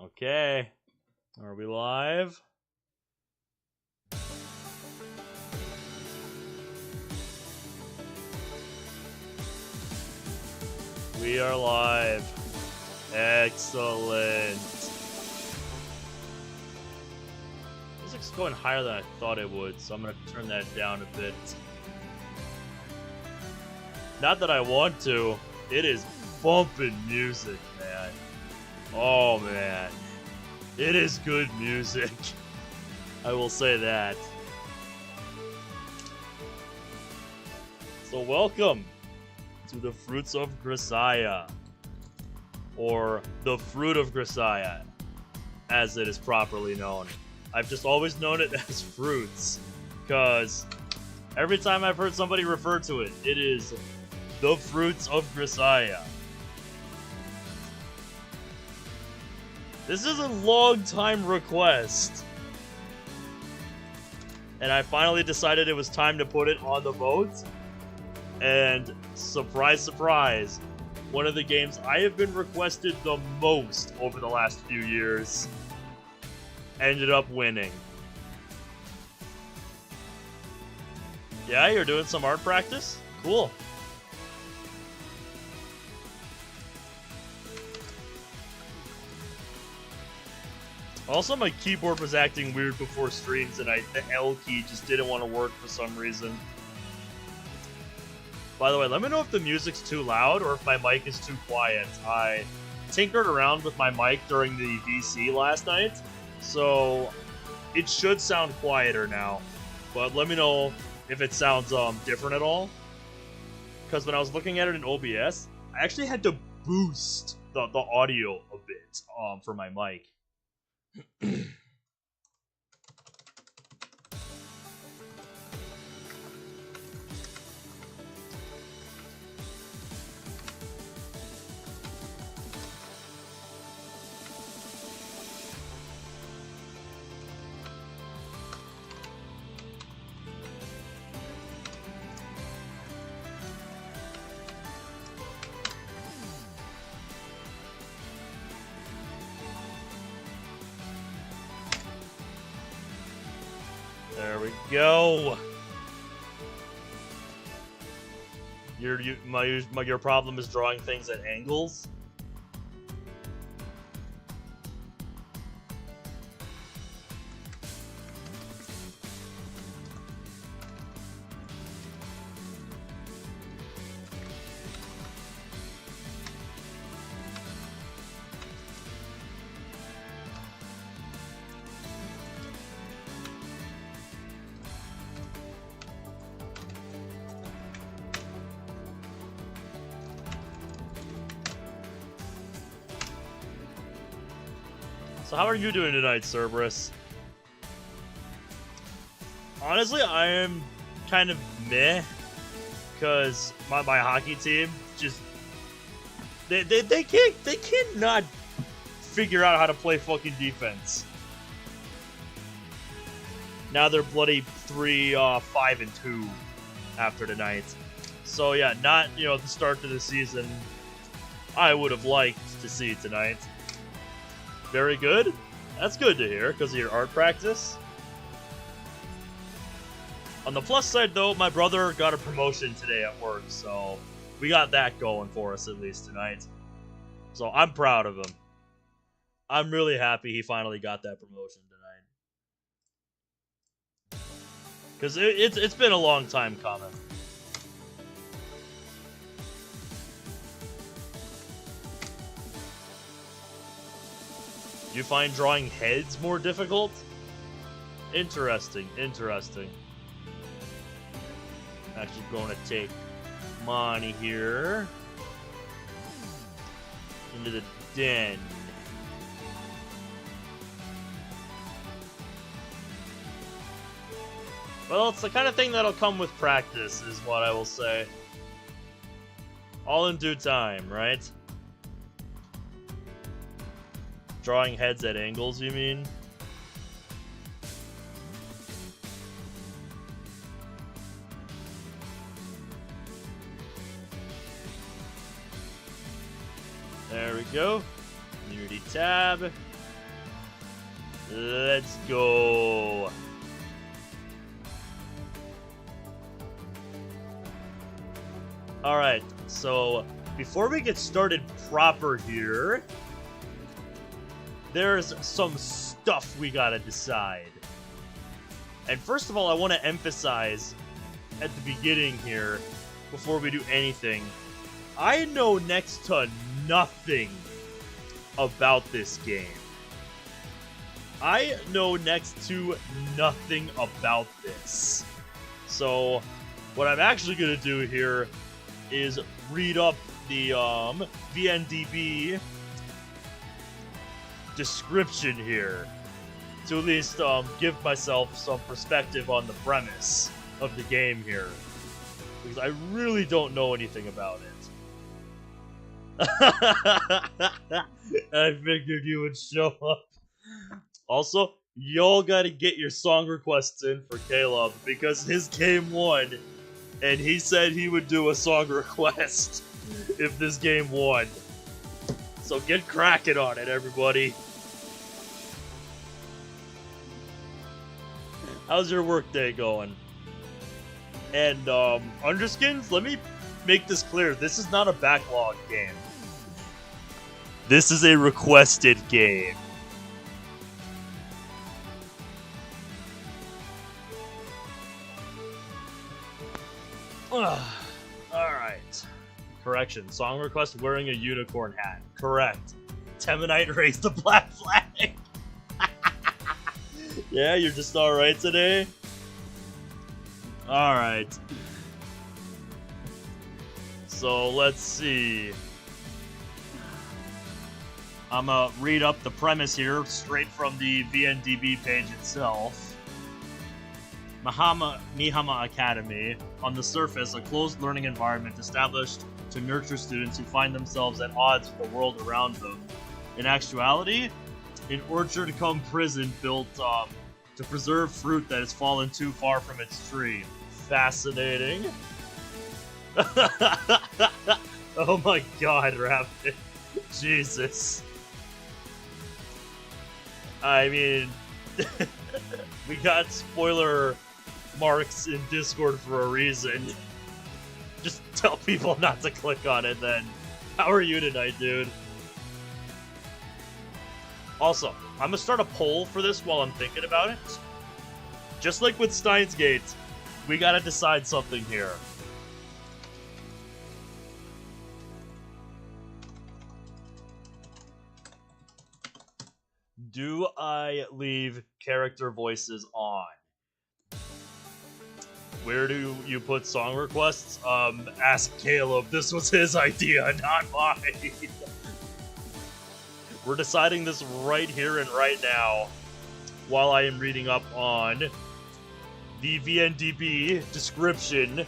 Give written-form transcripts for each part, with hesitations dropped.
Okay. Are we live? We are live. Excellent. Music's going higher than I thought it would, so I'm going to turn that down a bit. Not that I want to. It is bumping music, man. Oh, man. It is good music. I will say that. So welcome to the Fruits of Grisaia, or the Fruit of Grisaia, as it is properly known. I've just always known it as Fruits, because every time I've heard somebody refer to it, it is the Fruits of Grisaia. This is a long time request, and I finally decided it was time to put it on the vote. And surprise, surprise, one of the games I have been requested the most over the last few years ended up winning. Yeah, you're doing some art practice? Cool. Also, my keyboard was acting weird before streams, and the L key just didn't want to work for some reason. By the way, let me know if the music's too loud or if my mic is too quiet. I tinkered around with my mic during the VC last night, so it should sound quieter now. But let me know if it sounds different at all. Because when I was looking at it in OBS, I actually had to boost the audio a bit for my mic. There we go. Your problem is drawing things at angles. So how are you doing tonight, Cerberus? Honestly, I am kind of meh, because my hockey team just they cannot figure out how to play fucking defense. Now they're bloody 3-5-2 after tonight. So yeah, not the start to the season I would have liked to see tonight. Very good. That's good to hear, because of your art practice. On the plus side, though, my brother got a promotion today at work, so we got that going for us at least tonight. So I'm proud of him. I'm really happy he finally got that promotion tonight. Because it's been a long time coming. You find drawing heads more difficult? Interesting, interesting. Actually going to take Monty here into the den. Well, it's the kind of thing that'll come with practice, is what I will say. All in due time, right? Drawing heads at angles, you mean? There we go. Unity tab. Let's go. Alright, so before we get started proper here, there's some stuff we gotta decide. And first of all, I want to emphasize at the beginning here, before we do anything, I know next to nothing about this game. I know next to nothing about this. So, what I'm actually going to do here is read up the VNDB description here, to at least give myself some perspective on the premise of the game here, because I really don't know anything about it. I figured you would show up. Also, y'all gotta get your song requests in for Caleb, because his game won, and he said he would do a song request if this game won. So get cracking on it, everybody. How's your workday going? And, Underskins, let me make this clear. This is not a backlog game. This is a requested game. Alright. Correction. Song request wearing a unicorn hat. Correct. Temanite raised the black flag. Yeah, you're just alright today? Alright. So, let's see. I'm gonna read up the premise here, straight from the VNDB page itself. Miama Academy, on the surface, a closed learning environment established to nurture students who find themselves at odds with the world around them. In actuality, an orchard-cum prison built to preserve fruit that has fallen too far from its tree. Fascinating. Oh my god, Rapid. Jesus. I mean, we got spoiler marks in Discord for a reason. Just tell people not to click on it then. How are you tonight, dude? Also, I'm gonna start a poll for this while I'm thinking about it. Just like with Steins Gate, we gotta decide something here. Do I leave character voices on? Where do you put song requests? Ask Caleb. This was his idea, not mine. We're deciding this right here and right now while I am reading up on the VNDB description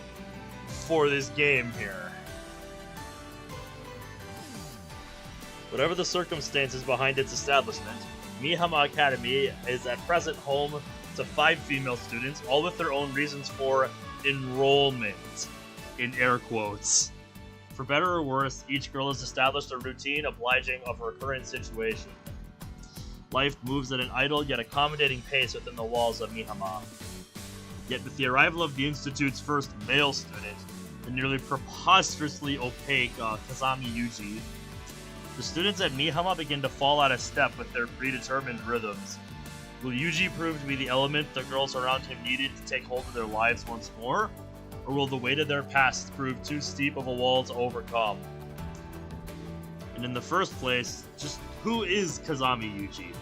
for this game here. Whatever the circumstances behind its establishment, Miama Academy is at present home to 5 female students, all with their own reasons for enrollment, in air quotes. For better or worse, each girl has established a routine obliging of her current situation. Life moves at an idle yet accommodating pace within the walls of Miama. Yet with the arrival of the Institute's first male student, the nearly preposterously opaque Kazami Yuji, the students at Miama begin to fall out of step with their predetermined rhythms. Will Yuji prove to be the element the girls around him needed to take hold of their lives once more? Or will the weight of their past prove too steep of a wall to overcome? And in the first place, just who is Kazami Yuji?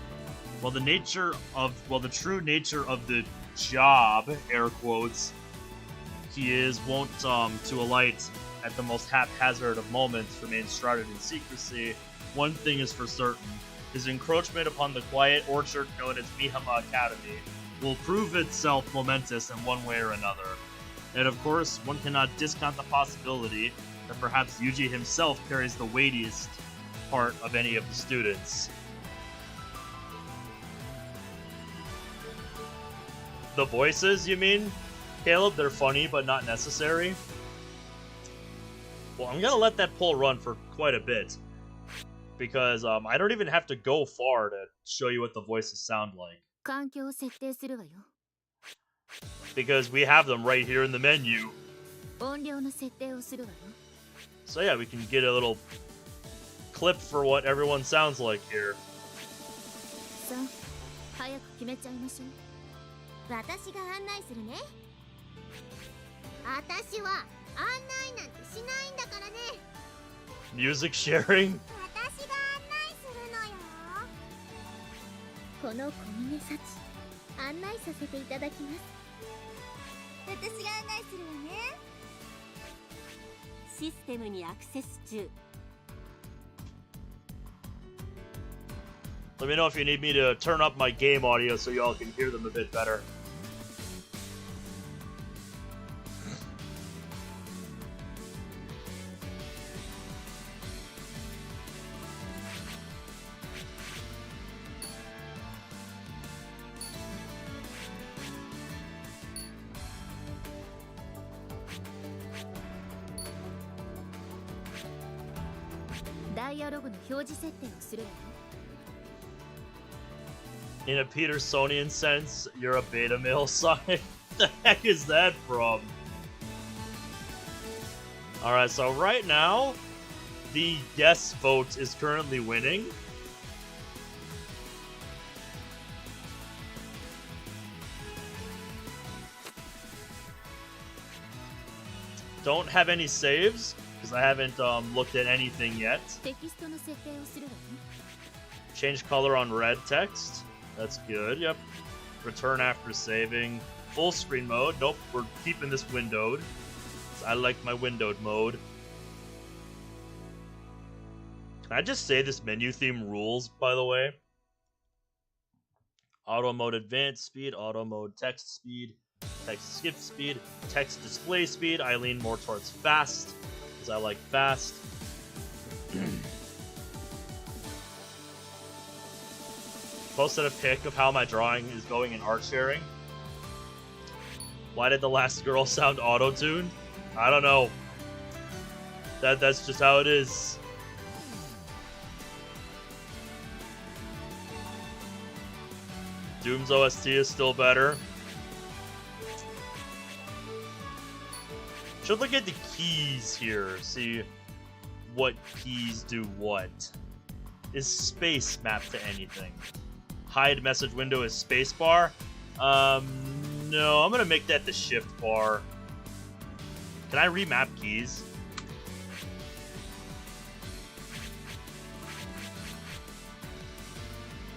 Well, the true nature of the job, air quotes, he is wont to alight at the most haphazard of moments remains shrouded in secrecy. One thing is for certain. His encroachment upon the quiet orchard known as Miama Academy will prove itself momentous in one way or another. And of course, one cannot discount the possibility that perhaps Yuji himself carries the weightiest part of any of the students. The voices, you mean? Caleb, they're funny, but not necessary. Well, I'm gonna let that poll run for quite a bit. because I don't even have to go far to show you what the voices sound like. 環境を設定するわよ。 Because we have them right here in the menu. 音量の設定をするわよ。 So yeah, we can get a little clip for what everyone sounds like here. さあ、早く決めちゃいましょう。私が案内するね。私は案内なんてしないんだからね。 Music sharing? 私が案内するのよ。この小峰幸、案内させていただきます。私が案内するわね。システムにアクセス中。 Let me know if you need me to turn up my game audio so y'all can hear them a bit better. In a Petersonian sense, you're a beta male sign. The heck is that from? Alright, so right now, the yes vote is currently winning. Don't have any saves, because I haven't looked at anything yet. Change color on red text. That's good, yep. Return after saving. Full screen mode. Nope, we're keeping this windowed. I like my windowed mode. Can I just say this menu theme rules, by the way? Auto mode advanced speed, auto mode text speed, text skip speed, text display speed. I lean more towards fast, because I like fast. Posted a pic of how my drawing is going in art sharing. Why did the last girl sound auto-tuned? I don't know. That's just how it is. Doom's OST is still better. Should look at the keys here, see what keys do what. Is space mapped to anything? Hide message window is spacebar. No, I'm gonna make that the shift bar. Can I remap keys?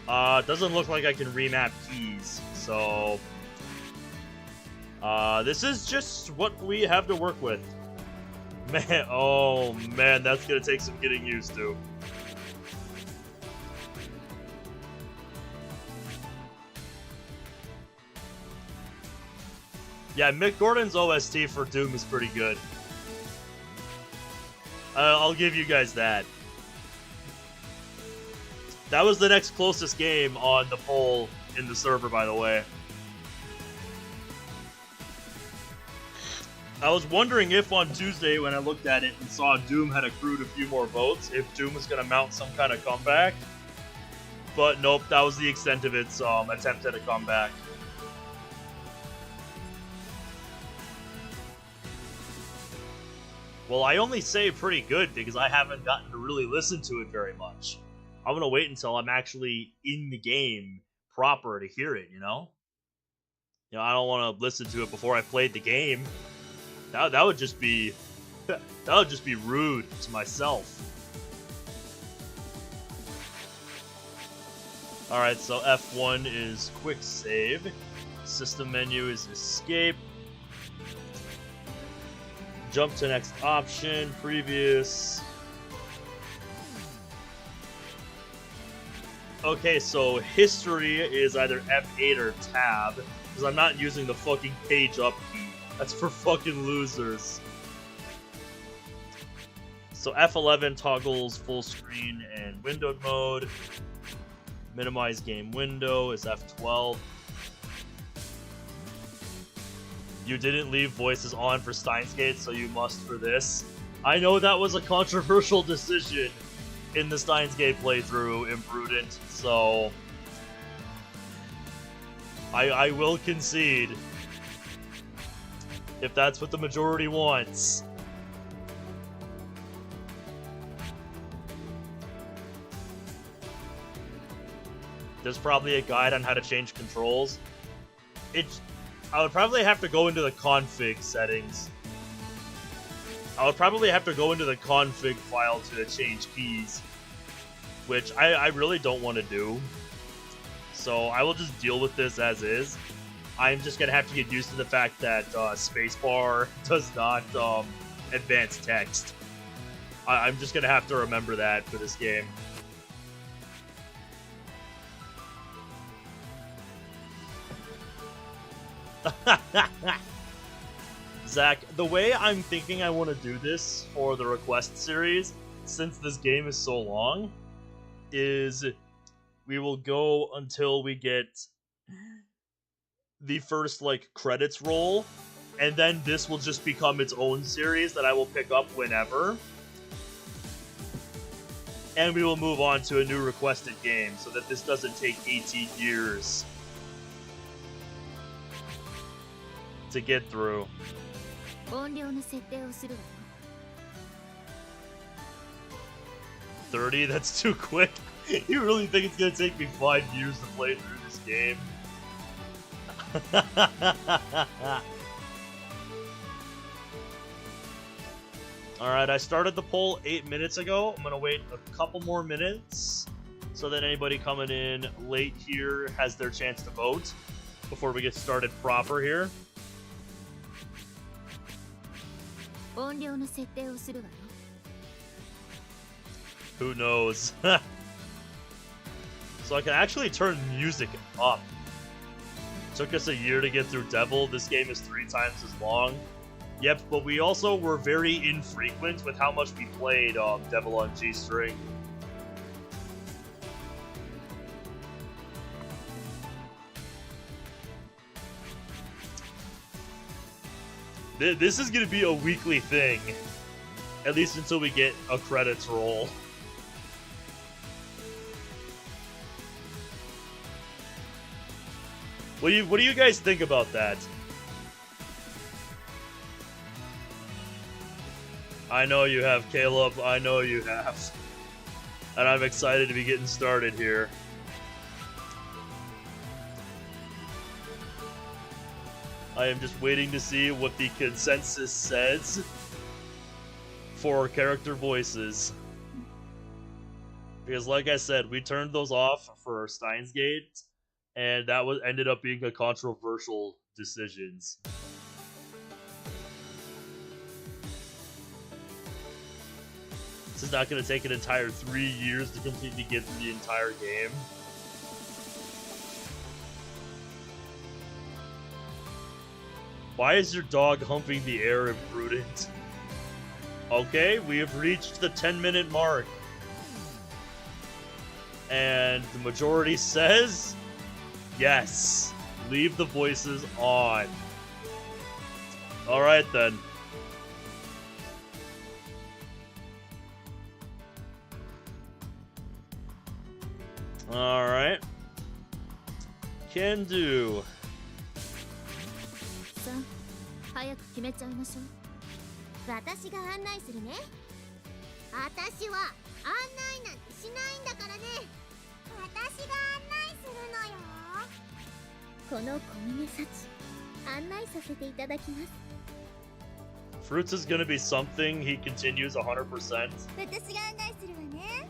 Doesn't look like I can remap keys, so this is just what we have to work with. Man, oh man, that's gonna take some getting used to. Yeah, Mick Gordon's OST for Doom is pretty good. I'll give you guys that. That was the next closest game on the poll in the server, by the way. I was wondering if on Tuesday, when I looked at it and saw Doom had accrued a few more votes, if Doom was going to mount some kind of comeback. But nope, that was the extent of its attempt at a comeback. Well, I only say pretty good because I haven't gotten to really listen to it very much. I'm gonna wait until I'm actually in the game proper to hear it, you know? You know, I don't want to listen to it before I played the game. That would just be rude to myself. Alright, so F1 is quick save. System menu is escape. Jump to next option, previous. Okay, so history is either F8 or tab, because I'm not using the fucking page up key. That's for fucking losers. So F11 toggles full screen and windowed mode. Minimize game window is F12. You didn't leave voices on for Steins Gate, so you must for this. I know that was a controversial decision, in the Steins Gate playthrough imprudent, so I will concede if that's what the majority wants. There's probably a guide on how to change controls. I would probably have to go into the config settings. I would probably have to go into the config file to change keys, which I really don't want to do. So I will just deal with this as is. I'm just gonna have to get used to the fact that spacebar does not advance text. I'm just gonna have to remember that for this game. Zach, the way I'm thinking I want to do this for the request series, since this game is so long, is we will go until we get the first, like, credits roll, and then this will just become its own series that I will pick up whenever. And we will move on to a new requested game, so that this doesn't take 18 years to get through. 30? That's too quick. You really think it's gonna take me 5 years to play through this game? Alright, I started the poll 8 minutes ago. I'm gonna wait a couple more minutes so that anybody coming in late here has their chance to vote before we get started proper here. Who knows? So I can actually turn music up. Took us a year to get through Devil. This game is 3 times as long. Yep, but we also were very infrequent with how much we played Devil on G-String. This is going to be a weekly thing. At least until we get a credits roll. What do you guys think about that? I know you have, Caleb. I know you have. And I'm excited to be getting started here. I am just waiting to see what the consensus says for character voices. Because like I said, we turned those off for Steins Gate, and that ended up being a controversial decision. This is not going to take an entire 3 years to completely get through the entire game. Why is your dog humping the air imprudent? Okay, we have reached the 10-minute mark. And the majority says, yes, leave the voices on. Alright then. Alright. Can do. 早く決めちゃいましょう。私が案内するね。私は案内なんてしないんだからね。私が案内するのよ。この小峰幸、案内させていただきます。Fruits is gonna be something, he continues 100%. 私が案内するわね。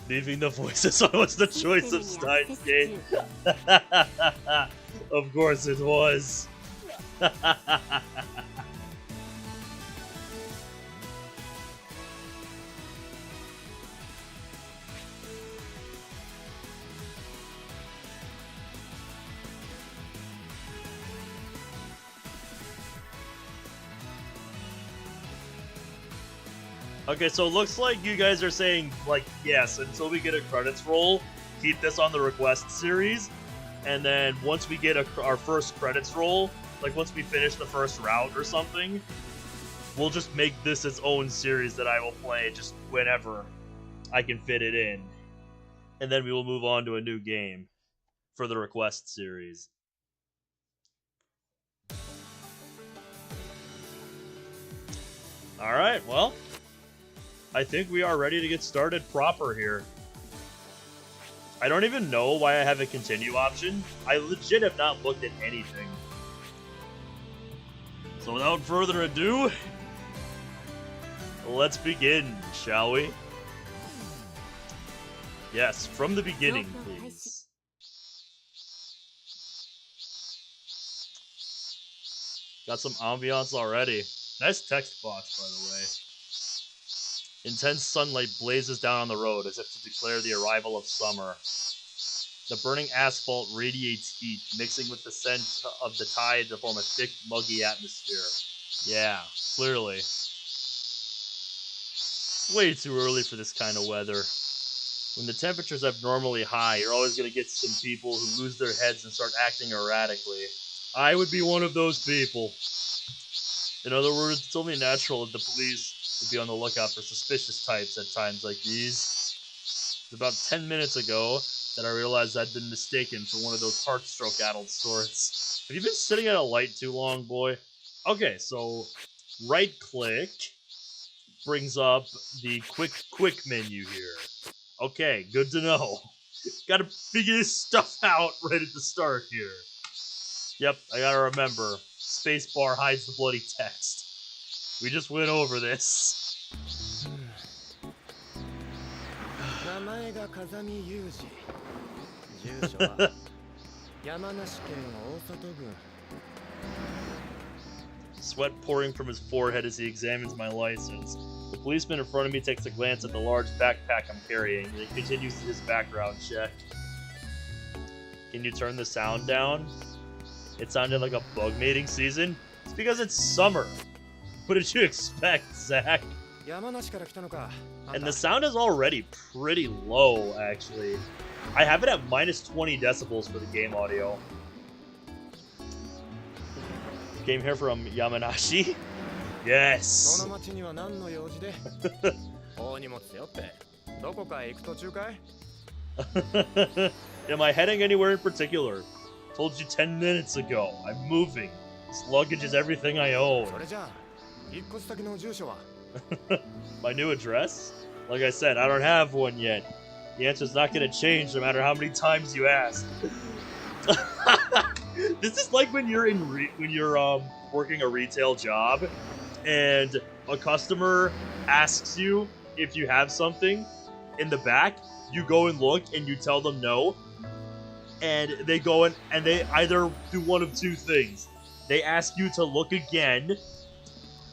Leaving the voices on was the choice of Steins Gate. Of course it was. Okay, so it looks like you guys are saying, like, yes, until we get a credits roll, keep this on the request series, and then once we get our first credits roll, like once we finish the first route or something, we'll just make this its own series that I will play just whenever. I can fit it in. And then we will move on to a new game for the request series. Alright, well, I think we are ready to get started proper here. I don't even know why I have a continue option. I legit have not looked at anything. So without further ado, let's begin, shall we? Yes, from the beginning, please. Got some ambiance already. Nice text box, by the way. Intense sunlight blazes down on the road as if to declare the arrival of summer. The burning asphalt radiates heat, mixing with the scent of the tide to form a thick, muggy atmosphere. Yeah, clearly. It's way too early for this kind of weather. When the temperature's abnormally high, you're always going to get some people who lose their heads and start acting erratically. I would be one of those people. In other words, it's only natural that the police would be on the lookout for suspicious types at times like these. It was about 10 minutes ago that I realized I'd been mistaken for one of those heartstroke-addled sorts. Have you been sitting at a light too long, boy? Okay, so right-click brings up the quick menu here. Okay, good to know. Gotta figure this stuff out right at the start here. Yep, I gotta remember. Spacebar hides the bloody text. We just went over this. Sweat pouring from his forehead as he examines my license. The policeman in front of me takes a glance at the large backpack I'm carrying, and he continues his background check. Can you turn the sound down? It sounded like a bug mating season. It's because it's summer. What did you expect, Zach? And the sound is already pretty low, actually. I have it at minus 20 decibels for the game audio. Came here from Yamanashi? Yes! Am I heading anywhere in particular? Told you 10 minutes ago. I'm moving. This luggage is everything I own. My new address? Like I said, I don't have one yet. The answer's not gonna change no matter how many times you ask. This is like when you're working a retail job, and a customer asks you if you have something in the back. You go and look, and you tell them no, and they go and they either do one of two things. They ask you to look again,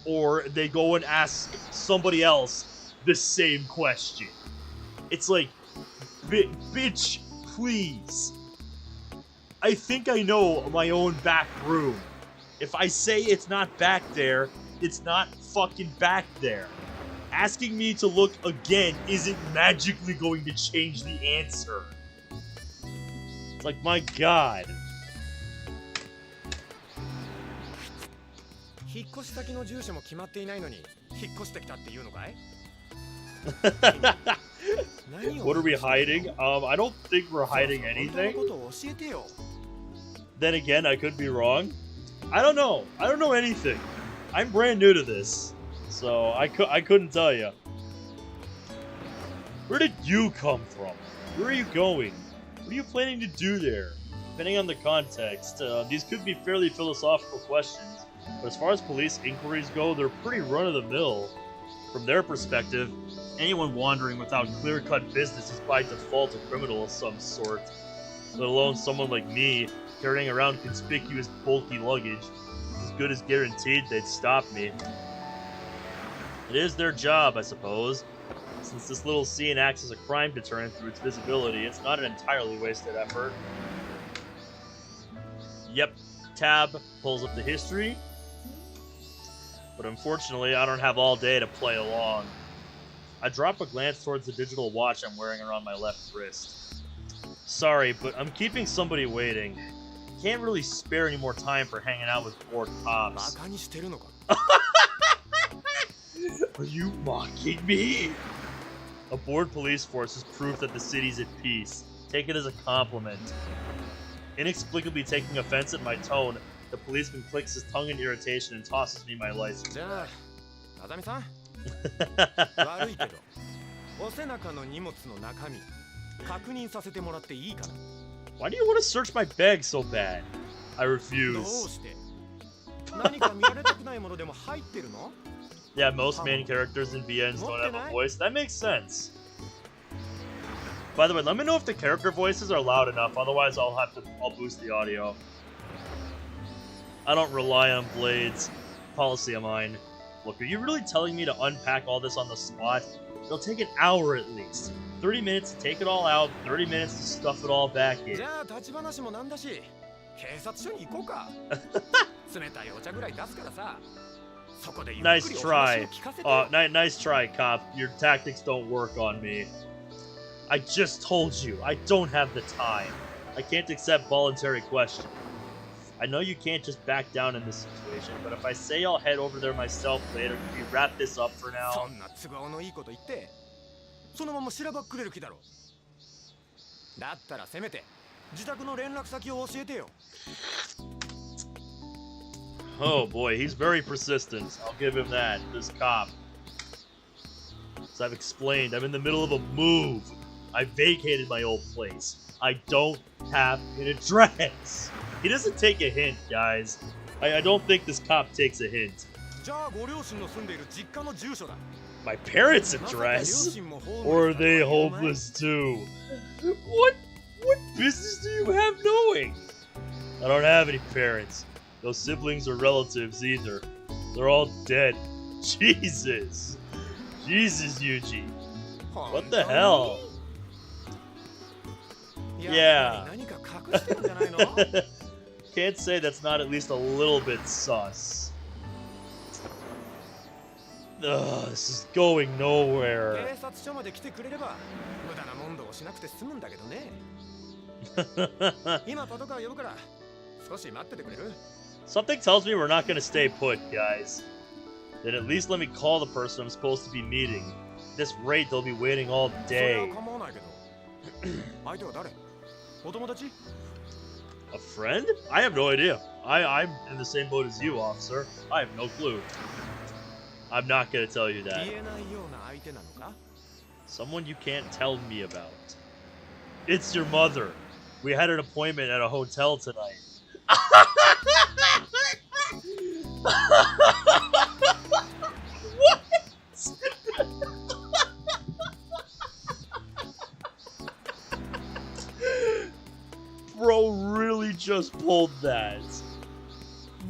or they go and ask somebody else the same question. It's like, bitch, please. I think I know my own back room. If I say it's not back there, it's not fucking back there. Asking me to look again isn't magically going to change the answer. It's like, my god. What are we hiding? I don't think we're hiding anything. Then again, I could be wrong. I don't know. I don't know anything. I'm brand new to this, so I couldn't tell you. Where did you come from? Where are you going? What are you planning to do there? Depending on the context, these could be fairly philosophical questions, but as far as police inquiries go, they're pretty run-of-the-mill. From their perspective, anyone wandering without clear-cut business is by default a criminal of some sort, let alone someone like me carrying around conspicuous, bulky luggage. As good as guaranteed they'd stop me. It is their job, I suppose. Since this little scene acts as a crime deterrent through its visibility, it's not an entirely wasted effort. Yep, tab pulls up the history. But unfortunately, I don't have all day to play along. I drop a glance towards the digital watch I'm wearing around my left wrist. Sorry, but I'm keeping somebody waiting. Can't really spare any more time for hanging out with bored cops. Are you mocking me? A bored police force is proof that the city's at peace. Take it as a compliment. Inexplicably taking offense at my tone, the policeman clicks his tongue in irritation and tosses me my license. Why do you want to search my bag so bad? I refuse. Yeah, most main characters in VNs don't have a voice. That makes sense. By the way, let me know if the character voices are loud enough, otherwise I'll boost the audio. I don't rely on blades. Policy of mine. Look, are you really telling me to unpack all this on the spot? It'll take an hour at least. 30 minutes to take it all out, 30 minutes to stuff it all back in. Nice try. Nice try, cop. Your tactics don't work on me. I just told you, I don't have the time. I can't accept voluntary questioning. I know you can't just back down in this situation, but if I say I'll head over there myself later, can we wrap this up for now? Oh boy, he's very persistent. I'll give him that, this cop. As I've explained, I'm in the middle of a move. I vacated my old place. I don't have an address. He doesn't take a hint, guys. I don't think this cop takes a hint. My parents' address? Or are they homeless too? What business do you have knowing? I don't have any parents. No siblings or relatives either. They're all dead. Jesus, Yuji. What the hell? Yeah. Can't say that's not at least a little bit sus. Ugh, this is going nowhere. Something tells me we're not going to stay put, guys. Then at least let me call the person I'm supposed to be meeting. At this rate, they'll be waiting all day. A friend? I have no idea. I'm in the same boat as you, officer. I have no clue. I'm not going to tell you that. Someone you can't tell me about. It's your mother. We had an appointment at a hotel tonight. What? Bro really just pulled that.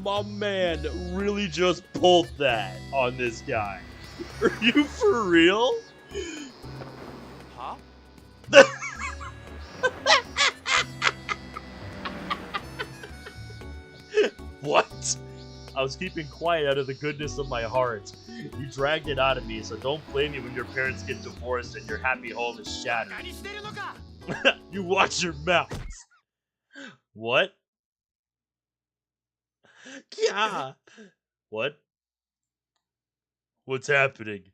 My man really just pulled that on this guy. Are you for real? Huh? What? I was keeping quiet out of the goodness of my heart. You dragged it out of me, so don't blame me when your parents get divorced and your happy home is shattered. You watch your mouth. What? Yeah. What? What's happening?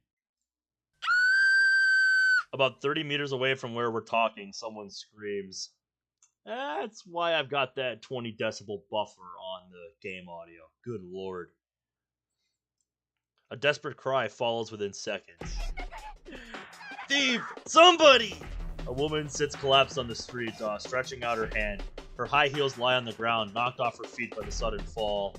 About 30 meters away from where we're talking, someone screams. That's why I've got that 20 decibel buffer on the game audio. Good lord. A desperate cry follows within seconds. Thief! Somebody! A woman sits collapsed on the street, stretching out her hand. Her high heels lie on the ground, knocked off her feet by the sudden fall.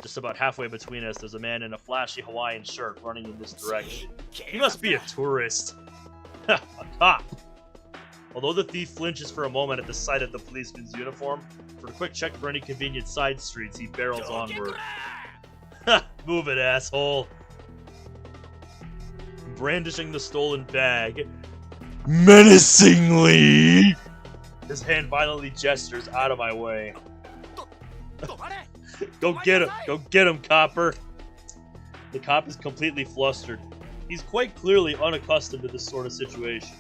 Just about halfway between us, there's a man in a flashy Hawaiian shirt running in this direction. He must be a tourist. A cop. Although the thief flinches for a moment at the sight of the policeman's uniform, for a quick check for any convenient side streets, he barrels onward. Move it, asshole. Brandishing the stolen bag, menacingly, his hand violently gestures out of my way. Go get him! Go get him, copper! The cop is completely flustered. He's quite clearly unaccustomed to this sort of situation.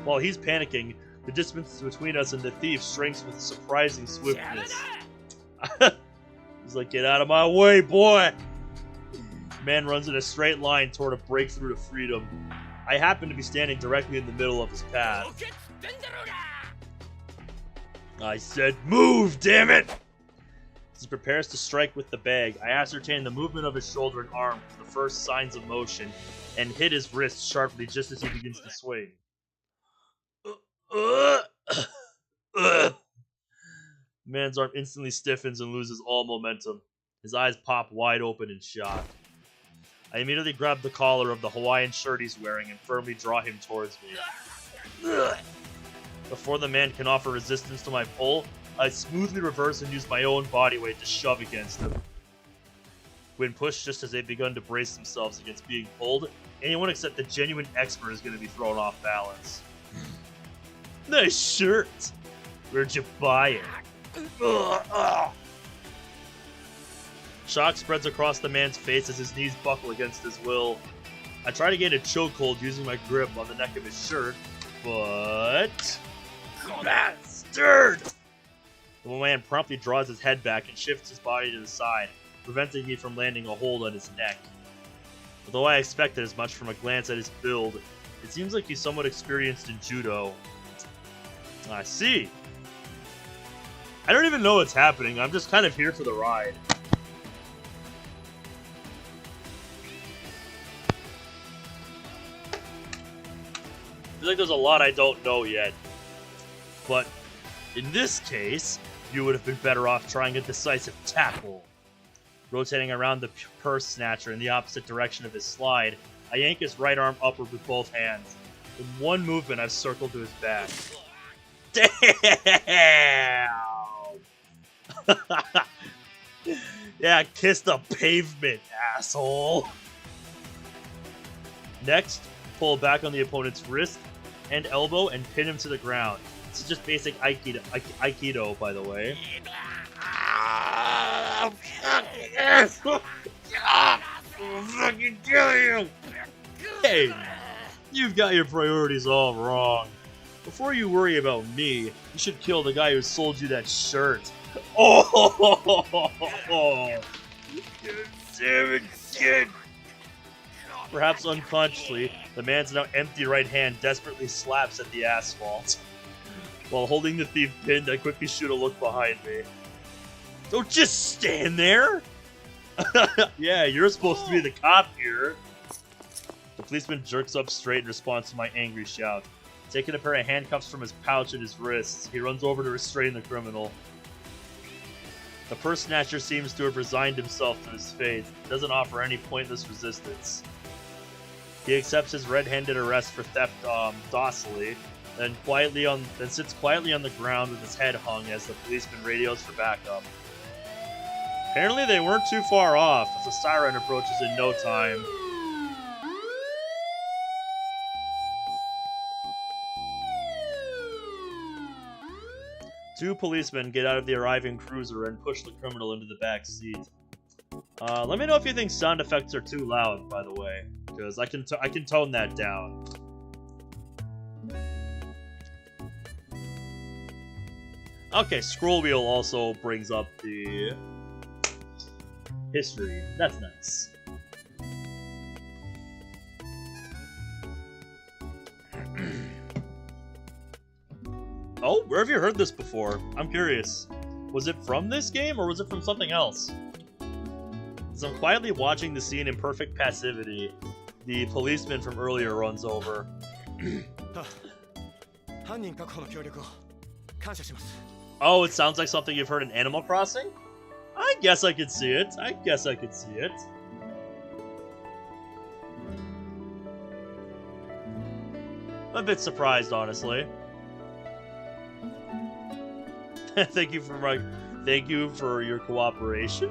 While he's panicking, the distance between us and the thief shrinks with surprising swiftness. He's like, get out of my way, boy! Man runs in a straight line toward a breakthrough to freedom. I happen to be standing directly in the middle of his path. I said, move, damn it! As he prepares to strike with the bag, I ascertain the movement of his shoulder and arm for the first signs of motion, and hit his wrist sharply just as he begins to swing. Man's arm instantly stiffens and loses all momentum. His eyes pop wide open in shock. I immediately grab the collar of the Hawaiian shirt he's wearing and firmly draw him towards me. Before the man can offer resistance to my pull, I smoothly reverse and use my own body weight to shove against him. When pushed just as they've begun to brace themselves against being pulled, anyone except the genuine expert is going to be thrown off balance. Nice shirt! Where'd you buy it? Shock spreads across the man's face as his knees buckle against his will. I try to gain a chokehold using my grip on the neck of his shirt, but... Bastard! The man promptly draws his head back and shifts his body to the side, preventing me from landing a hold on his neck. Although I expected as much from a glance at his build, it seems like he's somewhat experienced in judo. I see. I don't even know what's happening, I'm just kind of here for the ride. I feel like there's a lot I don't know yet. But in this case, you would have been better off trying a decisive tackle. Rotating around the purse snatcher in the opposite direction of his slide, I yank his right arm upward with both hands. In one movement, I've circled to his back. Damn! Yeah, kiss the pavement, asshole! Next, pull back on the opponent's wrist and elbow and pin him to the ground. This is just basic Aikido, by the way. I'll fucking kill you! Hey, you've got your priorities all wrong. Before you worry about me, you should kill the guy who sold you that shirt. Oh! Damn it, kid! Perhaps unconsciously, the man's now empty right hand desperately slaps at the asphalt. While holding the thief pinned, I quickly shoot a look behind me. Don't just stand there! Yeah, you're supposed to be the cop here. The policeman jerks up straight in response to my angry shout. Taking a pair of handcuffs from his pouch and his wrists, he runs over to restrain the criminal. The purse snatcher seems to have resigned himself to his fate. He doesn't offer any pointless resistance. He accepts his red-handed arrest for theft docilely, then sits quietly on the ground with his head hung as the policeman radios for backup. Apparently they weren't too far off, as a siren approaches in no time. Two policemen get out of the arriving cruiser and push the criminal into the back seat. Let me know if you think sound effects are too loud, by the way, because I can tone that down. Okay, scroll wheel also brings up the history. That's nice. Oh, where have you heard this before? I'm curious. Was it from this game, or was it from something else? As I'm quietly watching the scene in perfect passivity, the policeman from earlier runs over. Oh, it sounds like something you've heard in Animal Crossing? I guess I could see it. I'm a bit surprised, honestly. Thank you for your cooperation.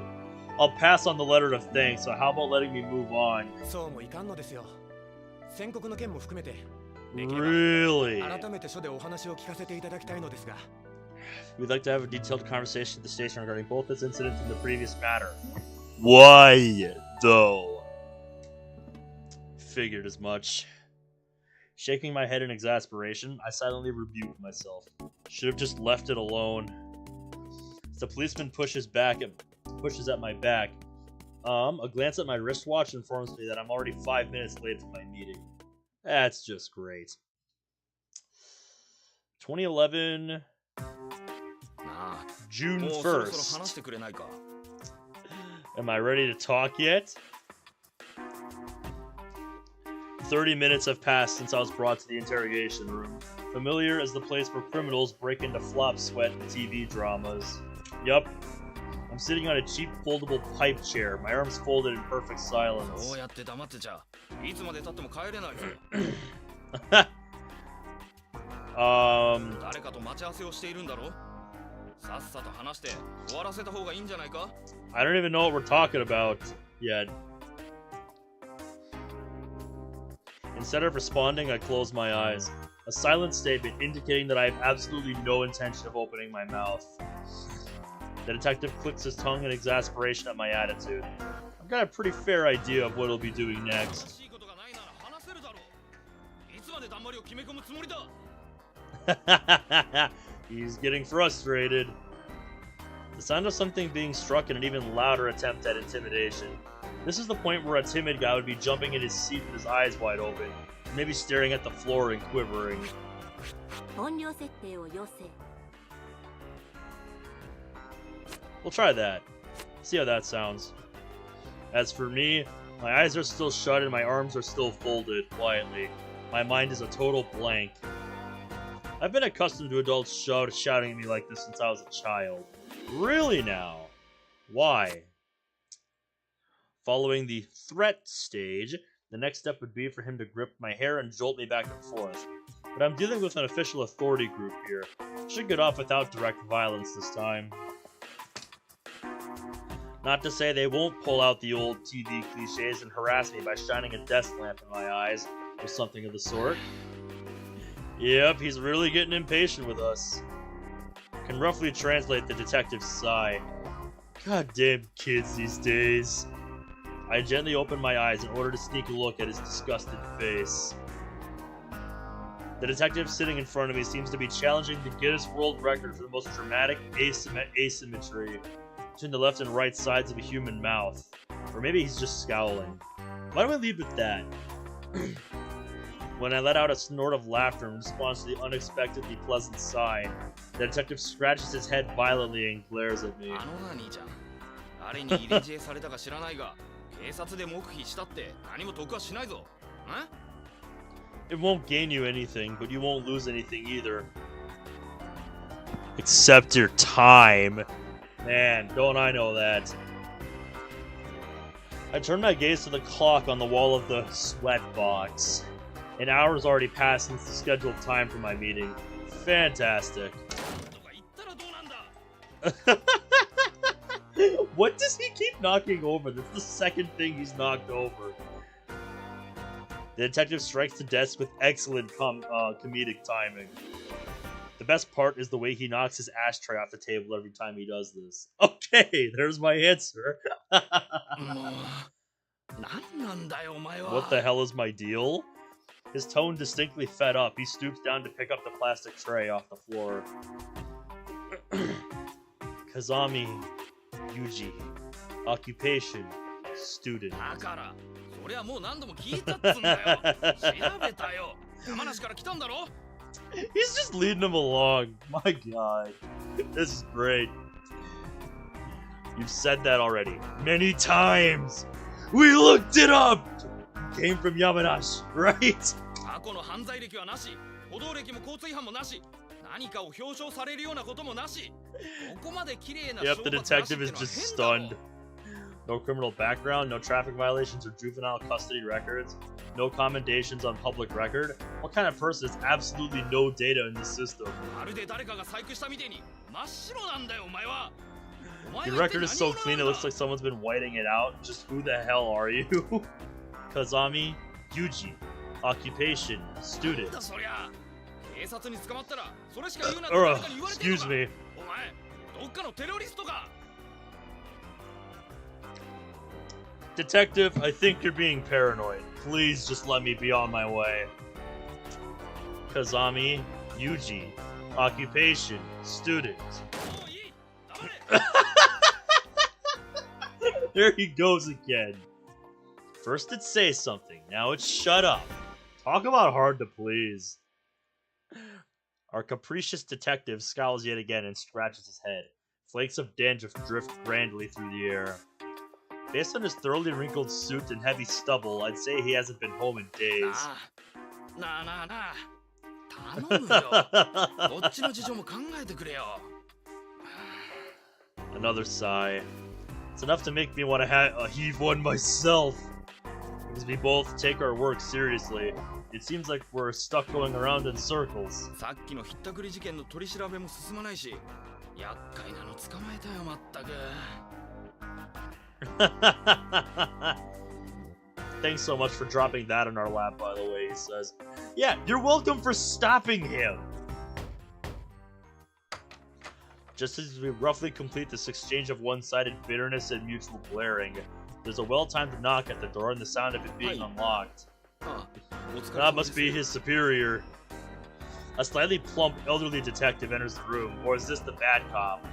I'll pass on the letter of thanks, so how about letting me move on? Really? We'd like to have a detailed conversation at the station regarding both this incident and the previous matter. Why, though? Figured as much. Shaking my head in exasperation, I silently rebuked myself. Should have just left it alone. As the policeman pushes at my back. A glance at my wristwatch informs me that I'm already 5 minutes late for my meeting. That's just great. 2011, June 1st. Am I ready to talk yet? 30 minutes have passed since I was brought to the interrogation room. Familiar as the place where criminals break into flop sweat and TV dramas. Yup. I'm sitting on a cheap foldable pipe chair, my arms folded in perfect silence. I don't even know what we're talking about yet. Instead of responding, I close my eyes. A silent statement indicating that I have absolutely no intention of opening my mouth. The detective clicks his tongue in exasperation at my attitude. I've got a pretty fair idea of what he'll be doing next. He's getting frustrated. The sound of something being struck in an even louder attempt at intimidation. This is the point where a timid guy would be jumping in his seat with his eyes wide open, maybe staring at the floor and quivering. We'll try that. See how that sounds. As for me, my eyes are still shut and my arms are still folded, quietly. My mind is a total blank. I've been accustomed to adults shouting at me like this since I was a child. Really now? Why? Following the threat stage, the next step would be for him to grip my hair and jolt me back and forth. But I'm dealing with an official authority group here. Should get off without direct violence this time. Not to say they won't pull out the old TV cliches and harass me by shining a desk lamp in my eyes, or something of the sort. Yep, he's really getting impatient with us. Can roughly translate the detective's sigh. Goddamn kids these days. I gently open my eyes in order to sneak a look at his disgusted face. The detective sitting in front of me seems to be challenging the Guinness World Record for the most dramatic asymmetry between the left and right sides of a human mouth. Or maybe he's just scowling. Why do I lead with that? When I let out a snort of laughter in response to the unexpectedly pleasant sigh, the detective scratches his head violently and glares at me. It won't gain you anything, but you won't lose anything either. Except your time. Man, don't I know that. I turn my gaze to the clock on the wall of the sweat box. An hour's already passed since the scheduled time for my meeting. Fantastic. What does he keep knocking over? That's the second thing he's knocked over. The detective strikes the desk with excellent comedic timing. The best part is the way he knocks his ashtray off the table every time he does this. Okay, there's my answer. What the hell is my deal? His tone distinctly fed up. He stoops down to pick up the plastic tray off the floor. Kazami Yuji. Occupation. Student. He's just leading him along. My god. This is great. You've said that already. Many times. We looked it up! Came from Yamanashi, right? Yep, the detective is just stunned. No criminal background, no traffic violations or juvenile custody records, no commendations on public record. What kind of person has absolutely no data in the system? Your record is so clean it looks like someone's been whiting it out. Just who the hell are you? Kazami Yuji. Occupation. Student. Excuse me. Detective, I think you're being paranoid. Please just let me be on my way. Kazami Yuji. Occupation. Student. There he goes again. First it's say something, now it's shut up. Talk about hard to please. Our capricious detective scowls yet again and scratches his head. Flakes of dandruff drift grandly through the air. Based on his thoroughly wrinkled suit and heavy stubble, I'd say he hasn't been home in days. Another sigh. It's enough to make me want to heave one myself. Because we both take our work seriously. It seems like we're stuck going around in circles. Thanks so much for dropping that in our lap, by the way, he says. Yeah, you're welcome for stopping him! Just as we roughly complete this exchange of one-sided bitterness and mutual glaring, there's a well-timed knock at the door and the sound of it being unlocked. That must be his superior. A slightly plump, elderly detective enters the room, or is this the bad cop?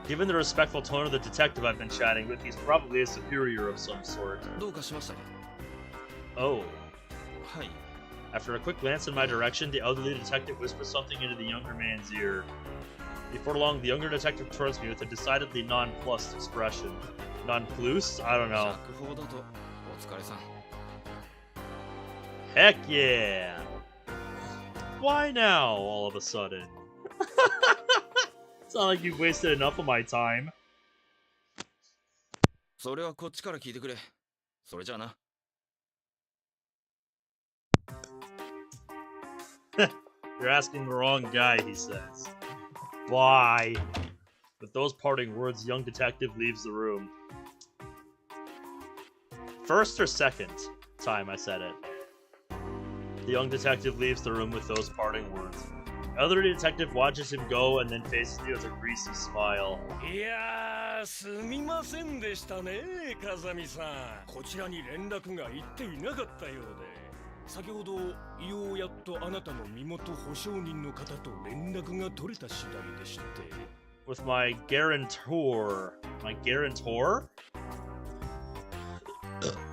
Given the respectful tone of the detective I've been chatting with, he's probably a superior of some sort. Oh. After a quick glance in my direction, the elderly detective whispers something into the younger man's ear. Before long, the younger detective turns me with a decidedly nonplussed expression. Nonplussed? I don't know. Heck yeah! Why now, all of a sudden? It's not like you've wasted enough of my time. You're asking the wrong guy, he says. Bye. With those parting words, the young detective leaves the room. First or second time I said it. The young detective leaves the room with those parting words. The elderly detective watches him go and then faces me with a greasy smile. With my guarantor. My guarantor?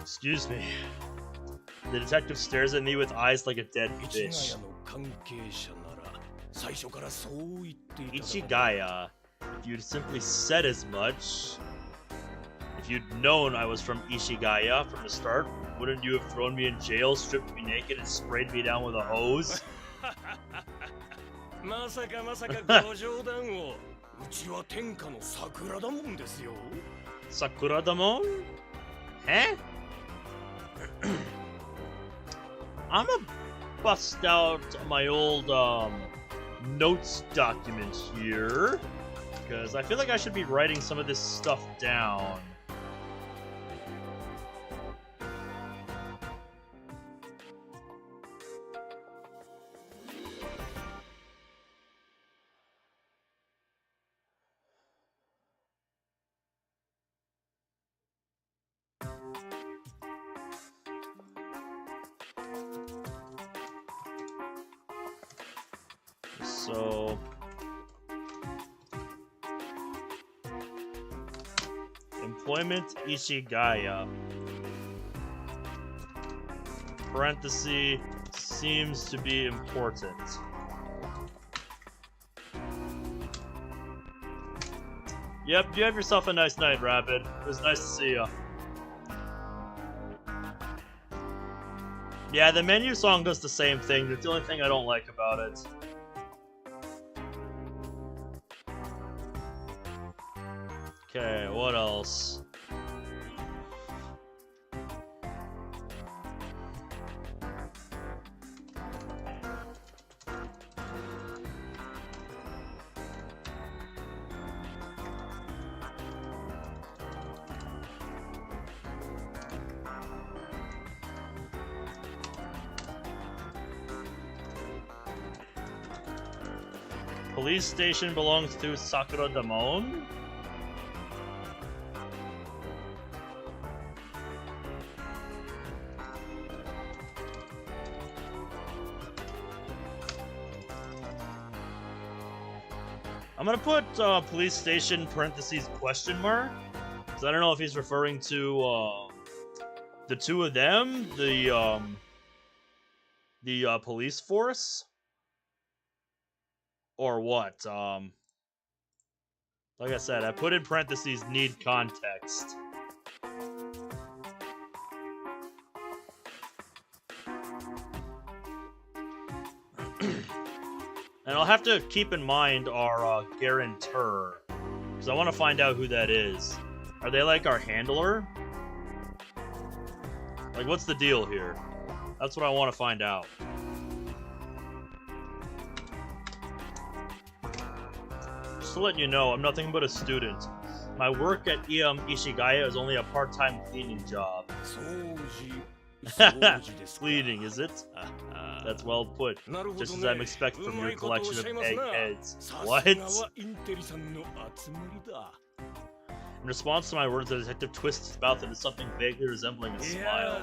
Excuse me. The detective stares at me with eyes like a dead fish. Ichigaya. If you'd simply said as much. If you'd known I was from Ishigaya from the start, wouldn't you have thrown me in jail, stripped me naked, and sprayed me down with a hose? Sakuradamon? Huh? I'm gonna bust out my old notes document here, because I feel like I should be writing some of this stuff down. So, employment Ishigaya. Parenthesis seems to be important. Yep, you have yourself a nice night, Rapid. It was nice to see ya. Yeah, the menu song does the same thing. That's the only thing I don't like about it. Okay, what else? Police station belongs to Sakuradamon? I'm gonna put police station parentheses question mark, because I don't know if he's referring to The two of them, the police force, or what? Like I said, I put in parentheses need context. And I'll have to keep in mind our guarantor, because I want to find out who that is. Are they like our handler? Like, what's the deal here? That's what I want to find out. Just to let you know, I'm nothing but a student. My work at Ishigaya is only a part-time cleaning job. Cleaning, is it? That's well put. Just as I'm expecting from your collection of eggheads. What? In response to my words, the detective twists his mouth into something vaguely resembling a smile.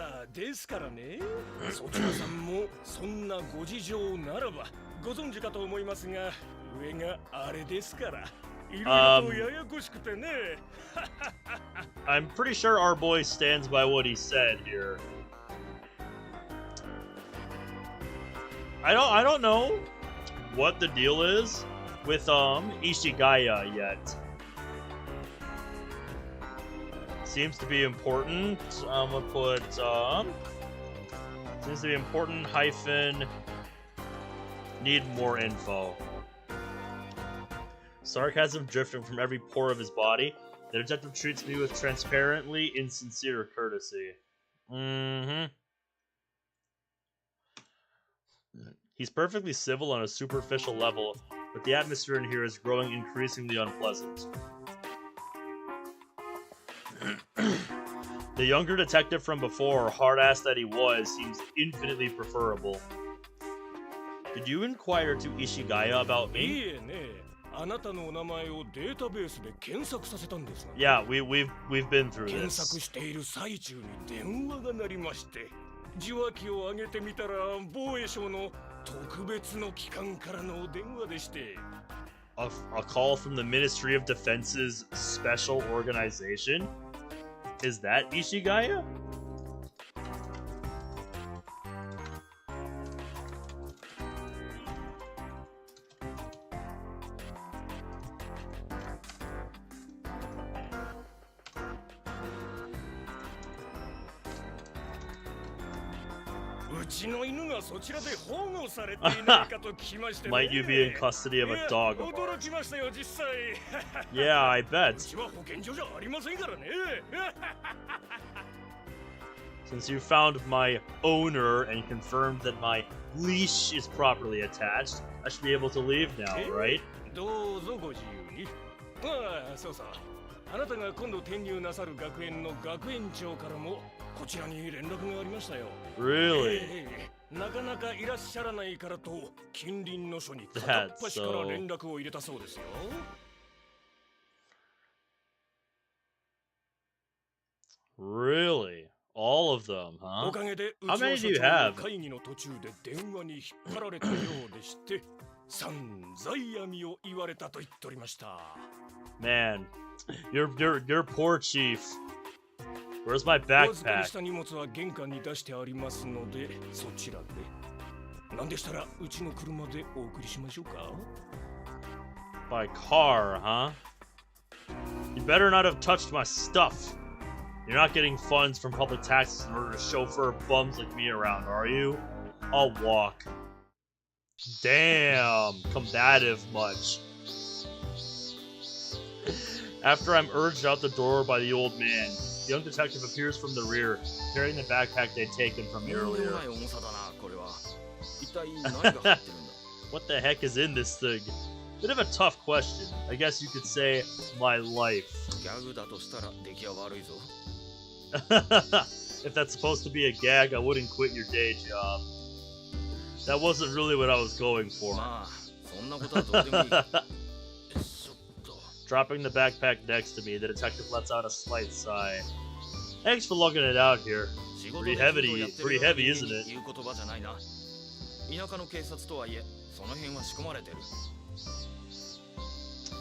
I'm pretty sure our boy stands by what he said here. I don't know what the deal is with Ishigaya yet. Seems to be important. I'm gonna put seems to be important hyphen need more info. Sarcasm drifting from every pore of his body. The detective treats me with transparently insincere courtesy. He's perfectly civil on a superficial level, but the atmosphere in here is growing increasingly unpleasant. The younger detective from before, hard-ass that he was, seems infinitely preferable. Did you inquire to Ishigaya about me? Yeah, we've been through this. A call from the Ministry of Defense's special organization? Is that Ishigaya? Might you be in custody of a dog of ours? Yeah, I bet. Since you found my owner and confirmed that my leash is properly attached, I should be able to leave now, right? Really? That's so... Really? All of them, huh? How many do you have? Man, your poor chief. Where's my backpack? By car, huh? You better not have touched my stuff. You're not getting funds from public taxes in order to chauffeur bums like me around, are you? I'll walk. Damn, combative much. After I'm urged out the door by the old man, the young detective appears from the rear, carrying the backpack they'd taken from me earlier. What the heck is in this thing? Bit of a tough question. I guess you could say my life. If that's supposed to be a gag, I wouldn't quit your day job. That wasn't really what I was going for. Dropping the backpack next to me, the detective lets out a slight sigh. Thanks for lugging it out here. Pretty heavy, isn't it?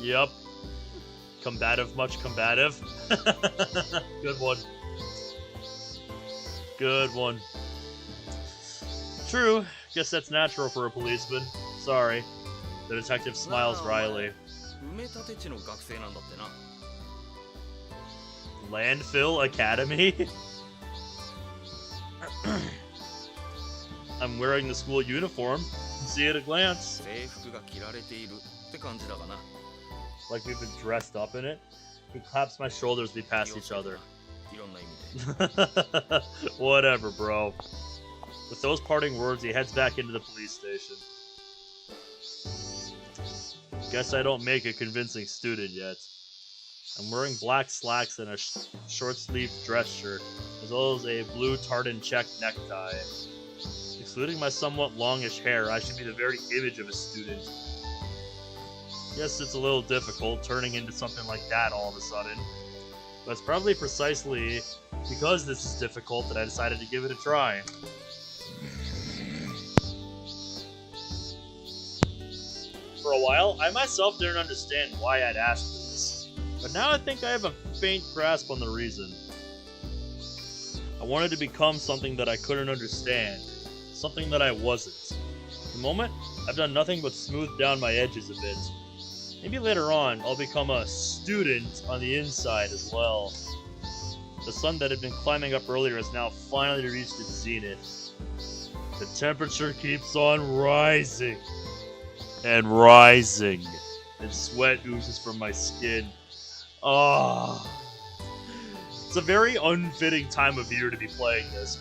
Yep. Combative, much combative. Good one. Good one. True. Guess that's natural for a policeman. Sorry. The detective smiles wryly. Landfill Academy? I'm wearing the school uniform. See at a glance. Like we've been dressed up in it. He claps my shoulders as we pass each other. Whatever, bro. With those parting words, he heads back into the police station. Guess I don't make a convincing student yet. I'm wearing black slacks and a short-sleeved dress shirt, as well as a blue tartan check necktie. Excluding my somewhat longish hair, I should be the very image of a student. Yes, it's a little difficult turning into something like that all of a sudden. But it's probably precisely because this is difficult that I decided to give it a try. For a while, I myself didn't understand why I'd asked for this, but now I think I have a faint grasp on the reason. I wanted to become something that I couldn't understand, something that I wasn't. At the moment, I've done nothing but smooth down my edges a bit. Maybe later on, I'll become a student on the inside as well. The sun that had been climbing up earlier has now finally reached its zenith. The temperature keeps on rising. And rising. And sweat oozes from my skin. Ah. It's a very unfitting time of year to be playing this.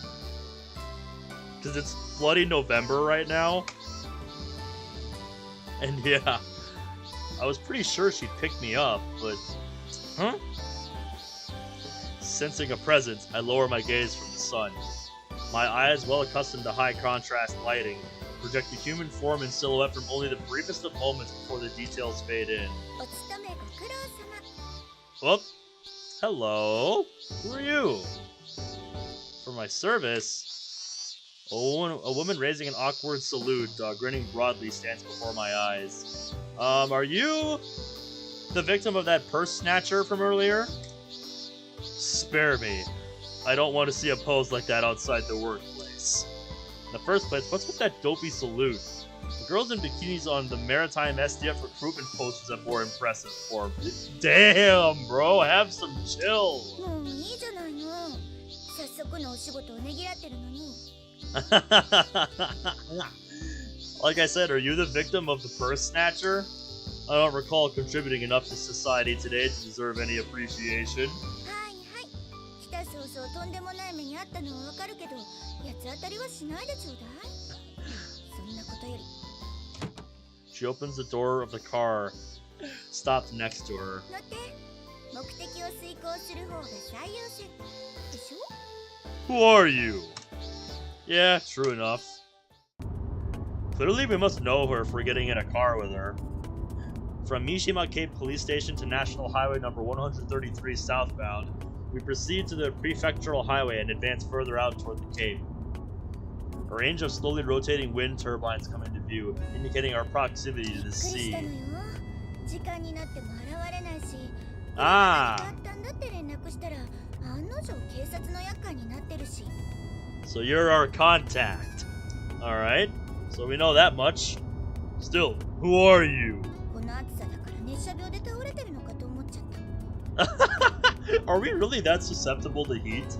Because it's bloody November right now. And yeah, I was pretty sure she'd pick me up, but... Huh? Sensing a presence, I lower my gaze from the sun. My eyes, well accustomed to high contrast lighting, project the human form in silhouette from only the briefest of moments before the details fade in. Oh, hello. Who are you? For my service, a woman raising an awkward salute, grinning broadly, stands before my eyes. Are you the victim of that purse snatcher from earlier? Spare me. I don't want to see a pose like that outside the workplace. In the first place, what's with that dopey salute? The girls in bikinis on the Maritime SDF recruitment posters have more impressive form. Damn, bro, have some chill. Like I said, are you the victim of the purse snatcher? I don't recall contributing enough to society today to deserve any appreciation. She opens the door of the car, stopped next to her. Who are you? Yeah, true enough. Clearly we must know her for getting in a car with her. From Mishima Cape Police Station to National Highway number 133 southbound, we proceed to the prefectural highway and advance further out toward the Cape. A range of slowly rotating wind turbines come into view, indicating our proximity to the sea. Ah! So you're our contact. Alright, so we know that much. Still, who are you? Are we really that susceptible to heat?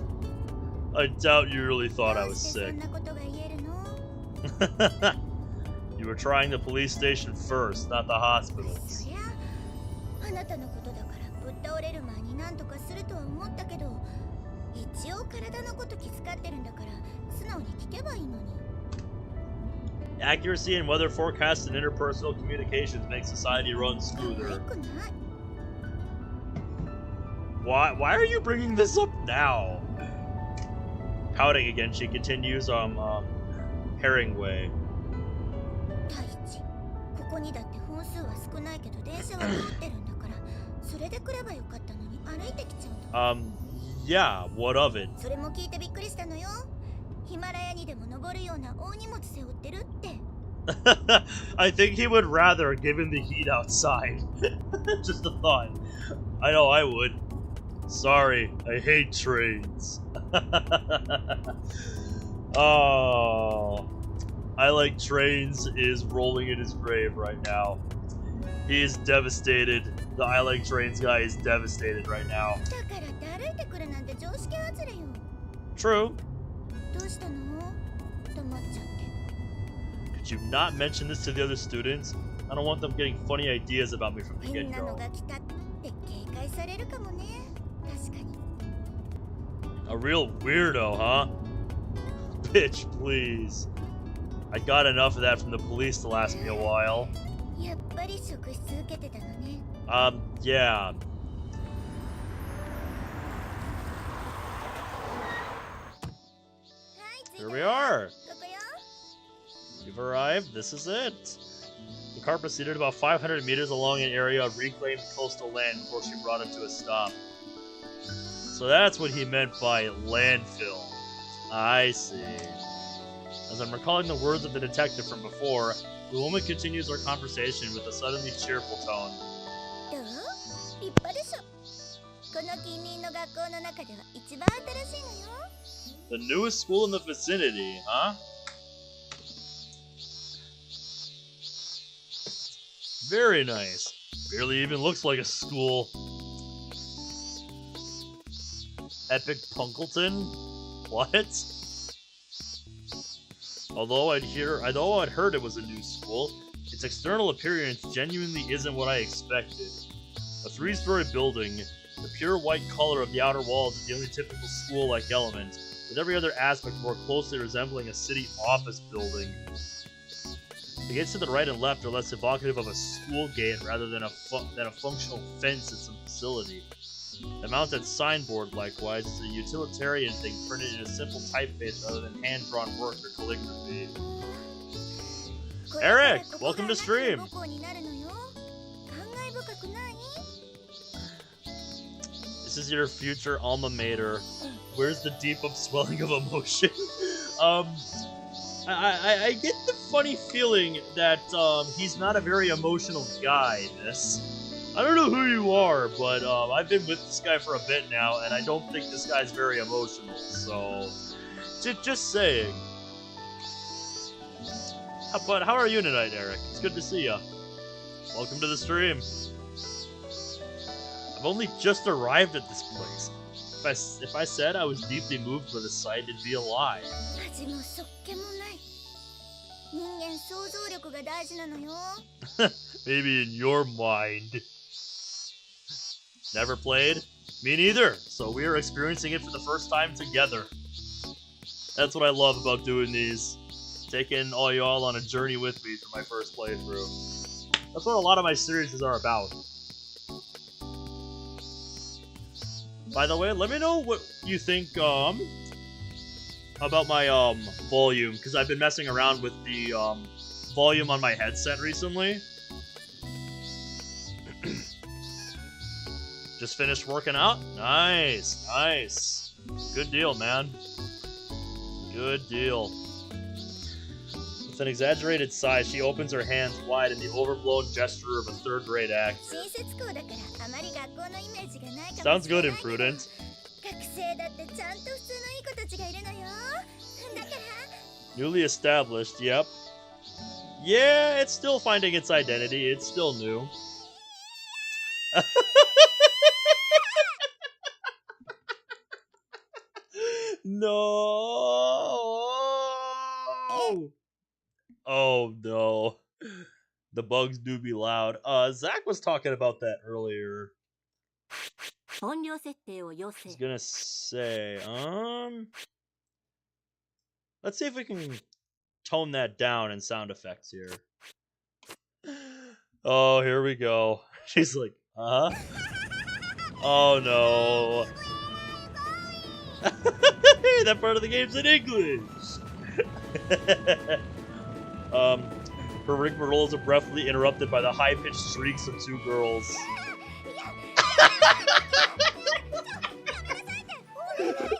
I doubt you really thought I was sick. You were trying the police station first, not the hospitals. Accuracy in weather forecasts and interpersonal communications make society run smoother. Why are you bringing this up now? Pouting again, she continues, Herringway. Yeah, what of it? I think he would rather, given the heat outside. Just a thought. I know I would. Sorry, I hate trains. Oh, I Like Trains is rolling in his grave right now. He is devastated. The I Like Trains guy is devastated right now. True. Could you not mention this to the other students? I don't want them getting funny ideas about me from the get-go. A real weirdo, huh? Bitch, please. I got enough of that from the police to last me a while. Yeah. Here we are. You've arrived. This is it. The car proceeded about 500 meters along an area of reclaimed coastal land before she brought it to a stop. So that's what he meant by landfill. I see. As I'm recalling the words of the detective from before, the woman continues our conversation with a suddenly cheerful tone. The newest school in the vicinity, huh? Very nice. Barely even looks like a school. Epic Punkleton? What? Although I'd heard it was a new school, its external appearance genuinely isn't what I expected. A 3-story building, the pure white color of the outer walls is the only typical school-like element, with every other aspect more closely resembling a city office building. The gates to the right and left are less evocative of a school gate rather than a functional fence at some facility. The mounted signboard, likewise, is a utilitarian thing printed in a simple typeface rather than hand-drawn work or calligraphy. Eric, welcome to stream! This is your future alma mater. Where's the deep upswelling of emotion? I get the funny feeling that he's not a very emotional guy, this. I don't know who you are, but I've been with this guy for a bit now, and I don't think this guy's very emotional, so... Just saying. But how are you tonight, Eric? It's good to see ya. Welcome to the stream. I've only just arrived at this place. If I said I was deeply moved by the sight, it'd be a lie. Maybe in your mind. Never played? Me neither. So we are experiencing it for the first time together. That's what I love about doing these. Taking all y'all on a journey with me for my first playthrough. That's what a lot of my series are about. By the way, let me know what you think about my volume, because I've been messing around with the volume on my headset recently. Just finished working out? Nice, nice. Good deal, man. Good deal. With an exaggerated sigh, she opens her hands wide in the overblown gesture of a third-rate actor. Sounds good, Imprudent. Newly established, yep. Yeah, it's still finding its identity. It's still new. No! Oh no. The bugs do be loud. Zach was talking about that earlier. I was gonna say, let's see if we can tone that down in sound effects here. Oh, here we go. She's like, huh? Oh no. That part of the game's in English. Her rigmaroles are breathlessly interrupted by the high-pitched shrieks of two girls.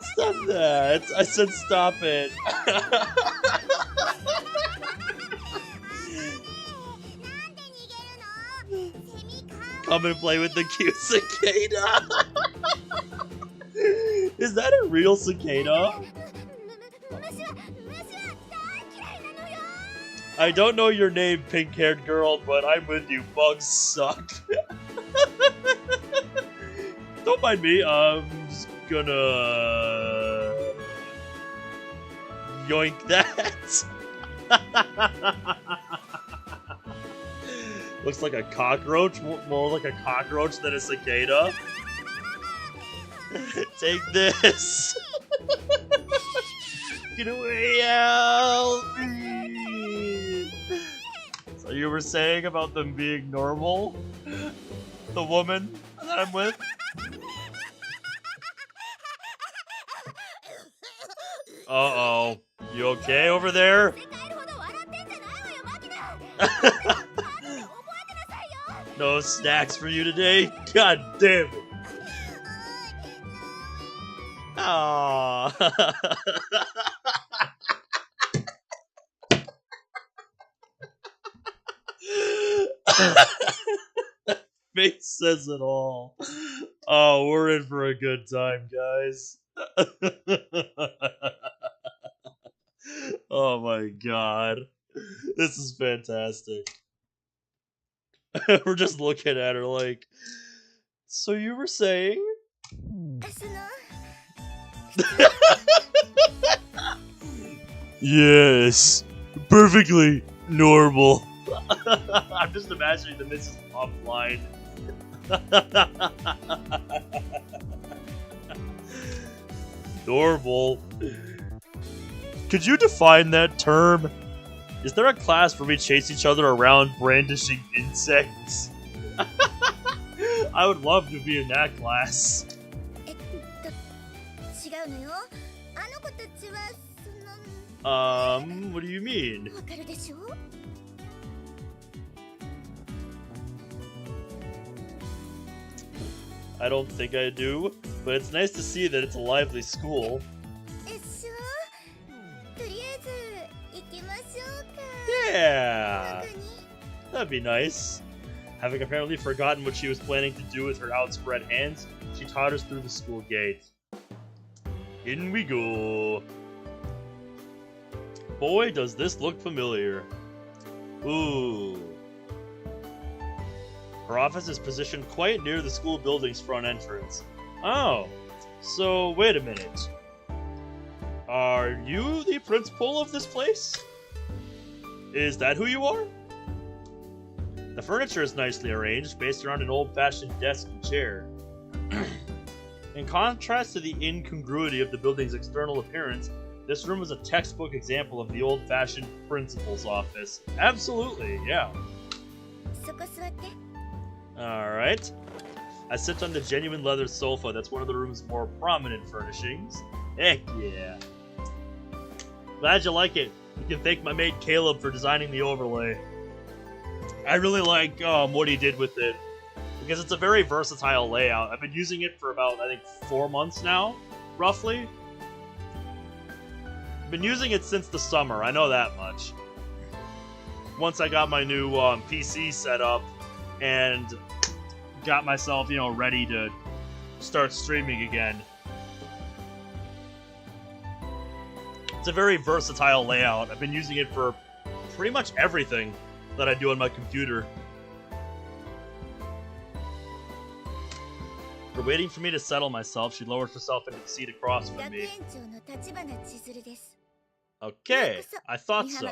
Stop that! I said stop it. Come and play with the cute cicada. Is that a real cicada? I don't know your name, pink-haired girl, but I'm with you. Bugs suck. Don't mind me. I'm just gonna yoink that. Looks like a cockroach, more like a cockroach than a cicada. Take this. Get away, Alfie. So you were saying about them being normal? The woman that I'm with? Uh-oh. You okay over there? No snacks for you today? God damn it. Aww. That face says it all. Oh, we're in for a good time, guys. Oh my god. This is fantastic. We're just looking at her like, so you were saying? Yes, perfectly normal. I'm just imagining the Mrs. Pop line. Normal. Could you define that term? Is there a class where we chase each other around brandishing insects? I would love to be in that class. What do you mean? I don't think I do, but it's nice to see that it's a lively school. Yeah, that'd be nice. Having apparently forgotten what she was planning to do with her outspread hands, she totters through the school gate. In we go. Boy, does this look familiar. Ooh. Her office is positioned quite near the school building's front entrance. Oh, so wait a minute. Are you the principal of this place? Is that who you are? The furniture is nicely arranged, based around an old-fashioned desk and chair. In contrast to the incongruity of the building's external appearance, this room is a textbook example of the old-fashioned principal's office. Absolutely, yeah. Alright. I sit on the genuine leather sofa that's one of the room's more prominent furnishings. Heck yeah. Glad you like it. You can thank my mate Caleb for designing the overlay. I really like what he did with it, because it's a very versatile layout. I've been using it for about, I think, 4 months now, roughly. Been using it since the summer, I know that much. Once I got my new PC set up and got myself, ready to start streaming again. It's a very versatile layout. I've been using it for pretty much everything that I do on my computer. For waiting for me to settle myself, she lowers herself into the seat across from me. Okay, I thought so.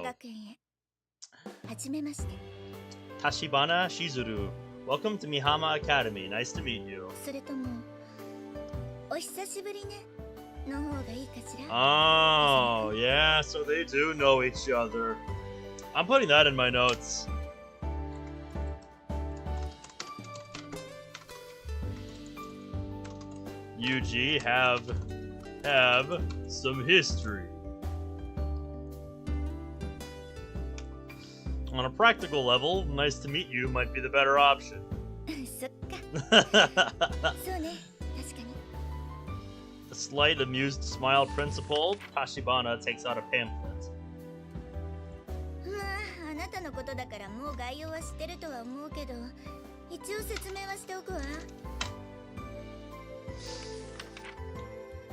Tashibana Shizuru. Welcome to Miama Academy. Nice to meet you. Oh, yeah, so they do know each other. I'm putting that in my notes. Yuji have some history. On a practical level, nice to meet you might be the better option. A slight amused smile principal, Tashibana takes out a pamphlet.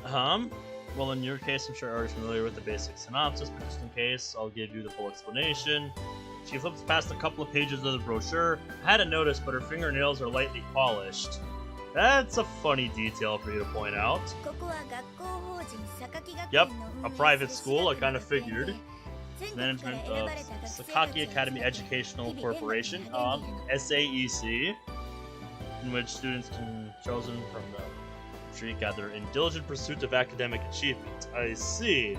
Well, in your case, I'm sure you're already familiar with the basic synopsis, but just in case, I'll give you the full explanation. She flips past a couple of pages of the brochure. I hadn't noticed, but her fingernails are lightly polished. That's a funny detail for you to point out. Yep, a private school, I kind of figured. Management of Sakaki Academy Educational Corporation, SAEC, in which students can chosen from the street gather in diligent pursuit of academic achievement. I see.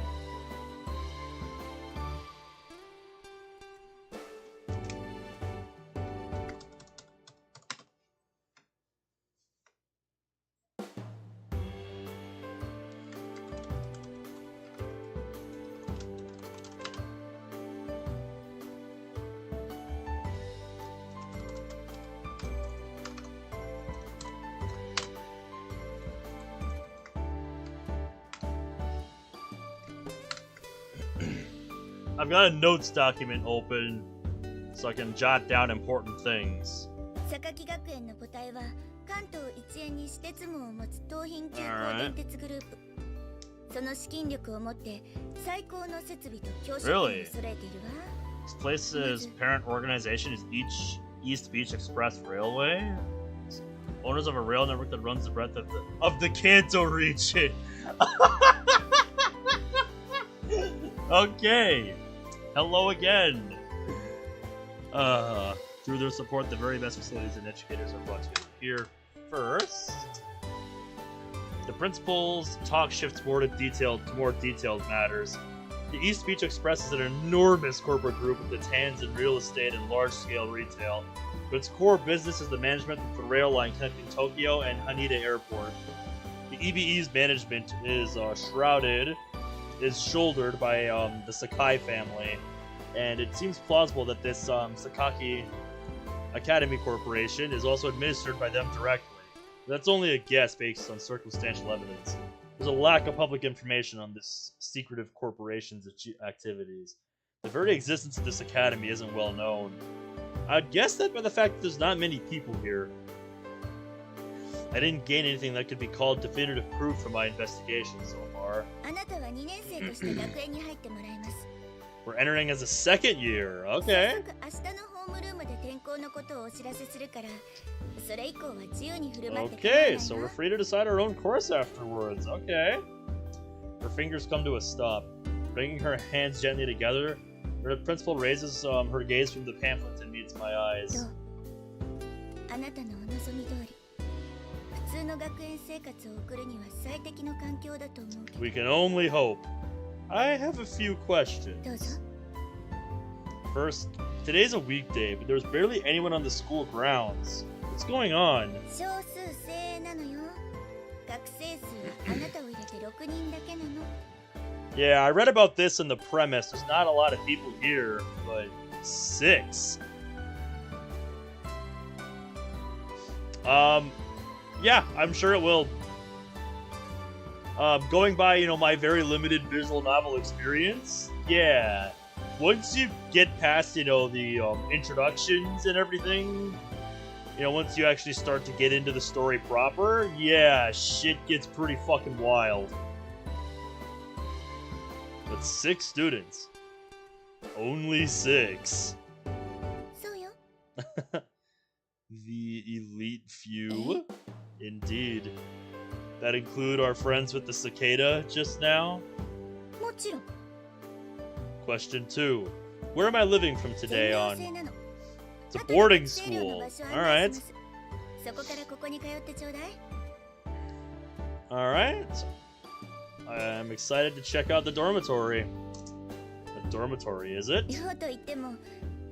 I've got a notes document open so I can jot down important things. Really? This place's parent organization is East Beach Express Railway? Owners of a rail network that runs the breadth of the Kanto region. Okay. Hello again. Through their support, the very best facilities and educators are brought together here. First, the principal's talk shifts more to more detailed matters. The East Beach Express is an enormous corporate group with its hands in real estate and large-scale retail. But its core business is the management of the rail line connecting Tokyo and Haneda Airport. The EBE's management is shouldered by the Sakai family, and it seems plausible that this Sakaki Academy Corporation is also administered by them directly. That's only a guess based on circumstantial evidence. There's a lack of public information on this secretive corporation's activities. The very existence of this academy isn't well known. I'd guess that by the fact that there's not many people here. I didn't gain anything that could be called definitive proof from my investigation so far. We're entering as a second year, okay. Okay, so we're free to decide our own course afterwards, okay. Her fingers come to a stop. Bringing her hands gently together, the principal raises her gaze from the pamphlet and meets my eyes. We can only hope. I have a few questions. First, today's a weekday, but there's barely anyone on the school grounds. What's going on? Yeah, I read about this in the premise. There's not a lot of people here, but 6. Yeah, I'm sure it will. Going by, my very limited visual novel experience, yeah. Once you get past, the introductions and everything, once you actually start to get into the story proper, yeah, shit gets pretty fucking wild. But 6 students. Only 6. The elite few. Indeed. That include our friends with the cicada just now? Question 2. Where am I living from today on? It's a boarding school. Alright. Alright. I'm excited to check out the dormitory. The dormitory, is it?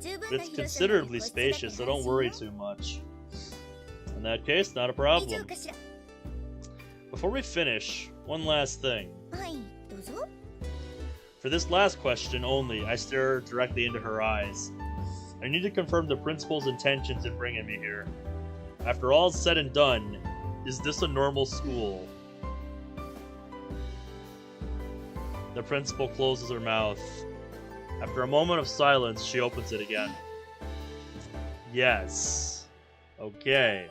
It's considerably spacious, so don't worry too much. In that case, not a problem. Before we finish, one last thing. For this last question only, I stare directly into her eyes. I need to confirm the principal's intentions in bringing me here. After all's said and done, is this a normal school? The principal closes her mouth. After a moment of silence, she opens it again. Yes. Okay.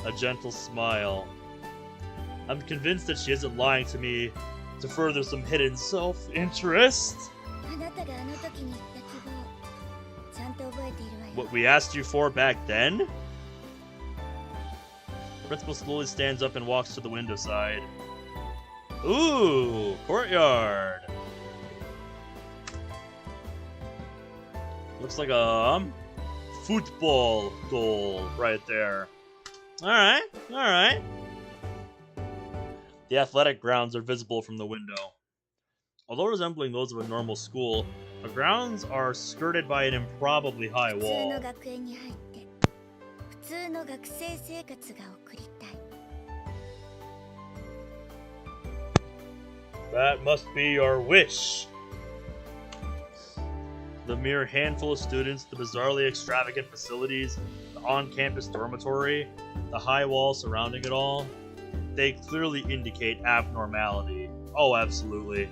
A gentle smile. I'm convinced that she isn't lying to me to further some hidden self-interest. What we asked you for back then? The principal slowly stands up and walks to the window side. Ooh, courtyard. Looks like a football goal right there. Alright, alright. The athletic grounds are visible from the window. Although resembling those of a normal school, the grounds are skirted by an improbably high wall. That must be your wish. The mere handful of students, the bizarrely extravagant facilities, the on-campus dormitory, the high wall surrounding it all, they clearly indicate abnormality. Oh, absolutely.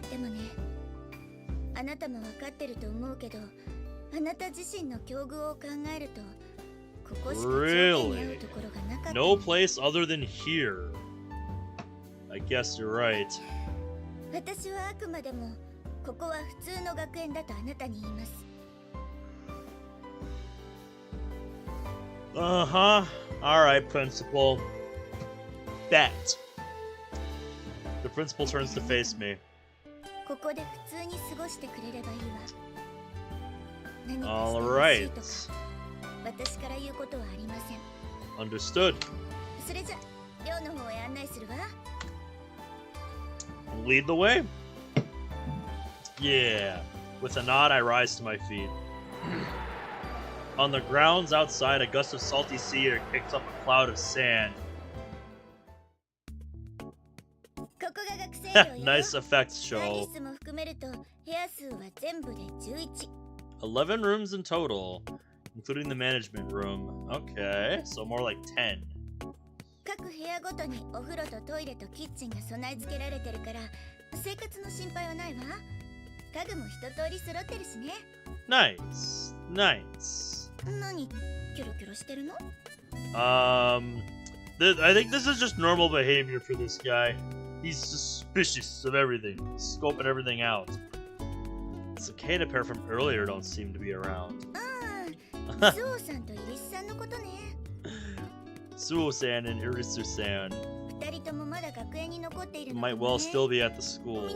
Really? No place other than here. I guess you're right. Uh-huh. Alright, principal. Bet. The principal turns to face me. Alright. Understood. Lead the way. Yeah. With a nod, I rise to my feet. On the grounds outside, a gust of salty sea air kicks up a cloud of sand. Nice effects show. 11 rooms in total, including the management room. Okay, so more like 10. Nice, nice. I think this is just normal behavior for this guy. He's suspicious of everything, scoping everything out. The cicada pair from earlier don't seem to be around. Suo-san and Irisu-san might well still be at the school.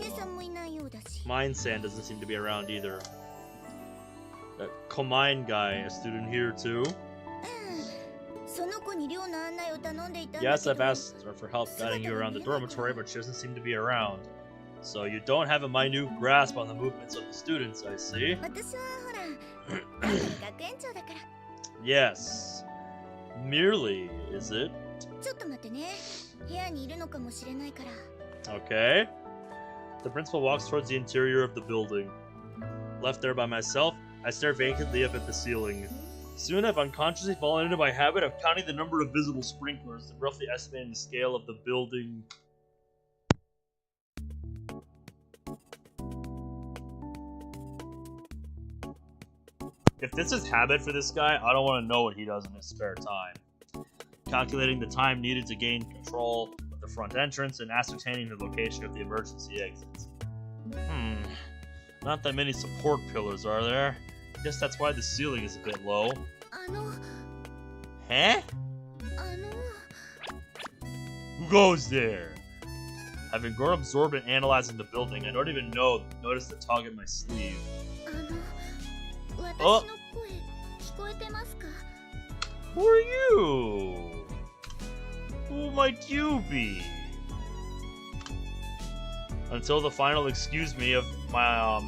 Mine-san doesn't seem to be around either. That Komine guy, a student here too. Yes, I've asked her for help guiding you around the dormitory, but she doesn't seem to be around. So you don't have a minute grasp on the movements of the students, I see. Yes. Merely, is it? Okay. The principal walks towards the interior of the building. Left there by myself, I stare vacantly up at the ceiling. Soon I've unconsciously fallen into my habit of counting the number of visible sprinklers and roughly estimating the scale of the building. If this is habit for this guy, I don't want to know what he does in his spare time. Calculating the time needed to gain control of the front entrance and ascertaining the location of the emergency exits. Not that many support pillars, are there? I guess that's why the ceiling is a bit low. Huh? Who goes there? Having grown absorbed in analyzing the building, I don't even notice the tug in my sleeve. Oh! Who are you? Who might you be? Until the final excuse me of my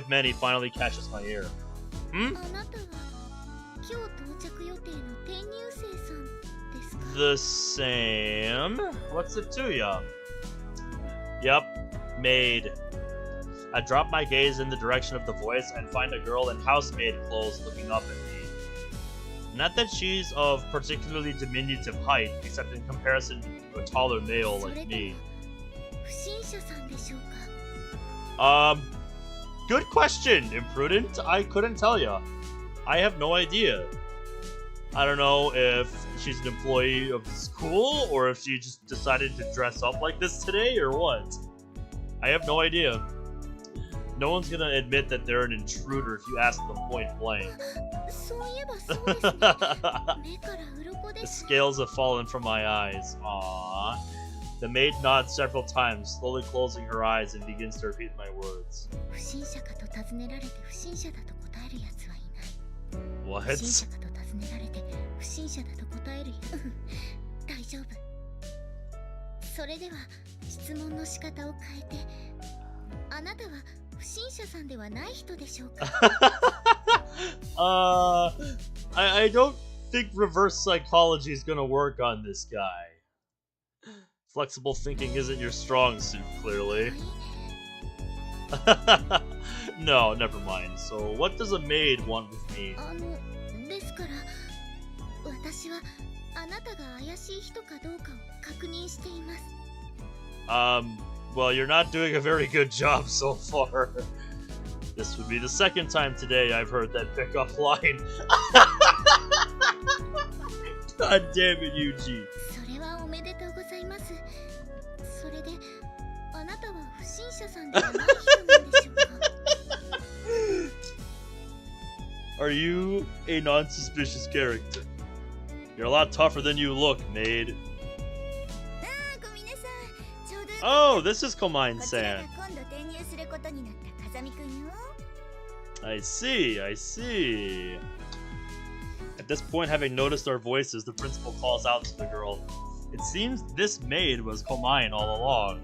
many finally catches my ear. The same. What's it to ya? Yep, maid. I drop my gaze in the direction of the voice and find a girl in housemaid clothes looking up at me. Not that she's of particularly diminutive height, except in comparison to a taller male like me. Good question, imprudent. I couldn't tell ya. I have no idea. I don't know if she's an employee of the school or if she just decided to dress up like this today or what. I have no idea. No one's gonna admit that they're an intruder if you ask them point blank. The scales have fallen from my eyes. Aww. The maid nods several times, slowly closing her eyes and begins to repeat my words. What? I don't think reverse psychology is gonna work on this guy. Flexible thinking isn't your strong suit, clearly. No, never mind. So, what does a maid want with me? Well, you're not doing a very good job so far. This would be the second time today I've heard that pickup line. God damn it, Yuji. Are you a non-suspicious character? You're a lot tougher than you look, maid. Oh, this is Komine-san. I see, I see. At this point, having noticed our voices, the principal calls out to the girl. It seems this maid was Komine all along.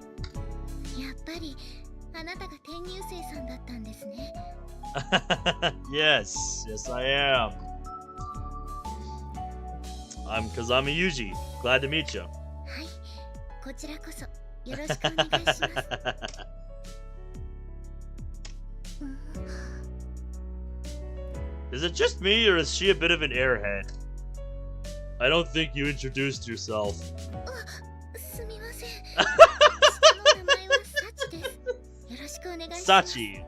Yes, I am. I'm Kazami Yuji. Glad to meet you. Is it just me, or is she a bit of an airhead? I don't think you introduced yourself. Sachi.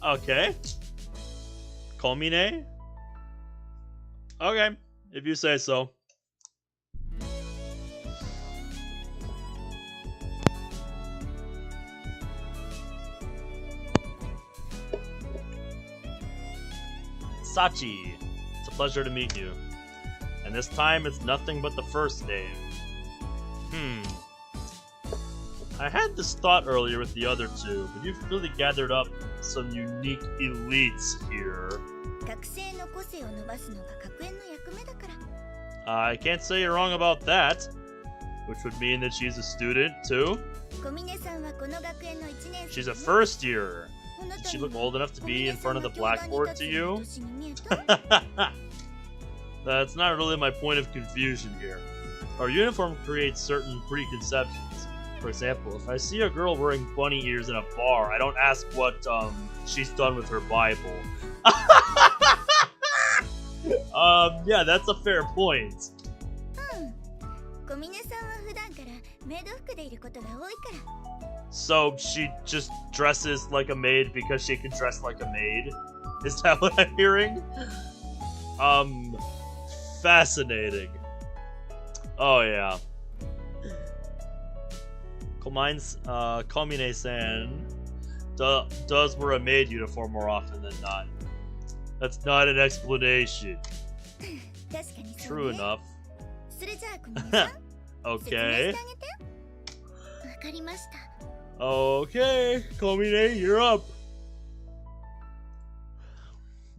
Okay. Komine? Okay, if you say so. Sachi. It's a pleasure to meet you. And this time it's nothing but the first name. I had this thought earlier with the other two, but you've really gathered up some unique elites here. I can't say you're wrong about that. Which would mean that she's a student, too. She's a first year. Did she look old enough to be in front of the blackboard to you? That's not really my point of confusion here. Our uniform creates certain preconceptions. For example, if I see a girl wearing bunny ears in a bar, I don't ask what she's done with her Bible. Yeah, that's a fair point. So she just dresses like a maid because she can dress like a maid? Is that what I'm hearing? Fascinating. Oh yeah. Komine-san does wear a maid uniform more often than not. That's not an explanation. True enough. Okay. Okay, Komine, you're up.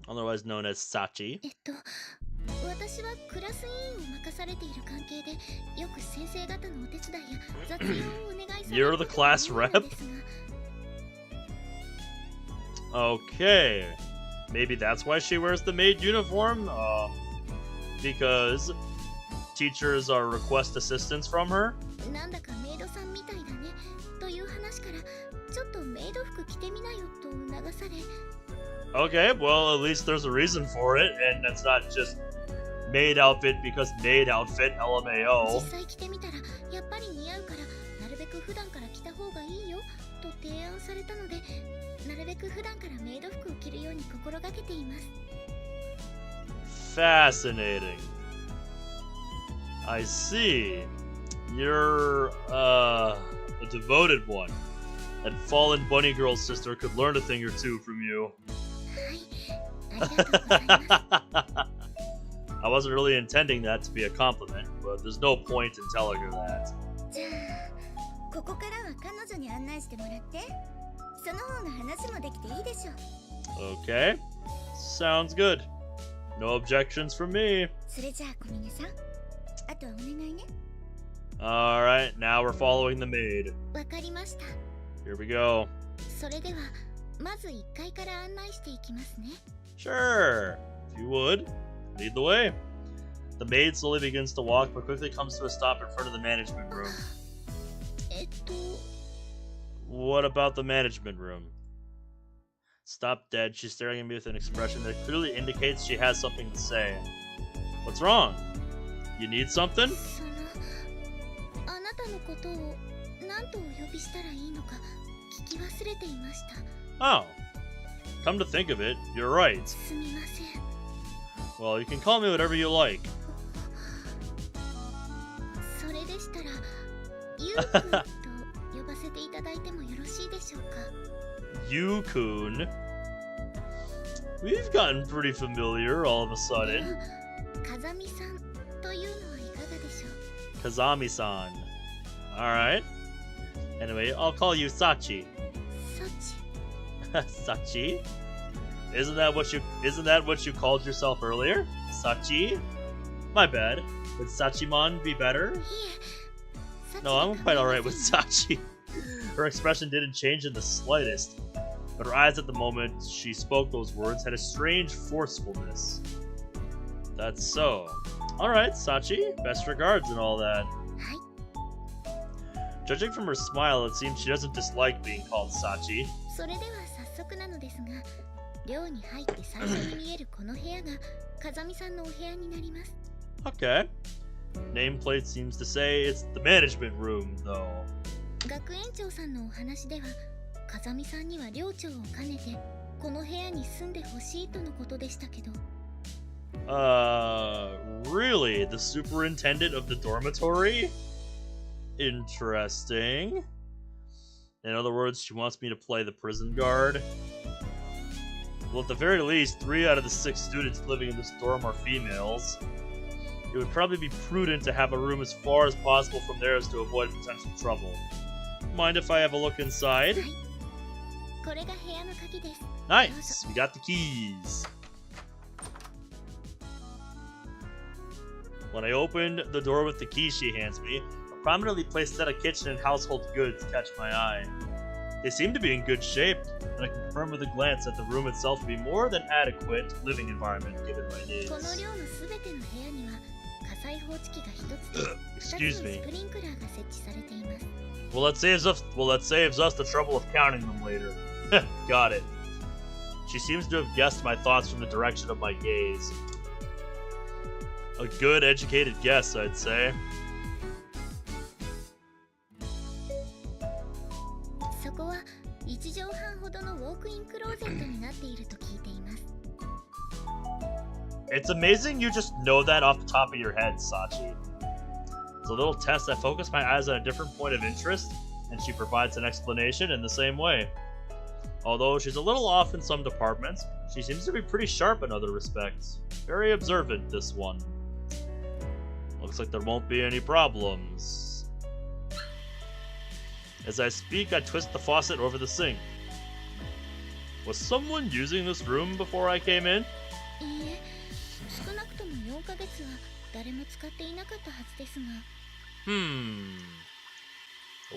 Otherwise known as Sachi. You're the class rep? Okay. Maybe that's why she wears the maid uniform? Because teachers are request assistance from her? Okay, well, at least there's a reason for it, and it's not just maid outfit because maid outfit, LMAO. Fascinating. I see. You're, a devoted one. That fallen bunny girl sister could learn a thing or two from you. はい、ありがとうございます。 I wasn't really intending that to be a compliment, but there's no point in telling her that. じゃあ、ここからは彼女に案内してもらって。その方が話もできていいでしょ。 Okay. Sounds good. No objections from me. それじゃあ小峰さん、あとはお願いね。 Alright, now we're following the maid. わかりました。 Here we go. それではまず1階から案内していきますね。 Sure. If you would, lead the way. The maid slowly begins to walk, but quickly comes to a stop in front of the management room. 'What about the management room? Stop dead. She's staring at me with an expression that clearly indicates she has something to say. What's wrong? You need something? その、あなたのことを何とお呼びしたらいいのか聞き忘れていました。 Oh. Come to think of it, you're right. すみません。 Well, you can call me whatever you like. それでしたら、ゆうくんと呼ばせていただいてもよろしいでしょうか。 You-kun? We've gotten pretty familiar all of a sudden. 風見さんというのはいかがでしょう。 Kazami-san. Alright. Anyway, I'll call you Sachi. そち。 Sachi? Isn't that what you called yourself earlier? Sachi? My bad. Would Sachimon be better? いえ。 No, I'm quite alright with Sachi. Her expression didn't change in the slightest, but her eyes at the moment she spoke those words had a strange forcefulness. That's so. Alright, Sachi, best regards and all that. はい。 Judging from her smile, it seems she doesn't dislike being called Sachi. それでは早速なのですが、寮に入って最初に見えるこの部屋が風見さんのお部屋になります。 Okay. Nameplate seems to say it's the management room, though. 学園長さんのお話では、風見さんには寮長を兼ねてこの部屋に住んでほしいとのことでしたけど。 Really? The superintendent of the dormitory? Interesting. In other words, she wants me to play the prison guard. Well, at the very least, 3 out of the 6 students living in this dorm are females. It would probably be prudent to have a room as far as possible from theirs to avoid potential trouble. Mind if I have a look inside? はい。これが部屋の鍵です。 Nice! We got the keys. When I opened the door with the key she hands me, a prominently placed set of kitchen and household goods catch my eye. They seem to be in good shape, and I can confirm with a glance that the room itself would be more than adequate living environment given my needs. この寮のすべての部屋には火災報知器が1つと Excuse 2つの me. スプリンクラーが設置されています。 Well, that saves us the trouble of counting them later. Got it. She seems to have guessed my thoughts from the direction of my gaze. A good, educated guess, I'd say. そこは1畳半ほどのウォークインクローゼットになっていると聞いています。 It's amazing you just know that off the top of your head, Sachi. It's a little test that focused my eyes on a different point of interest, and she provides an explanation in the same way. Although she's a little off in some departments, she seems to be pretty sharp in other respects. Very observant, this one. Looks like there won't be any problems. As I speak, I twist the faucet over the sink. Was someone using this room before I came in? いいえ、少なくとも4ヶ月は誰も使っていなかったはずですが。 The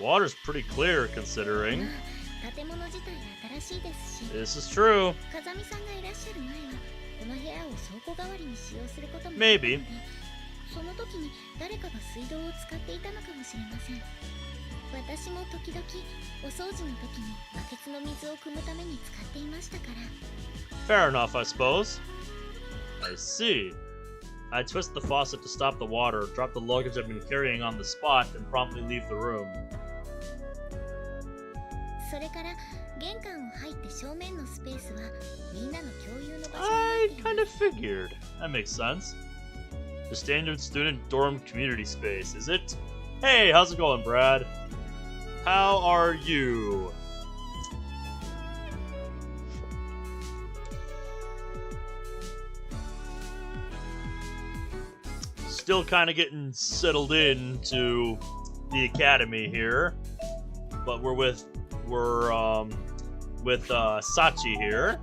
water's pretty clear, considering. まあ、建物自体新しいですし。 This is true. 風見さんがいらっしゃる前はこの部屋を倉庫代わりに使用することも Maybe. その時に誰かが水道を使っていたのかもしれません。私も時々お掃除の時にバケツの水を汲むために使っていましたから。 Fair enough, I suppose. I see. I twist the faucet to stop the water, drop the luggage I've been carrying on the spot, and promptly leave the room. それから玄関を入って正面のスペースはみんなの共有の場所になってい I ます。 kind of figured. That makes sense. The standard student dorm community space, is it? Hey, how's it going, Brad? How are you? Still kind of getting settled into the academy here, but we're with Sachi here.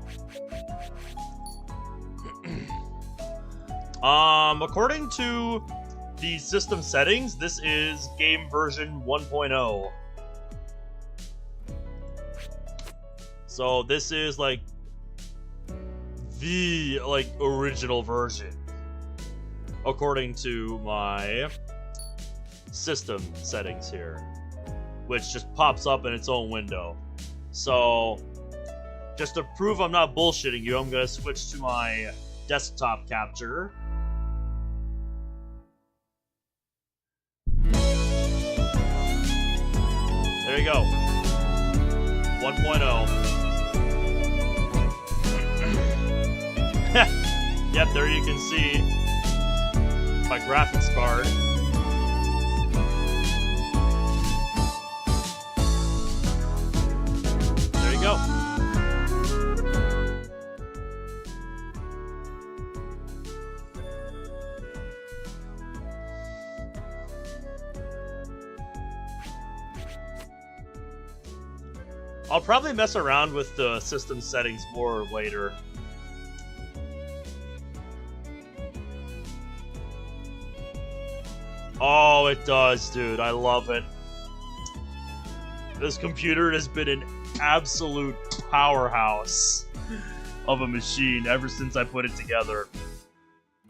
According to the system settings, this is game version 1.0. So this is like the original version, according to my system settings here, which just pops up in its own window. So just to prove I'm not bullshitting you, I'm gonna switch to my desktop capture. There you go. 1.0. Yep, there you can see my graphics card. There you go. I'll probably mess around with the system settings more later. Oh, it does, dude. I love it. This computer has been an absolute powerhouse of a machine ever since I put it together.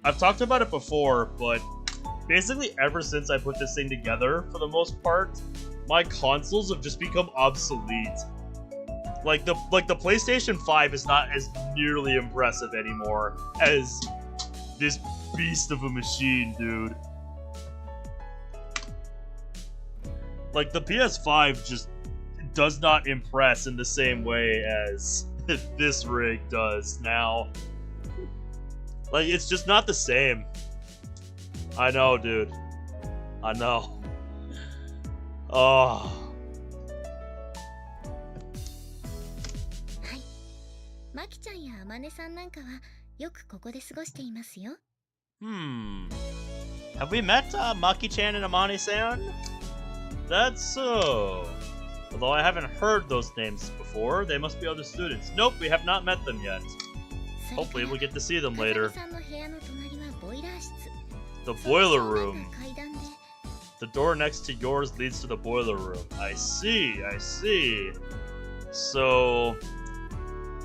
I've talked about it before, but basically ever since I put this thing together, for the most part, my consoles have just become obsolete. Like the PlayStation 5 is not as nearly impressive anymore as this beast of a machine, dude. Like, the PS5 just does not impress in the same way as this rig does now. Like, it's just not the same. I know, dude. I know. Oh. Have we met Maki-chan and Amane-san? That's so. Although I haven't heard those names before, they must be other students. Nope, we have not met them yet. Hopefully we'll get to see them later. The boiler room. The door next to yours leads to the boiler room. I see, I see. So,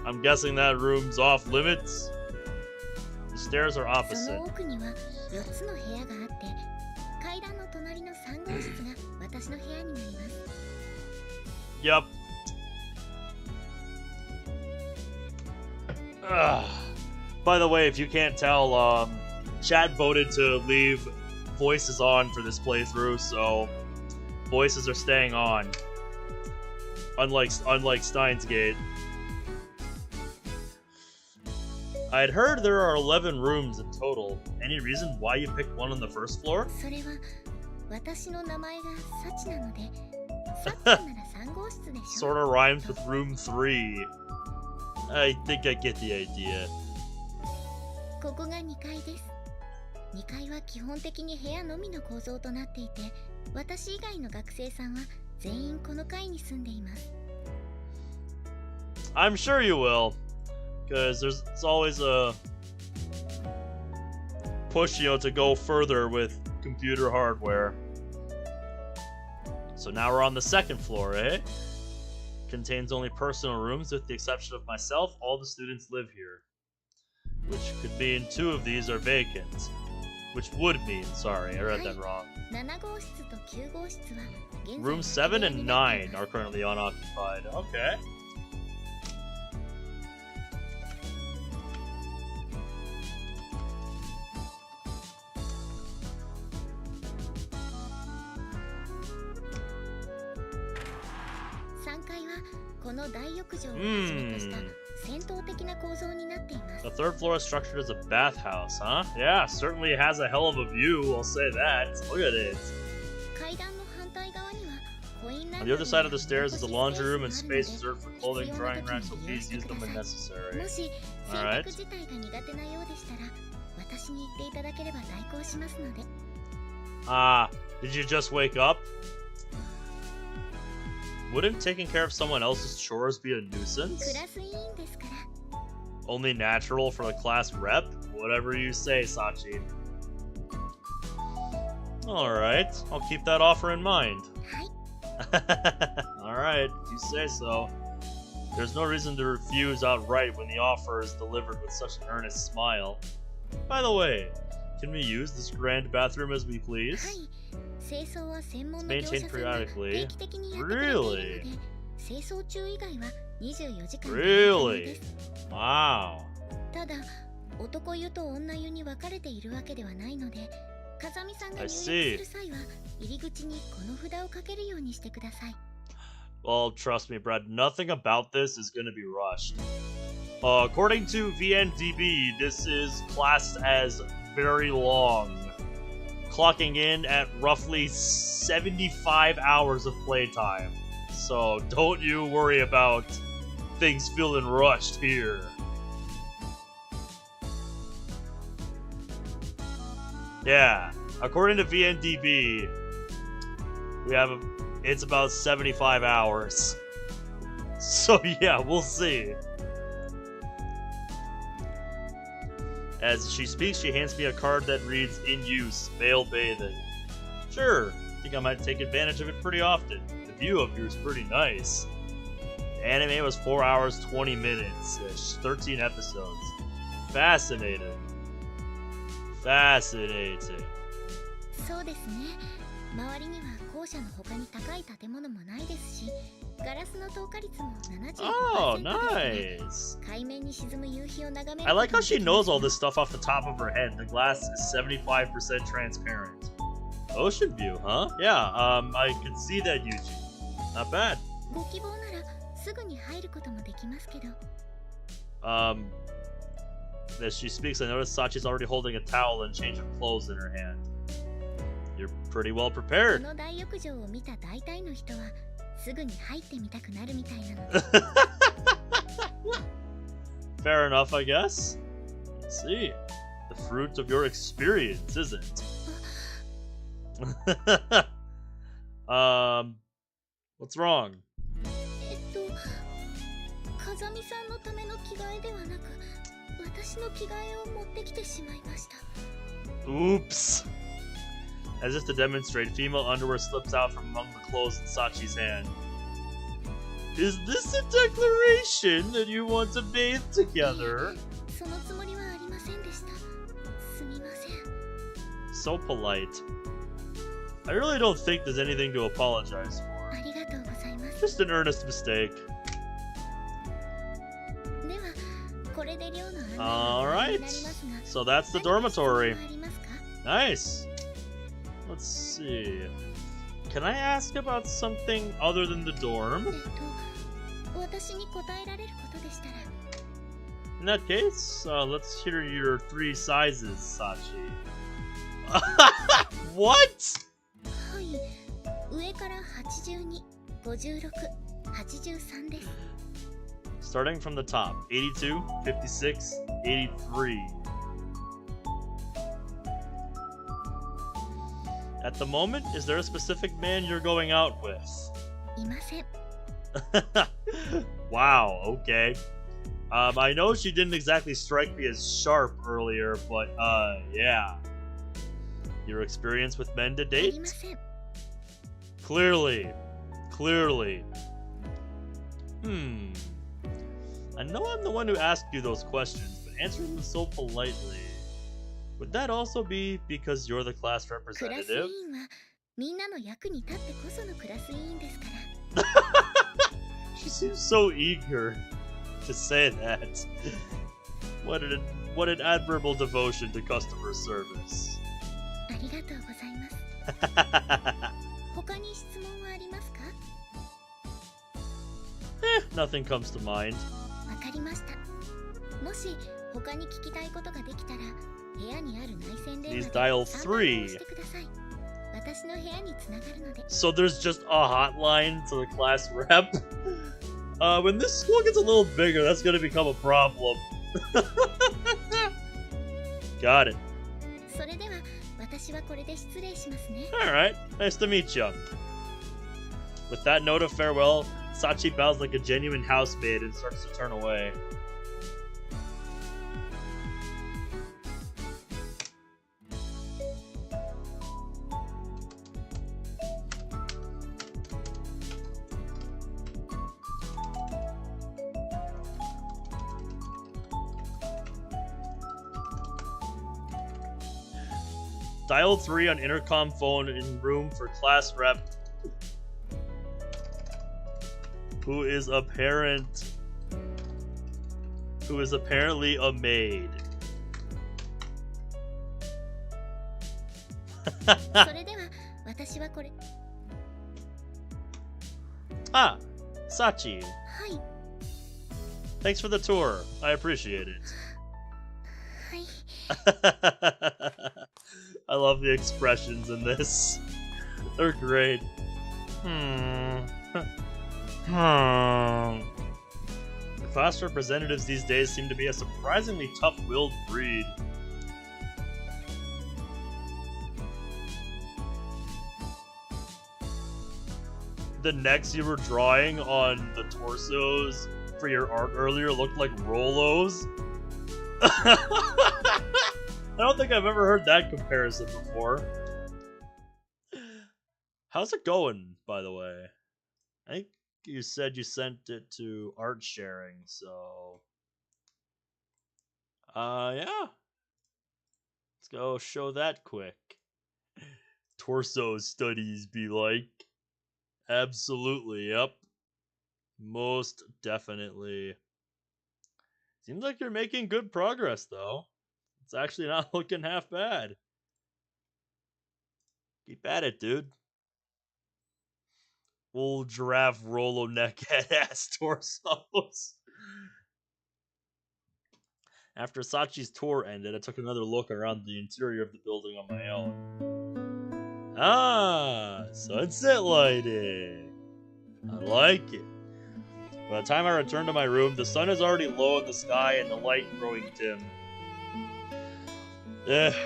I'm guessing that room's off limits? The stairs are opposite. Yep. By the way, if you can't tell, chat voted to leave voices on for this playthrough, so voices are staying on. Unlike Steins Gate. I'd heard there are 11 rooms in total. Any reason why you picked one on the first floor? Sorta rhymes with room 3. I think I get the idea. ここが2階です。2階は基本的に部屋のみの構造となっていて、私以外の学生さんは全員この階に住んでいます。I'm sure you will, because it's always a push, to go further with computer hardware. So now we're on the second floor, eh? Contains only personal rooms, with the exception of myself. All the students live here. Which could mean 2 of these are vacant. Which would mean, sorry, I read that wrong. Room 7 and 9 are currently unoccupied. Okay. The third floor is structured as a bathhouse, huh? Yeah, certainly has a hell of a view, I'll say that. Look at it. On the other side of the stairs is a laundry room and space reserved for clothing, drying racks, so please use them when necessary. Alright. Did you just wake up? Wouldn't taking care of someone else's chores be a nuisance? Only natural for the class rep? Whatever you say, Sachi. Alright, I'll keep that offer in mind. Alright, if you say so. There's no reason to refuse outright when the offer is delivered with such an earnest smile. By the way, can we use this grand bathroom as we please? It's maintained periodically. Really? Really? Wow. I see. Well, trust me, Brad, nothing about this is gonna be rushed. According to VNDB, this is classed as very long, clocking in at roughly 75 hours of playtime. So don't you worry about things feeling rushed here. Yeah, according to VNDB, it's about 75 hours. So yeah, we'll see. As she speaks, she hands me a card that reads, "In use, male bathing." Sure, I think I might take advantage of it pretty often. The view up here is pretty nice. The anime was 4 hours, 20 minutes, 13 episodes. Fascinating. Fascinating. Oh, nice. I like how she knows all this stuff off the top of her head. The glass is 75% transparent. Ocean view, huh? Yeah, I can see that, Yuji. Not bad. As she speaks, I notice Sachi's already holding a towel and change of clothes in her hand. You're pretty well prepared. Fair enough, I guess. Let's see. The fruit of your experience, isn't it? What's wrong? Oops. As if to demonstrate, female underwear slips out from among the clothes in Sachi's hand. Is this a declaration that you want to bathe together? So polite. I really don't think there's anything to apologize for. Just an earnest mistake. Alright, so that's the dormitory. Nice. Let's see. Can I ask about something other than the dorm? In that case, let's hear your 3 sizes, Sachi. What? Starting from the top, 82, 56, 83. At the moment, is there a specific man you're going out with? Wow, okay. I know she didn't exactly strike me as sharp earlier, but, yeah. Your experience with men to date? Clearly. I know I'm the one who asked you those questions, but answering them so politely. Would that also be because you're the class representative? She seems so eager to say that. What an admirable devotion to customer service. Nothing comes to mind. かりました。もし他に聞きたいことができたら部屋にある内線電 Please 話で dial 3番を 3. 押してください。私の部屋につながるので。 So there's just a hotline to the class rep. When this school gets a little bigger, that's gonna become a problem. Got it. それでは私はこれで失礼しますね。 Alright, nice to meet you. With that note of farewell, Sachi bows like a genuine housemaid and starts to turn away. Dial 3 on intercom phone in room for class rep, who is apparently a maid. それでは私はこれ。 Ah, Sachi. はい。 Thanks for the tour. I appreciate it. はい。 I love the expressions in this. They're great. Class representatives these days seem to be a surprisingly tough-willed breed. The necks you were drawing on the torsos for your art earlier looked like Rolos. I don't think I've ever heard that comparison before. How's it going, by the way? I think you said you sent it to art sharing, so... yeah. Let's go show that quick. Torso studies be like. Absolutely, yep. Most definitely. Seems like you're making good progress, though. It's actually not looking half bad. Keep at it, dude. Old giraffe Rolo neck head ass torsos. After Sachi's tour ended, I took another look around the interior of the building on my own. Ah, sunset lighting. I like it. By the time I returned to my room, the sun is already low in the sky and the light growing dim.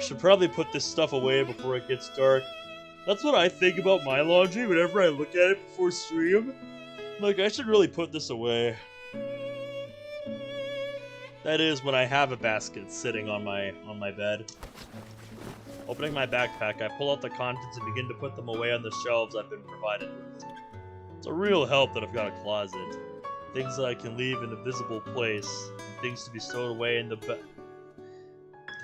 Should probably put this stuff away before it gets dark. That's what I think about my laundry whenever I look at it before stream. Like, I should really put this away. That is, when I have a basket sitting on my bed. Opening my backpack, I pull out the contents and begin to put them away on the shelves I've been provided with. It's a real help that I've got a closet. Things that I can leave in a visible place, and things to be stowed away in the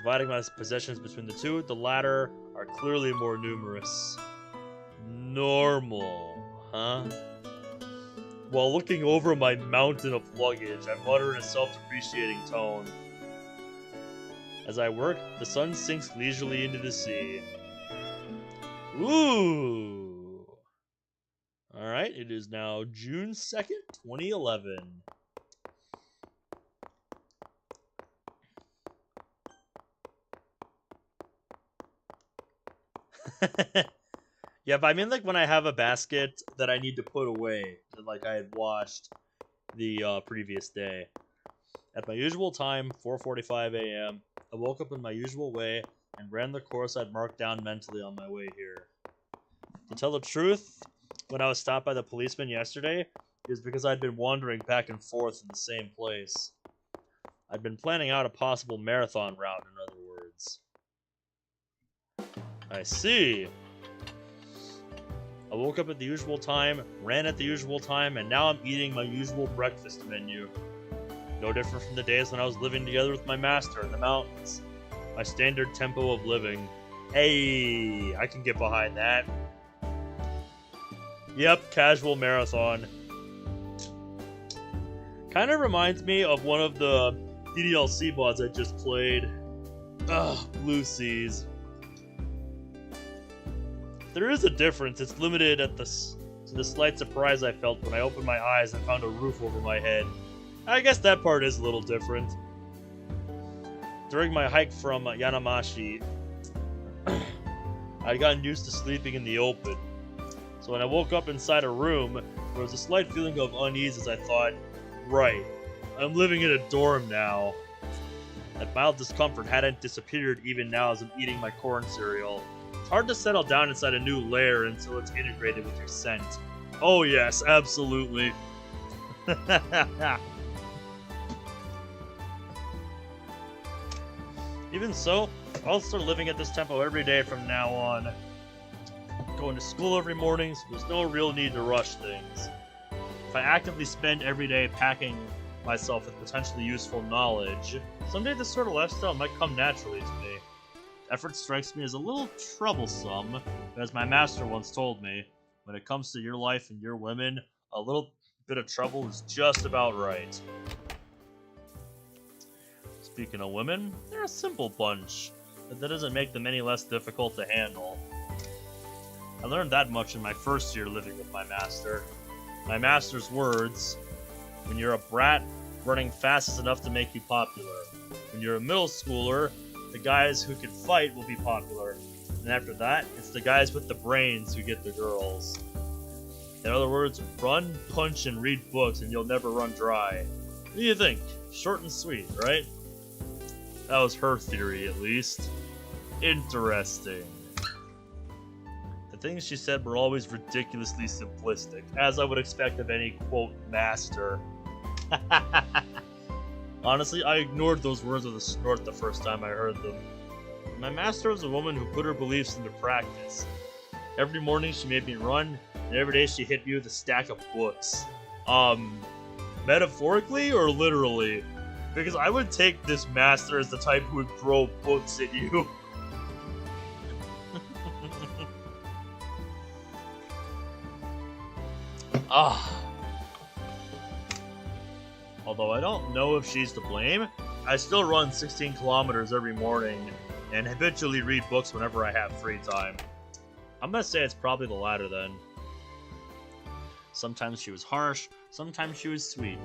Dividing my possessions between the two, the latter are clearly more numerous. Normal, huh? While looking over my mountain of luggage, I mutter in a self-depreciating tone. As I work, the sun sinks leisurely into the sea. Ooh! Alright, it is now June 2nd, 2011. Yeah, but I mean, like, when I have a basket that I need to put away, that, like, I had washed the previous day. At my usual time, 4:45 a.m., I woke up in my usual way and ran the course I'd marked down mentally on my way here. To tell the truth, when I was stopped by the policeman yesterday, it was because I'd been wandering back and forth in the same place. I'd been planning out a possible marathon route, in other words. I see. I woke up at the usual time, ran at the usual time, and now I'm eating my usual breakfast menu. No different from the days when I was living together with my master in the mountains. My standard tempo of living. Hey, I can get behind that. Yep, casual marathon. Kind of reminds me of one of the DDLC mods I just played. Ugh, Blue Seas. There is a difference. It's limited at to the slight surprise I felt when I opened my eyes and found a roof over my head. I guess that part is a little different. During my hike from Yanamashi, I'd gotten used to sleeping in the open. So when I woke up inside a room, there was a slight feeling of unease as I thought, right, I'm living in a dorm now. That mild discomfort hadn't disappeared even now as I'm eating my corn cereal. It's hard to settle down inside a new lair until it's integrated with your scent. Oh yes, absolutely. Even so, I'll start living at this tempo every day from now on. Going to school every morning, so there's no real need to rush things. If I actively spend every day packing myself with potentially useful knowledge, someday this sort of lifestyle might come naturally to me. Effort strikes me as a little troublesome, but as my master once told me, when it comes to your life and your women, a little bit of trouble is just about right. Speaking of women, they're a simple bunch, but that doesn't make them any less difficult to handle. I learned that much in my first year living with my master. My master's words, when you're a brat, running fast is enough to make you popular. When you're a middle schooler, the guys who can fight will be popular. And after that, it's the guys with the brains who get the girls. In other words, run, punch, and read books and you'll never run dry. What do you think? Short and sweet, right? That was her theory, at least. Interesting. The things she said were always ridiculously simplistic, as I would expect of any, quote, master. Honestly, I ignored those words with a snort the first time I heard them. My master was a woman who put her beliefs into practice. Every morning she made me run, and every day she hit me with a stack of books. Metaphorically or literally? Because I would take this master as the type who would throw books at you. Although I don't know if she's to blame, I still run 16 kilometers every morning and habitually read books whenever I have free time. I'm gonna say it's probably the latter then. Sometimes she was harsh, sometimes she was sweet.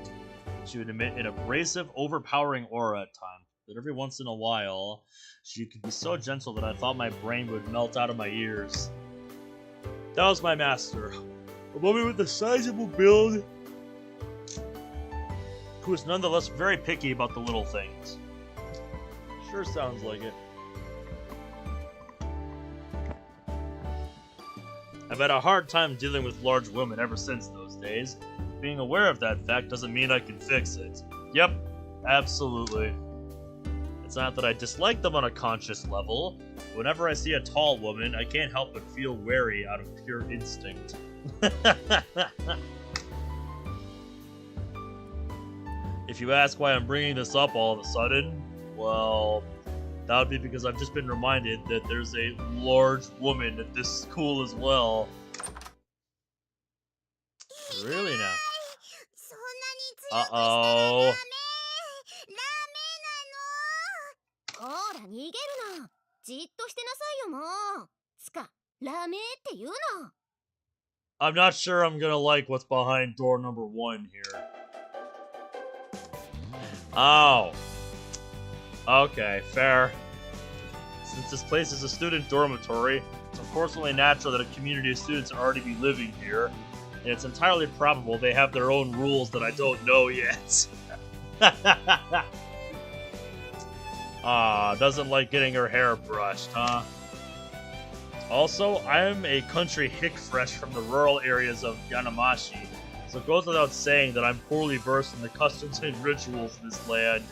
She would emit an abrasive, overpowering aura at times, but every once in a while, she could be so gentle that I thought my brain would melt out of my ears. That was my master. A woman with a sizable build, who is nonetheless very picky about the little things. Sure sounds like it. I've had a hard time dealing with large women ever since those days. Being aware of that fact doesn't mean I can fix it. Yep, absolutely. It's not that I dislike them on a conscious level. Whenever I see a tall woman, I can't help but feel wary out of pure instinct. If you ask why I'm bringing this up all of a sudden, well, that would be because I've just been reminded that there's a large woman at this school as well. Really now? Uh-oh. I'm not sure I'm gonna like what's behind door number 1 here. Oh. Okay, fair. Since this place is a student dormitory, it's of course only natural that a community of students already be living here, and it's entirely probable they have their own rules that I don't know yet. Doesn't like getting her hair brushed, huh? Also, I'm a country hick fresh from the rural areas of Yanamashi, so it goes without saying that I'm poorly versed in the customs and rituals of this land.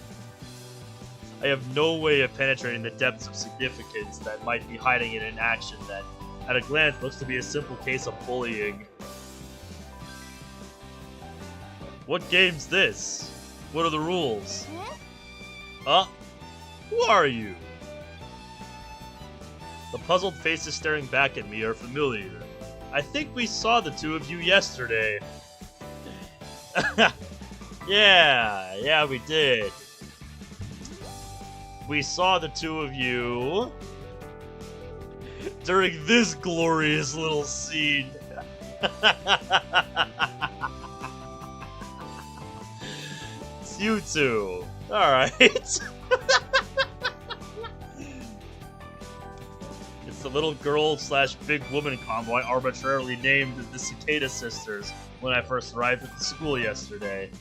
I have no way of penetrating the depths of significance that might be hiding in an action that, at a glance, looks to be a simple case of bullying. What game's this? What are the rules? Who are you? The puzzled faces staring back at me are familiar. I think we saw the two of you yesterday. Yeah, we did. We saw the two of you during this glorious little scene. you two. Alright. It's the little girl slash big woman combo I arbitrarily named the Cicada Sisters when I first arrived at the school yesterday.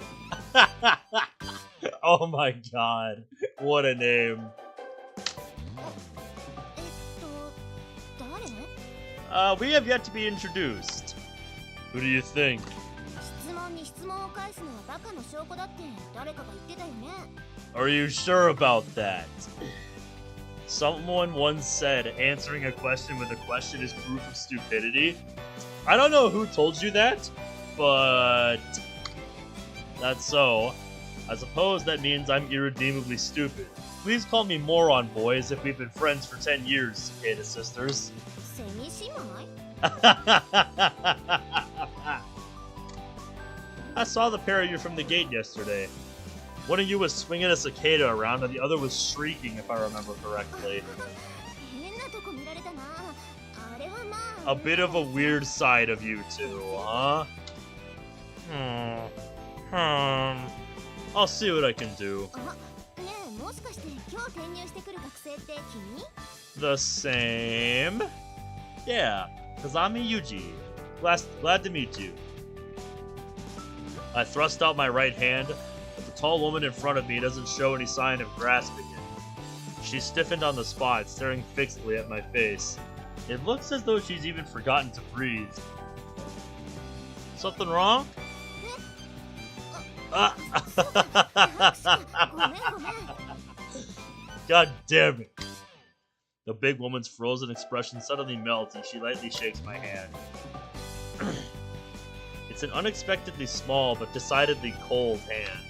Oh my god. What a name. We have yet to be introduced. Who do you think? Are you sure about that? Someone once said answering a question with a question is proof of stupidity. I don't know who told you that, but that's so. I suppose that means I'm irredeemably stupid. Please call me moron, boys, if we've been friends for 10 years, Cicada Sisters. I saw the pair of you from the gate yesterday. One of you was swinging a cicada around and the other was shrieking, if I remember correctly. A bit of a weird side of you two, huh? I'll see what I can do. The same? Yeah, Kazami Yuji. Glad to meet you. I thrust out my right hand, but the tall woman in front of me doesn't show any sign of grasping it. She's stiffened on the spot, staring fixedly at my face. It looks as though she's even forgotten to breathe. Something wrong? God damn it. The big woman's frozen expression suddenly melts and she lightly shakes my hand. It's an unexpectedly small but decidedly cold hand.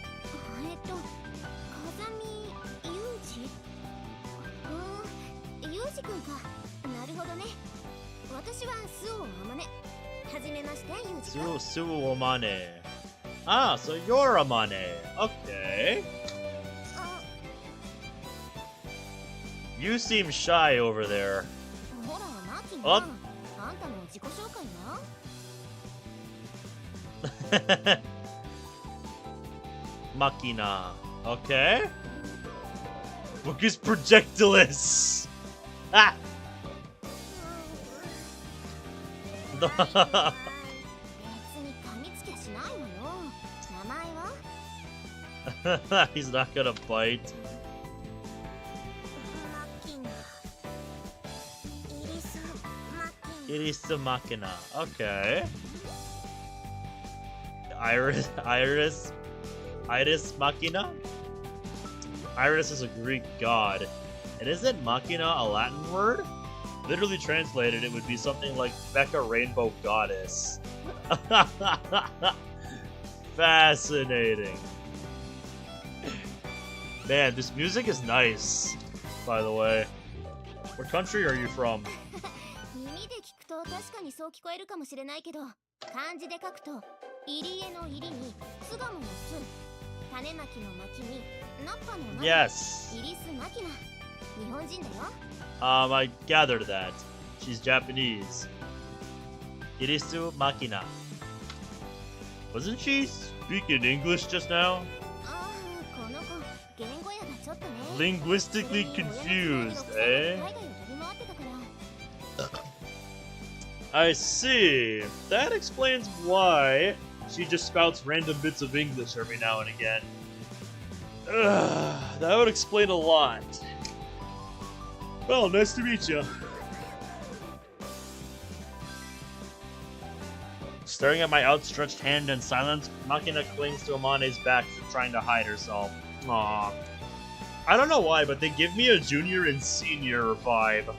Suo Amane. Ah, so you're Amane. Okay. You seem shy over there. Oh. Machina. Okay. Book is projectilis. Ah. He's not gonna bite. Iris Machina. Okay. Iris Machina? Iris is a Greek god. And isn't Machina a Latin word? Literally translated, it would be something like Becca Rainbow Goddess. Fascinating. Man, this music is nice, by the way. What country are you from? Yes. I gathered that. She's Japanese. Irisu Machina. Wasn't she speaking English just now? Linguistically confused, eh? I see. That explains why she just spouts random bits of English every now and again. That would explain a lot. Well, nice to meet you. Staring at my outstretched hand in silence, Machina clings to Amane's back, trying to hide herself. Aww. I don't know why, but they give me a junior and senior vibe.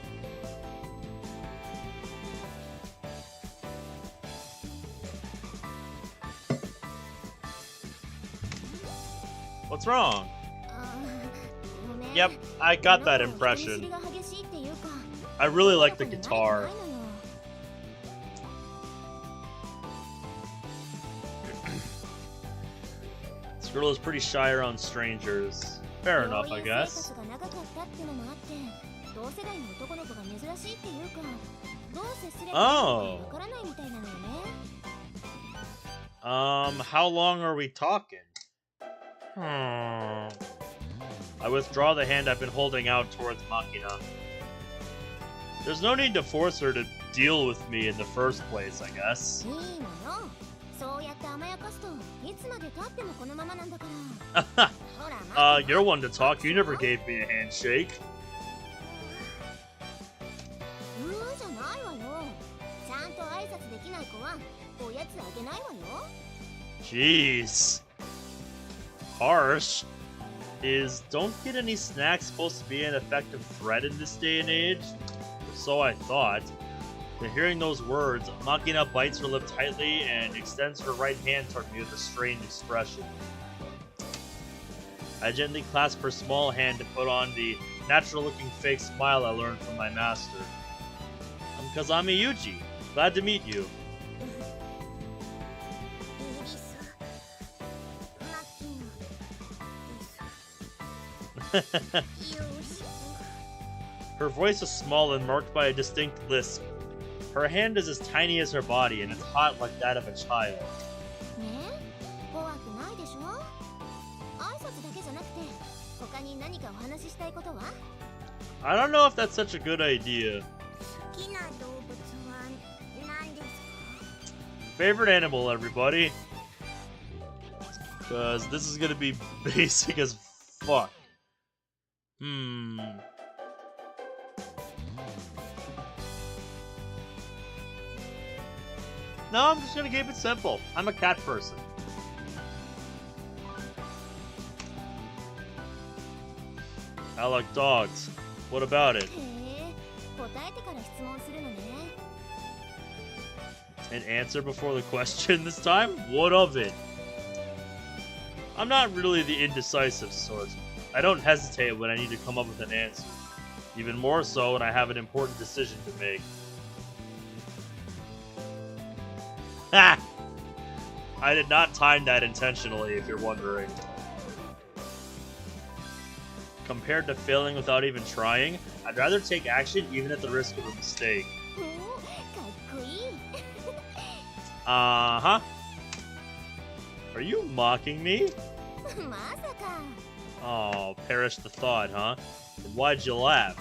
What's wrong? Yep, I got that impression. I really like the guitar. This girl is pretty shy around strangers. Fair enough, I guess. Oh. How long are we talking? I withdraw the hand I've been holding out towards Makina. There's no need to force her to deal with me in the first place, I guess. You're one to talk. You never gave me a handshake. Jeez. Harsh. Is don't get any snacks supposed to be an effective threat in this day and age? So I thought. But hearing those words, Makina bites her lip tightly and extends her right hand toward me with a strained expression. I gently clasp her small hand to put on the natural-looking fake smile I learned from my master. I'm Kazami Yuji. Glad to meet you. Her voice is small and marked by a distinct lisp. Her hand is as tiny as her body, and it's hot like that of a child. I don't know if that's such a good idea. Favorite animal, everybody. Because this is gonna be basic as fuck. No, I'm just gonna keep it simple. I'm a cat person. I like dogs. What about it? An answer before the question this time? What of it? I'm not really the indecisive sort. I don't hesitate when I need to come up with an answer. Even more so when I have an important decision to make. Ha! I did not time that intentionally, if you're wondering. Compared to failing without even trying, I'd rather take action even at the risk of a mistake. Uh-huh. Are you mocking me? Oh, perish the thought, huh? And why'd you laugh?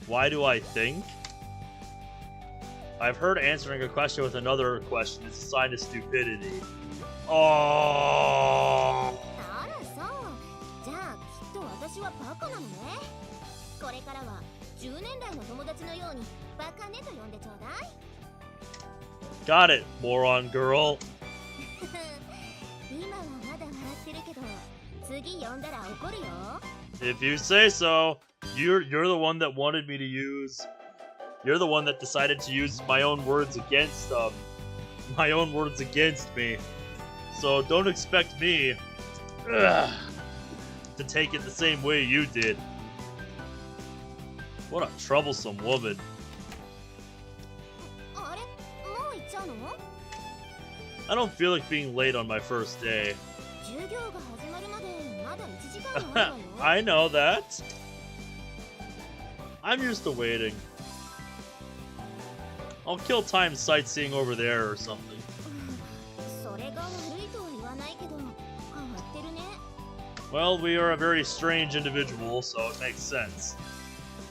Why do I think? I've heard answering a question with another question is a sign of stupidity. Oh. Got it, moron girl. If you say so. You're the one that wanted me to use. You're the one that decided to use my own words against me. So don't expect me to take it the same way you did. What a troublesome woman. I don't feel like being late on my first day. I know that. I'm used to waiting. I'll kill time sightseeing over there or something. Well, we are a very strange individual, so it makes sense.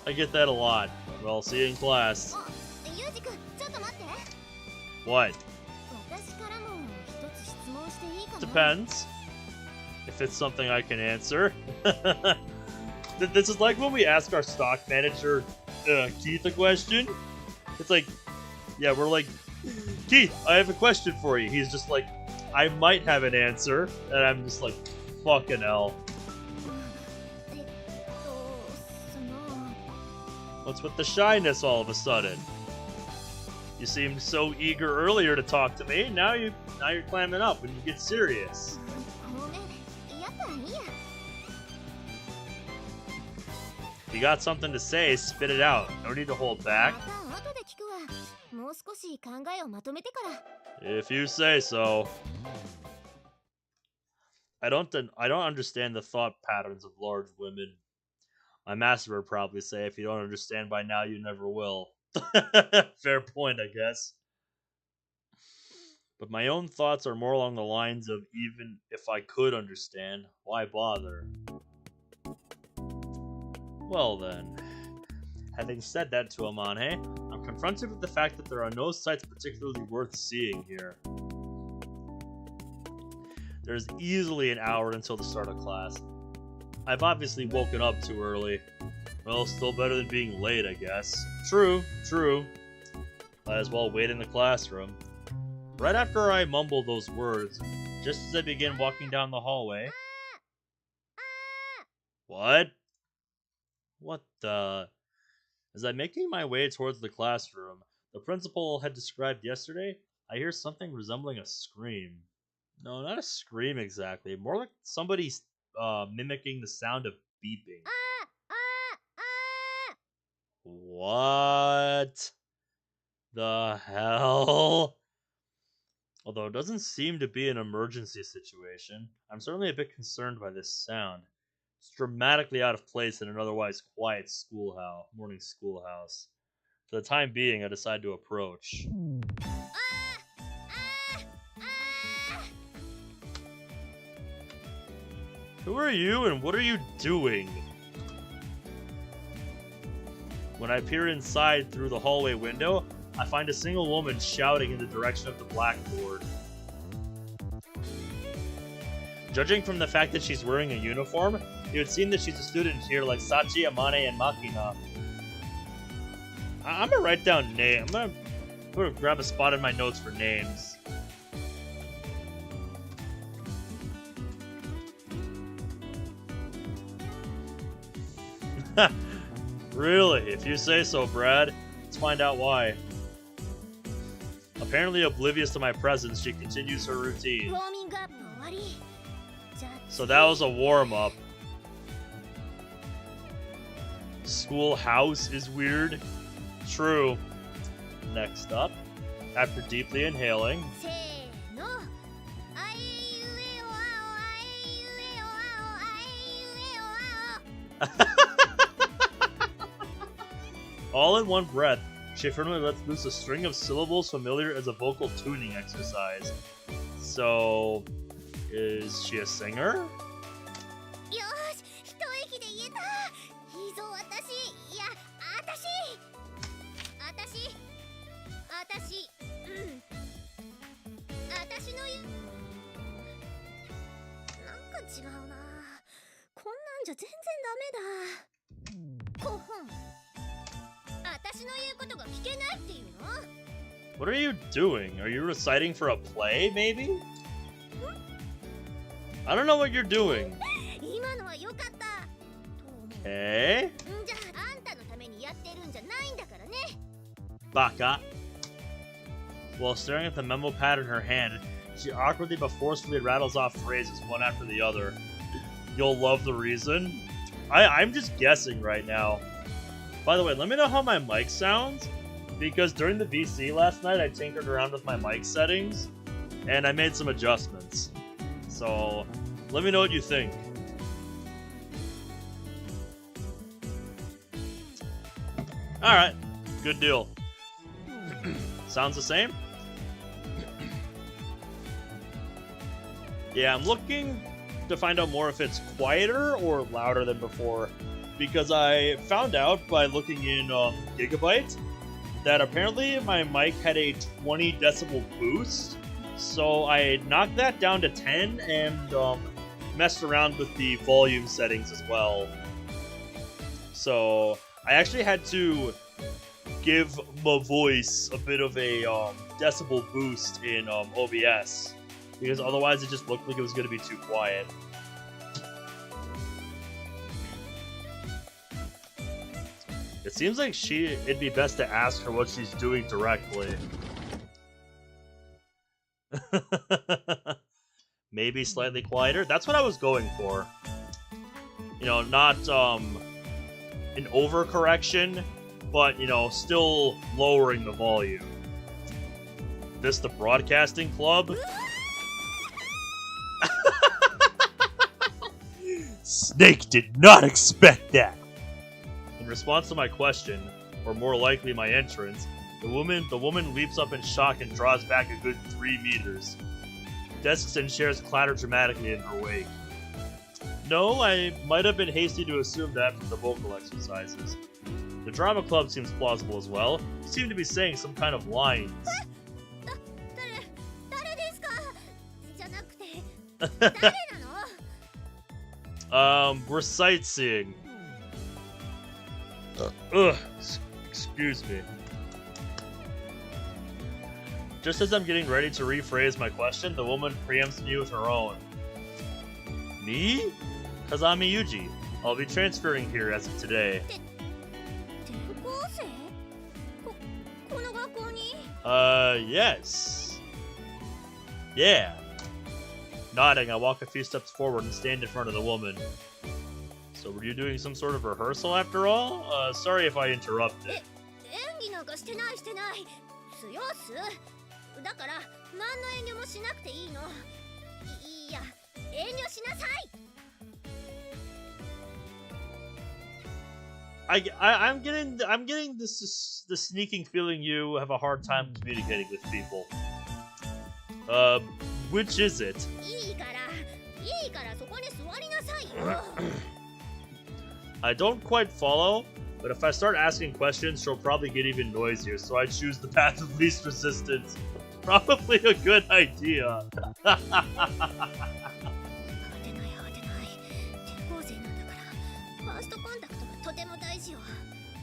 I get that a lot. Well, see you in class. What? Depends. If it's something I can answer. This is like when we ask our stock manager, Keith, a question. It's like, yeah, we're like, Keith, I have a question for you. He's just like, I might have an answer. And I'm just like, fucking hell. What's with the shyness all of a sudden? You seemed so eager earlier to talk to me. Now you're clamming up when you get serious. If you got something to say, spit it out. No need to hold back. If you say so. I don't understand the thought patterns of large women. My master would probably say, if you don't understand by now, you never will. Fair point, I guess. But my own thoughts are more along the lines of, even if I could understand, why bother? Well then, having said that to Amane, I'm confronted with the fact that there are no sights particularly worth seeing here. There's easily an hour until the start of class. I've obviously woken up too early. Well, still better than being late, I guess. True. Might as well wait in the classroom. Right after I mumble those words, just as I begin walking down the hallway... What? What the... As I'm making my way towards the classroom the principal had described yesterday, I hear something resembling a scream. No, not a scream exactly. More like somebody mimicking the sound of beeping. What the hell? Although it doesn't seem to be an emergency situation, I'm certainly a bit concerned by this sound. It's dramatically out of place in an otherwise quiet morning schoolhouse. For the time being, I decide to approach. Who are you and what are you doing? When I peer inside through the hallway window, I find a single woman shouting in the direction of the blackboard. Judging from the fact that she's wearing a uniform, it would seem that she's a student here like Sachi, Amane, and Makina. I'm gonna write down names. I'm gonna grab a spot in my notes for names. Really? If you say so, Brad. Let's find out why. Apparently oblivious to my presence, she continues her routine. So that was a warm-up. Schoolhouse is weird. True. Next up, after deeply inhaling... All in one breath, she firmly lets loose a string of syllables familiar as a vocal tuning exercise. So, is she a singer? What are you doing? Are you reciting for a play, maybe? I don't know what you're doing. Okay. Baka. While staring at the memo pad in her hand, she awkwardly but forcefully rattles off phrases one after the other. You'll love the reason. I'm just guessing right now. By the way, let me know how my mic sounds, because during the VC last night, I tinkered around with my mic settings, and I made some adjustments. So, let me know what you think. Alright, good deal. Sounds the same? Yeah, I'm looking to find out more if it's quieter or louder than before, because I found out by looking in Gigabyte that apparently my mic had a 20 decibel boost, so I knocked that down to 10 and messed around with the volume settings as well. So I actually had to give my voice a bit of a decibel boost in OBS, because otherwise it just looked like it was going to be too quiet. It seems like it'd be best to ask her what she's doing directly. Maybe slightly quieter? That's what I was going for. You know, not an overcorrection, but, you know, still lowering the volume. This the Broadcasting Club? Snake did not expect that! In response to my question, or more likely my entrance, The woman leaps up in shock and draws back a good 3 meters. Desks and chairs clatter dramatically in her wake. No, I might have been hasty to assume that from the vocal exercises. The drama club seems plausible as well. You seem to be saying some kind of lines. We're sightseeing. Ugh, excuse me. Just as I'm getting ready to rephrase my question, the woman preempts me with her own. Me? Kazami Yuji. I'll be transferring here as of today. Yes. Yeah. Nodding, I walk a few steps forward and stand in front of the woman. So were you doing some sort of rehearsal after all? Sorry if I interrupted. I'm getting the sneaking feeling you have a hard time communicating with people. Which is it? I don't quite follow, but if I start asking questions, she'll probably get even noisier, so I choose the path of least resistance. Probably a good idea.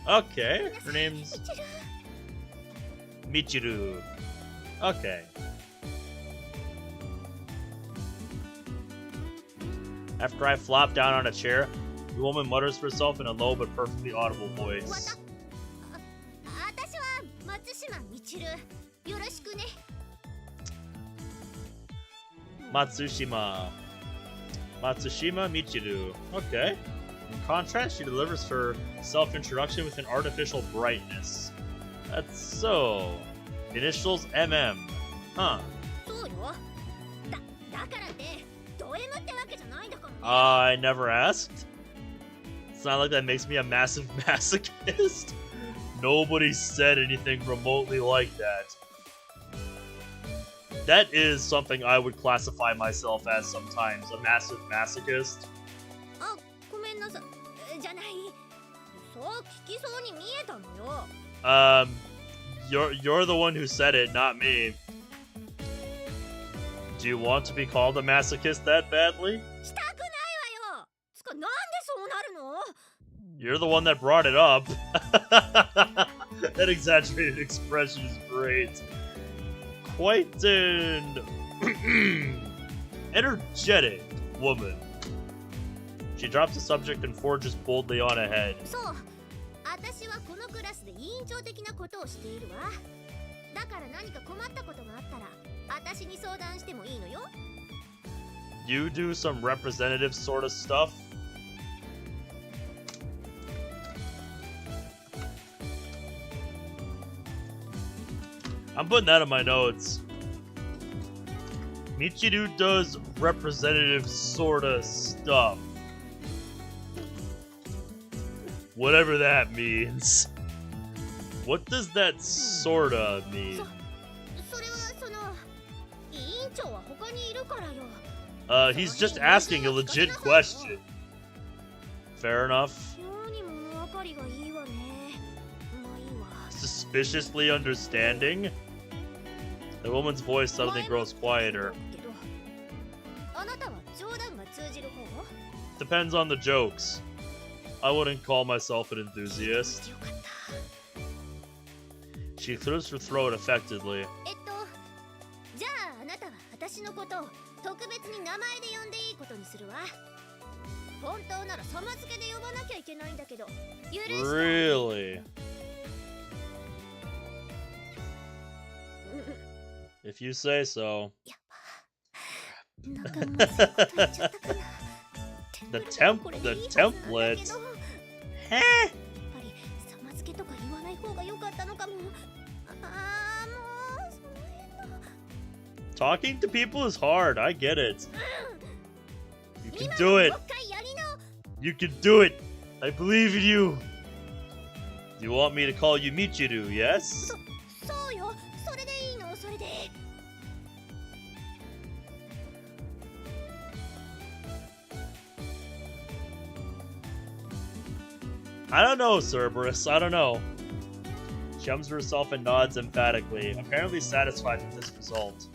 Okay, her name's Michiru. Okay. After I flop down on a chair, the woman mutters to herself in a low but perfectly audible voice. Matsushima Michiru. Okay. In contrast, she delivers her self-introduction with an artificial brightness. That's so. Initials MM. Huh. I never asked. It's not like that makes me a massive masochist. Nobody said anything remotely like that. That is something I would classify myself as sometimes, a massive masochist. You're the one who said it, not me. Do you want to be called a masochist that badly? You're the one that brought it up. That exaggerated expression is great. Quite an energetic woman. She drops the subject and forges boldly on ahead. You do some representative sort of stuff? I'm putting that in my notes. Michiru does representative sorta stuff. Whatever that means. What does that sorta mean? He's just asking a legit question. Fair enough. Suspiciously understanding? The woman's voice suddenly grows quieter. Depends on the jokes. I wouldn't call myself an enthusiast. She clears her throat affectedly. Really? If you say so. The template? Heh? Talking to people is hard, I get it. You can do it. You can do it. I believe in you. You want me to call you Michiru, yes? I don't know, Cerberus. I don't know. She hums to herself and nods emphatically, apparently satisfied with this result.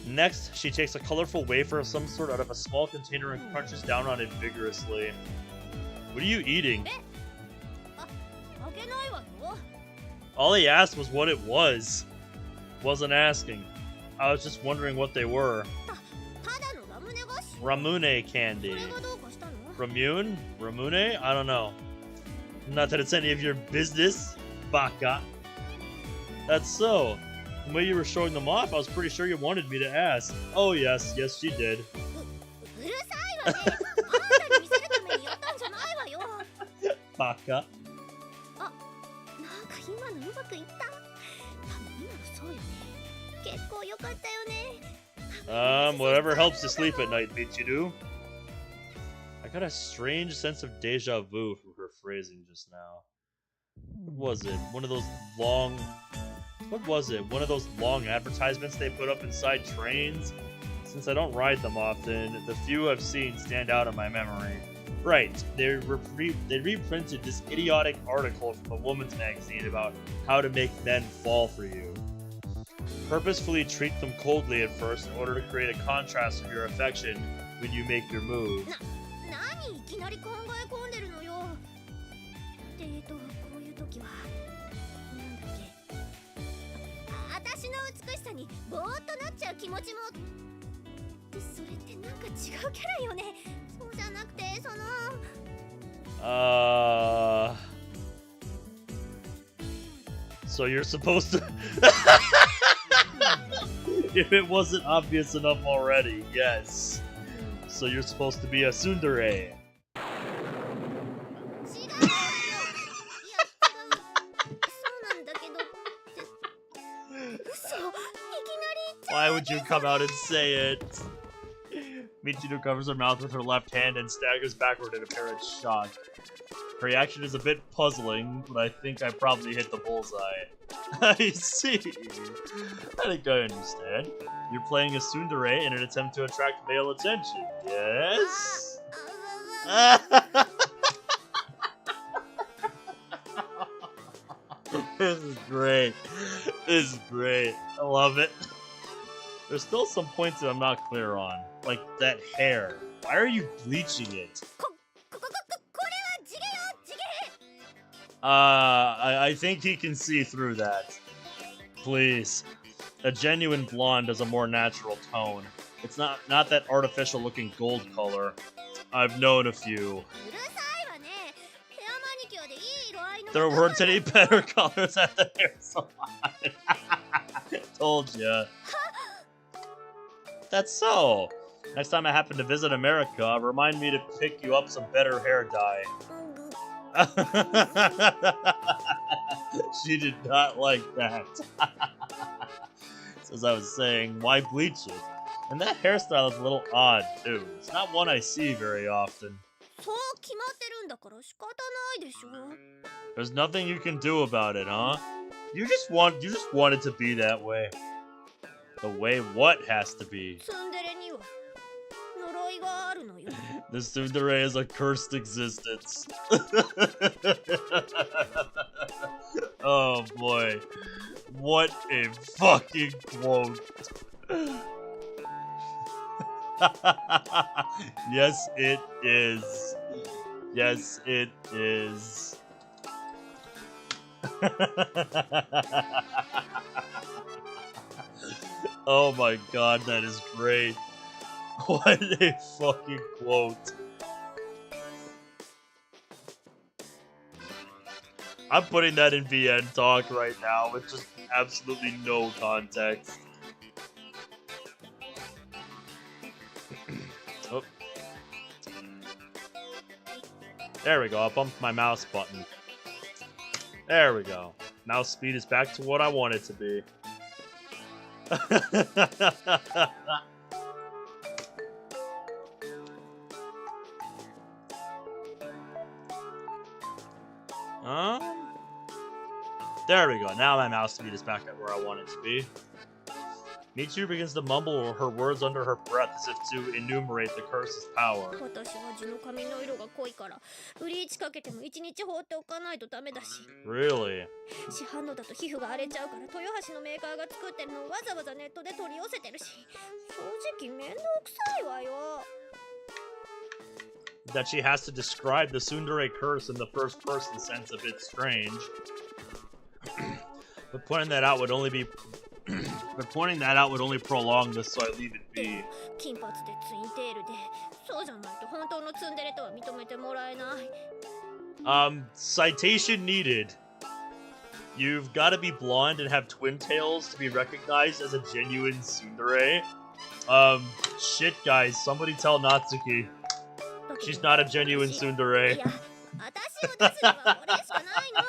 Next, she takes a colorful wafer of some sort out of a small container and crunches down on it vigorously. What are you eating? All he asked was what it was. Wasn't asking. I was just wondering what they were. Ramune candy. Ramune? Ramune? I don't know. Not that it's any of your business, Baka. That's so. The way you were showing them off, I was pretty sure you wanted me to ask. Oh yes, yes she did. Baka. Whatever helps you sleep at night, Michiru. I got a strange sense of deja vu from her phrasing just now. What was it? One of those long... What was it? One of those long advertisements they put up inside trains? Since I don't ride them often, the few I've seen stand out in my memory. Right, they reprinted this idiotic article from a woman's magazine about how to make men fall for you. Purposefully treat them coldly at first in order to create a contrast of your affection when you make your move. So you're supposed to... If it wasn't obvious enough already, yes. So you're supposed to be a tsundere. Why would you come out and say it? Michiru covers her mouth with her left hand and staggers backward in apparent shock. Her reaction is a bit puzzling, but I think I probably hit the bullseye. I see. I think I understand. You're playing a tsundere in an attempt to attract male attention, yes? This is great. This is great. I love it. There's still some points that I'm not clear on. Like that hair. Why are you bleaching it? I think he can see through that. Please. A genuine blonde has a more natural tone. It's not that artificial looking gold color. I've known a few. There weren't any better colors at the hair salon. Told ya. That's so. Next time I happen to visit America, remind me to pick you up some better hair dye. She did not like that. So as I was saying, why bleach it? And that hairstyle is a little odd too. It's not one I see very often. There's nothing you can do about it, huh? You just want it to be that way. The way what has to be? The tsundere is a cursed existence. Oh boy. What a fucking quote. Yes, it is. Yes, it is. Oh my god, that is great. What a fucking quote. I'm putting that in VN talk right now with just absolutely no context. Oh. There we go, I bumped my mouse button. There we go. Mouse speed is back to what I want it to be. There we go. Now my mouse speed is back at where I want it to be. Michiru begins to mumble her words under her breath as if to enumerate the curse's power. 私は地の髪の色が濃いからブリーチかけても1日放っておかないとダメだし Really? 市販のだと皮膚が荒れちゃうから豊橋のメーカーが作ってるのをわざわざネットで取り寄せてるし正直面倒くさいわよ That she has to describe the tsundere curse in the first person sense a bit strange. But pointing that out would only prolong this, so I leave it be. 金髪でツインテールでそうじゃないと本当のツンデレとは認めてもらえない Citation needed. You've got to be blonde and have twin tails to be recognized as a genuine tsundere. Shit, guys, somebody tell Natsuki. She's not a genuine tsundere. いや私を出すにはこれしかないのだ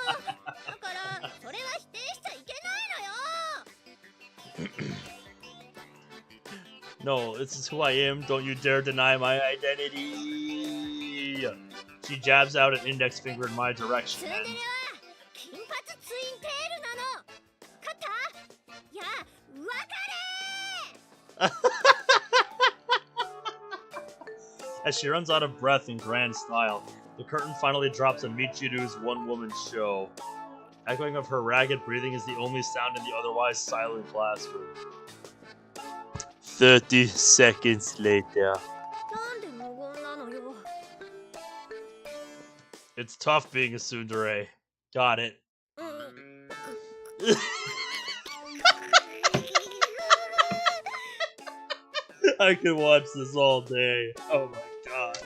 からそれは否定しちゃいけないのよ No, this is who I am. Don't you dare deny my identity. She jabs out an index finger in my direction. ツンデレは金髪ツインテールなの勝ったいや分かれ As she runs out of breath in grand style, the curtain finally drops on Michiru's one-woman show. Echoing of her ragged breathing is the only sound in the otherwise silent classroom. 30 seconds later. なんで無言なのよ It's tough being a tsundere. Got it. I could watch this all day. Oh my god.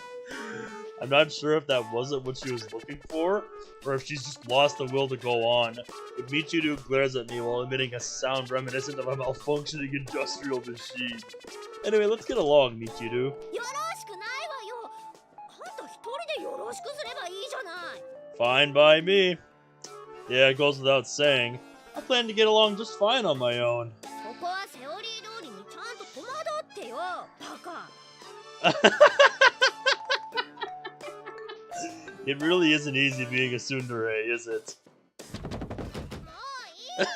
I'm not sure if that wasn't what she was looking for, or if she's just lost the will to go on. But Michiru glares at me while emitting a sound reminiscent of a malfunctioning industrial machine. Anyway, let's get along, Michiru. よろしくないわよあんた一人でよろしくすればいいじゃない Fine by me. Yeah, it goes without saying. I plan to get along just fine on my own. ここはセオリー通りにちゃんと戸惑ってよバカ It really isn't easy being a tsundere, is it? もういい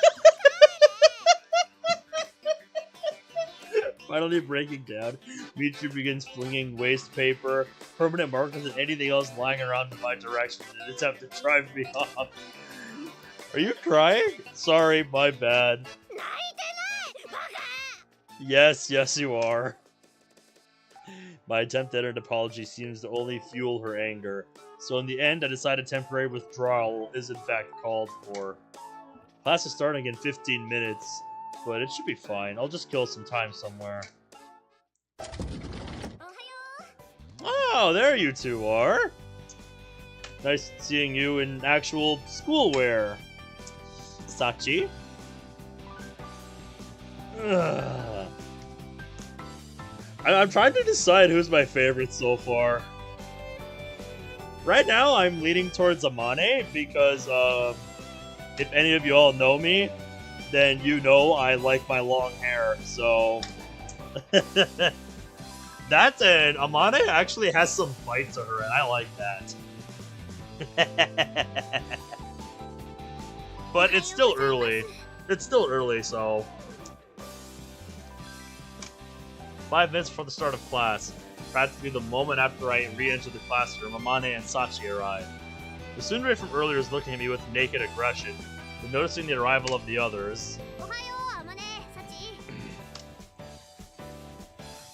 Finally breaking down, Michiru begins flinging waste paper, permanent markers, and anything else lying around in my direction in an attempt to drive me off. Are you crying? Sorry, my bad. 泣いてないバカ Yes, yes you are. My attempt at an apology seems to only fuel her anger, so in the end I decide a temporary withdrawal is in fact called for. Class is starting in 15 minutes, but it should be fine. I'll just kill some time somewhere. おはよ Oh, there you two are. Nice seeing you in actual schoolwear. Sachi? Ugh. I'm trying to decide who's my favorite so far. Right now, I'm leaning towards Amane because, if any of you all know me, then you know I like my long hair, so... That's it! Amane actually has some bite to her, and I like that. But it's still early. It's still early, so... 5 minutes before the start of class, practically the moment after I re-enter the classroom, Amane and Sachi arrive. The tsundere from earlier is looking at me with naked aggression, but noticing the arrival of the others. うおはようあまねサチ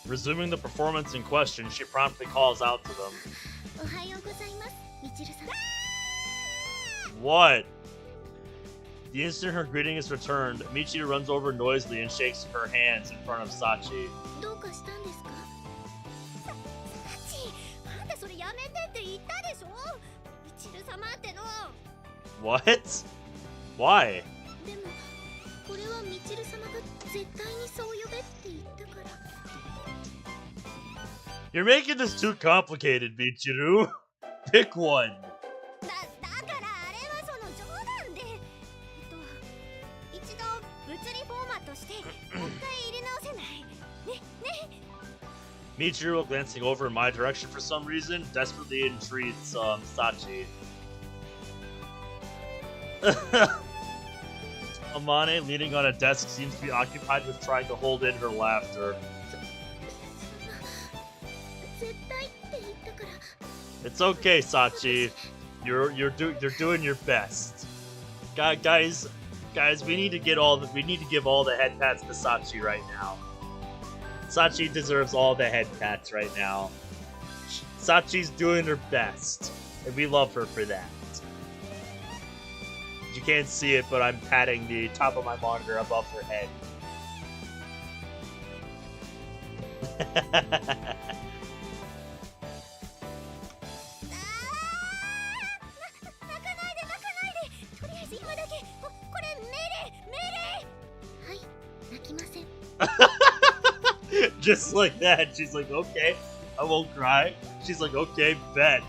Resuming the performance in question, she promptly calls out to them. おはようございますみちるさん What? The instant her greeting is returned, Michiru runs over noisily and shakes her hands in front of Sachi. どうかしたんですかサチあんたそれやめてって言ったでしょみちる様っての What? Why? でもこれはみちる様が絶対にそう呼べって言ったから You're making this too complicated, Michiru. Pick one. だからあれはその冗談で一度物理フォーマットしてもう一回入れ直せないねね Michiru, glancing over in my direction for some reason, desperately entreats Sachi. Amane, leaning on a desk, seems to be occupied with trying to hold in her laughter. It's okay, Sachi. You're doing your best. Guys, we need to give all the head pats to Sachi right now. Sachi deserves all the head pats right now. Sachi's doing her best, and we love her for that. You can't see it, but I'm patting the top of my monitor above her head. Just like that, she's like, okay, I won't cry. She's like, okay, bet.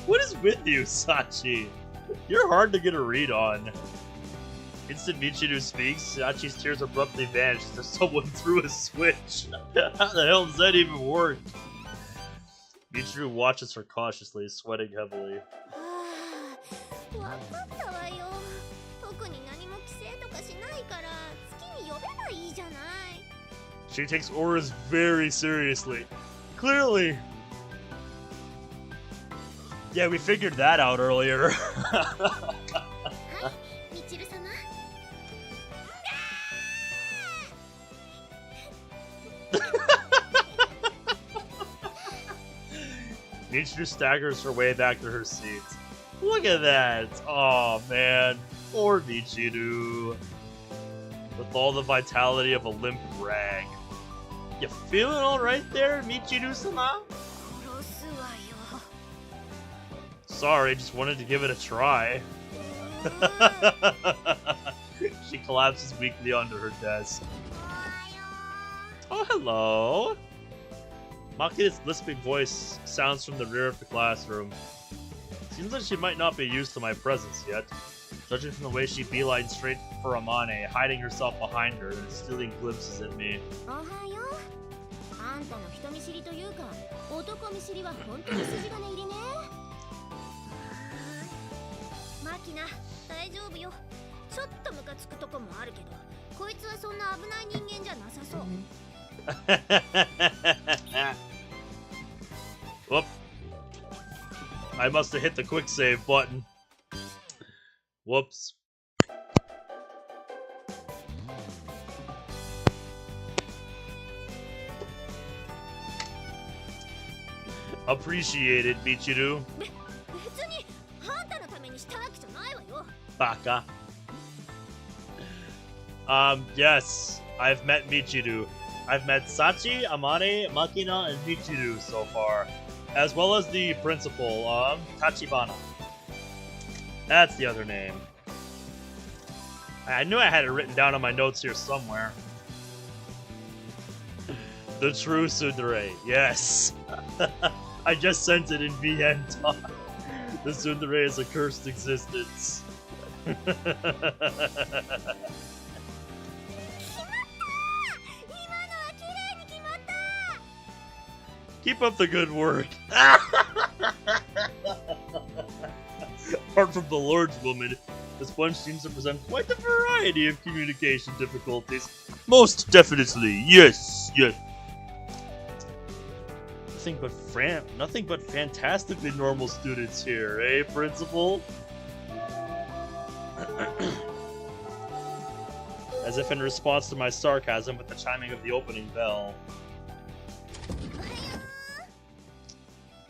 What is with you, Sachi? You're hard to get a read on. Instant Michiru speaks, Sachi's tears abruptly vanish as if someone threw a switch. How the hell does that even work? Michiru watches her cautiously, sweating heavily. She takes orders very seriously. Clearly. Yeah, we figured that out earlier. Michiru staggers her way back to her seat. Look at that! Oh man, poor Michiru. With all the vitality of a limp rag. You feeling alright there, Michiru-sama? Sorry, just wanted to give it a try. She collapses weakly onto her desk. Oh, hello! Makida's lisping voice sounds from the rear of the classroom. Seems like she might not be used to my presence yet. Judging from the way she beelines straight for Amane, hiding herself behind her and stealing glimpses at me. Whoop. I must have hit the quick save button. Whoops. Appreciated, Michiru. Baka. Yes, I've met Michiru. I've met Sachi, Amane, Makina, and Michiru so far. As well as the principal, Tachibana. That's the other name. I knew I had it written down on my notes here somewhere. The true Tsundere, yes. I just sent it in VN talk. The Tsundere is a cursed existence. Keep up the good work. Apart from the large woman, this bunch seems to present quite a variety of communication difficulties. Most definitely, yes, yes. Nothing but fantastically normal students here, eh, Principal? As if in response to my sarcasm with the chiming of the opening bell.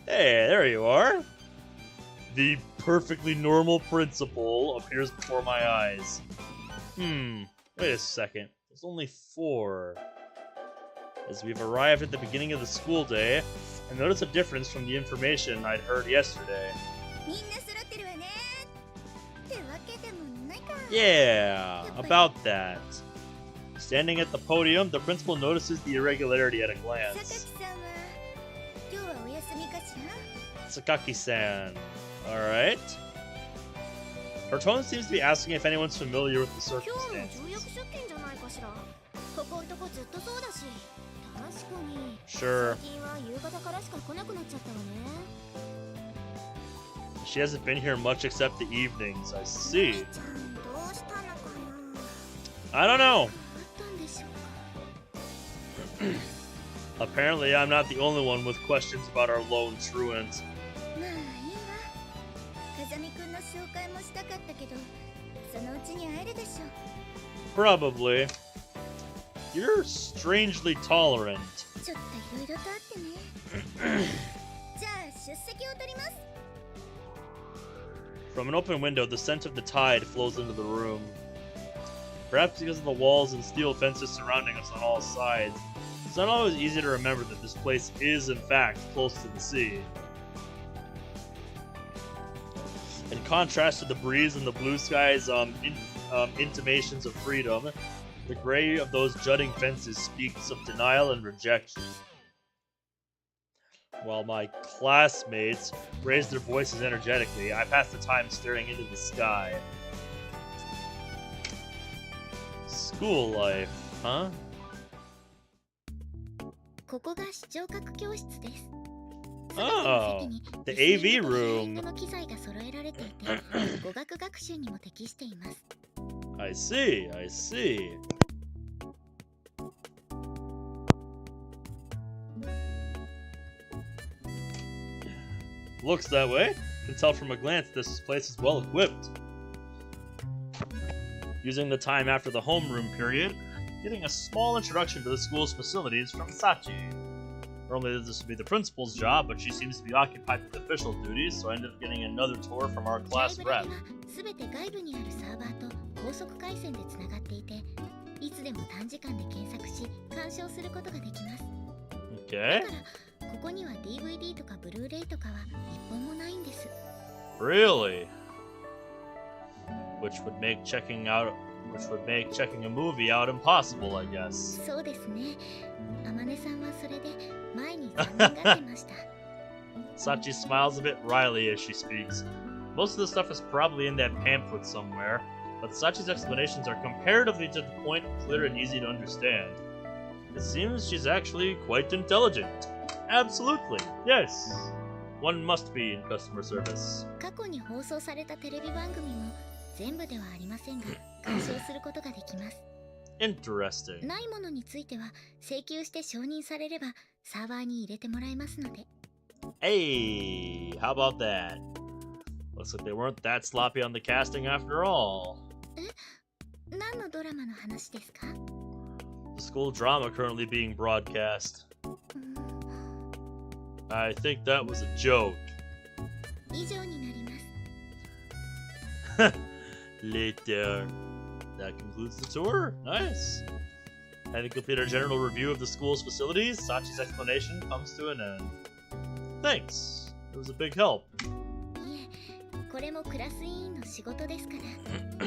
Hey, there you are. The perfectly normal principal appears before my eyes. Wait a second. There's only 4. As we've arrived at the beginning of the school day, I notice a difference from the information I'd heard yesterday. Yeah, about that. Standing at the podium, the principal notices the irregularity at a glance. Sakaki-san. Alright. Her tone seems to be asking if anyone's familiar with the circumstances. Sure. She hasn't been here much except the evenings. I see. ちゃんどうしたのかな。 I don't know. あったんでしょうか。 Apparently, I'm not the only one with questions about our lone truant. まあいいわ。風見くんの紹介もしたかったけど、そのうちに会えるでしょう。 Probably. You're strangely tolerant. ちょっといろいろとあってね。じゃあ出席を取ります。 From an open window, the scent of the tide flows into the room. Perhaps because of the walls and steel fences surrounding us on all sides, it's not always easy to remember that this place is, in fact, close to the sea. In contrast to the breeze and the blue sky's intimations of freedom, the gray of those jutting fences speaks of denial and rejection. While my classmates raise their voices energetically, I pass the time staring into the sky. School life, huh? ここが視聴覚教室です。 Oh, the AV room. の機材が揃えられていて、語学学習にも適しています。 I see, I see. Looks that way. Can tell from a glance this place is well equipped. Using the time after the homeroom period, getting a small introduction to the school's facilities from Sachi. Normally this would be the principal's job, but she seems to be occupied with official duties, so I ended up getting another tour from our class rep. すべて外部にあるサーバーと高速回線でつながっていて、いつでも短時間で検索し、鑑賞することができます。 Okay. だから、ここには DVD とかブルーレイとかは一本もないんです。 Really? Which would make checking a movie out impossible, I guess. そうですね。あまねさんはそれで前に残念がってました。 Sachi smiles a bit wryly as she speaks. Most of the stuff is probably in that pamphlet somewhere, but Sachi's explanations are comparatively to the point, clear and easy to understand. It seems she's actually quite intelligent. Absolutely, yes. One must be in customer service. 過去に放送されたテレビ番組も全部ではありませんが、鑑賞することができます。 Interesting. ないものについては請求して承認されればサーバーに入れてもらえますので。 Hey, how about that? Looks like they weren't that sloppy on the casting after all. 何のドラマの話ですか？ The school drama currently being broadcast. I think that was a joke. 以上になります。 Later. That concludes the tour. Nice. Having completed a general review of the school's facilities, Sachi's explanation comes to an end. Thanks. It was a big help. いえ、これもクラス委員の仕事ですから。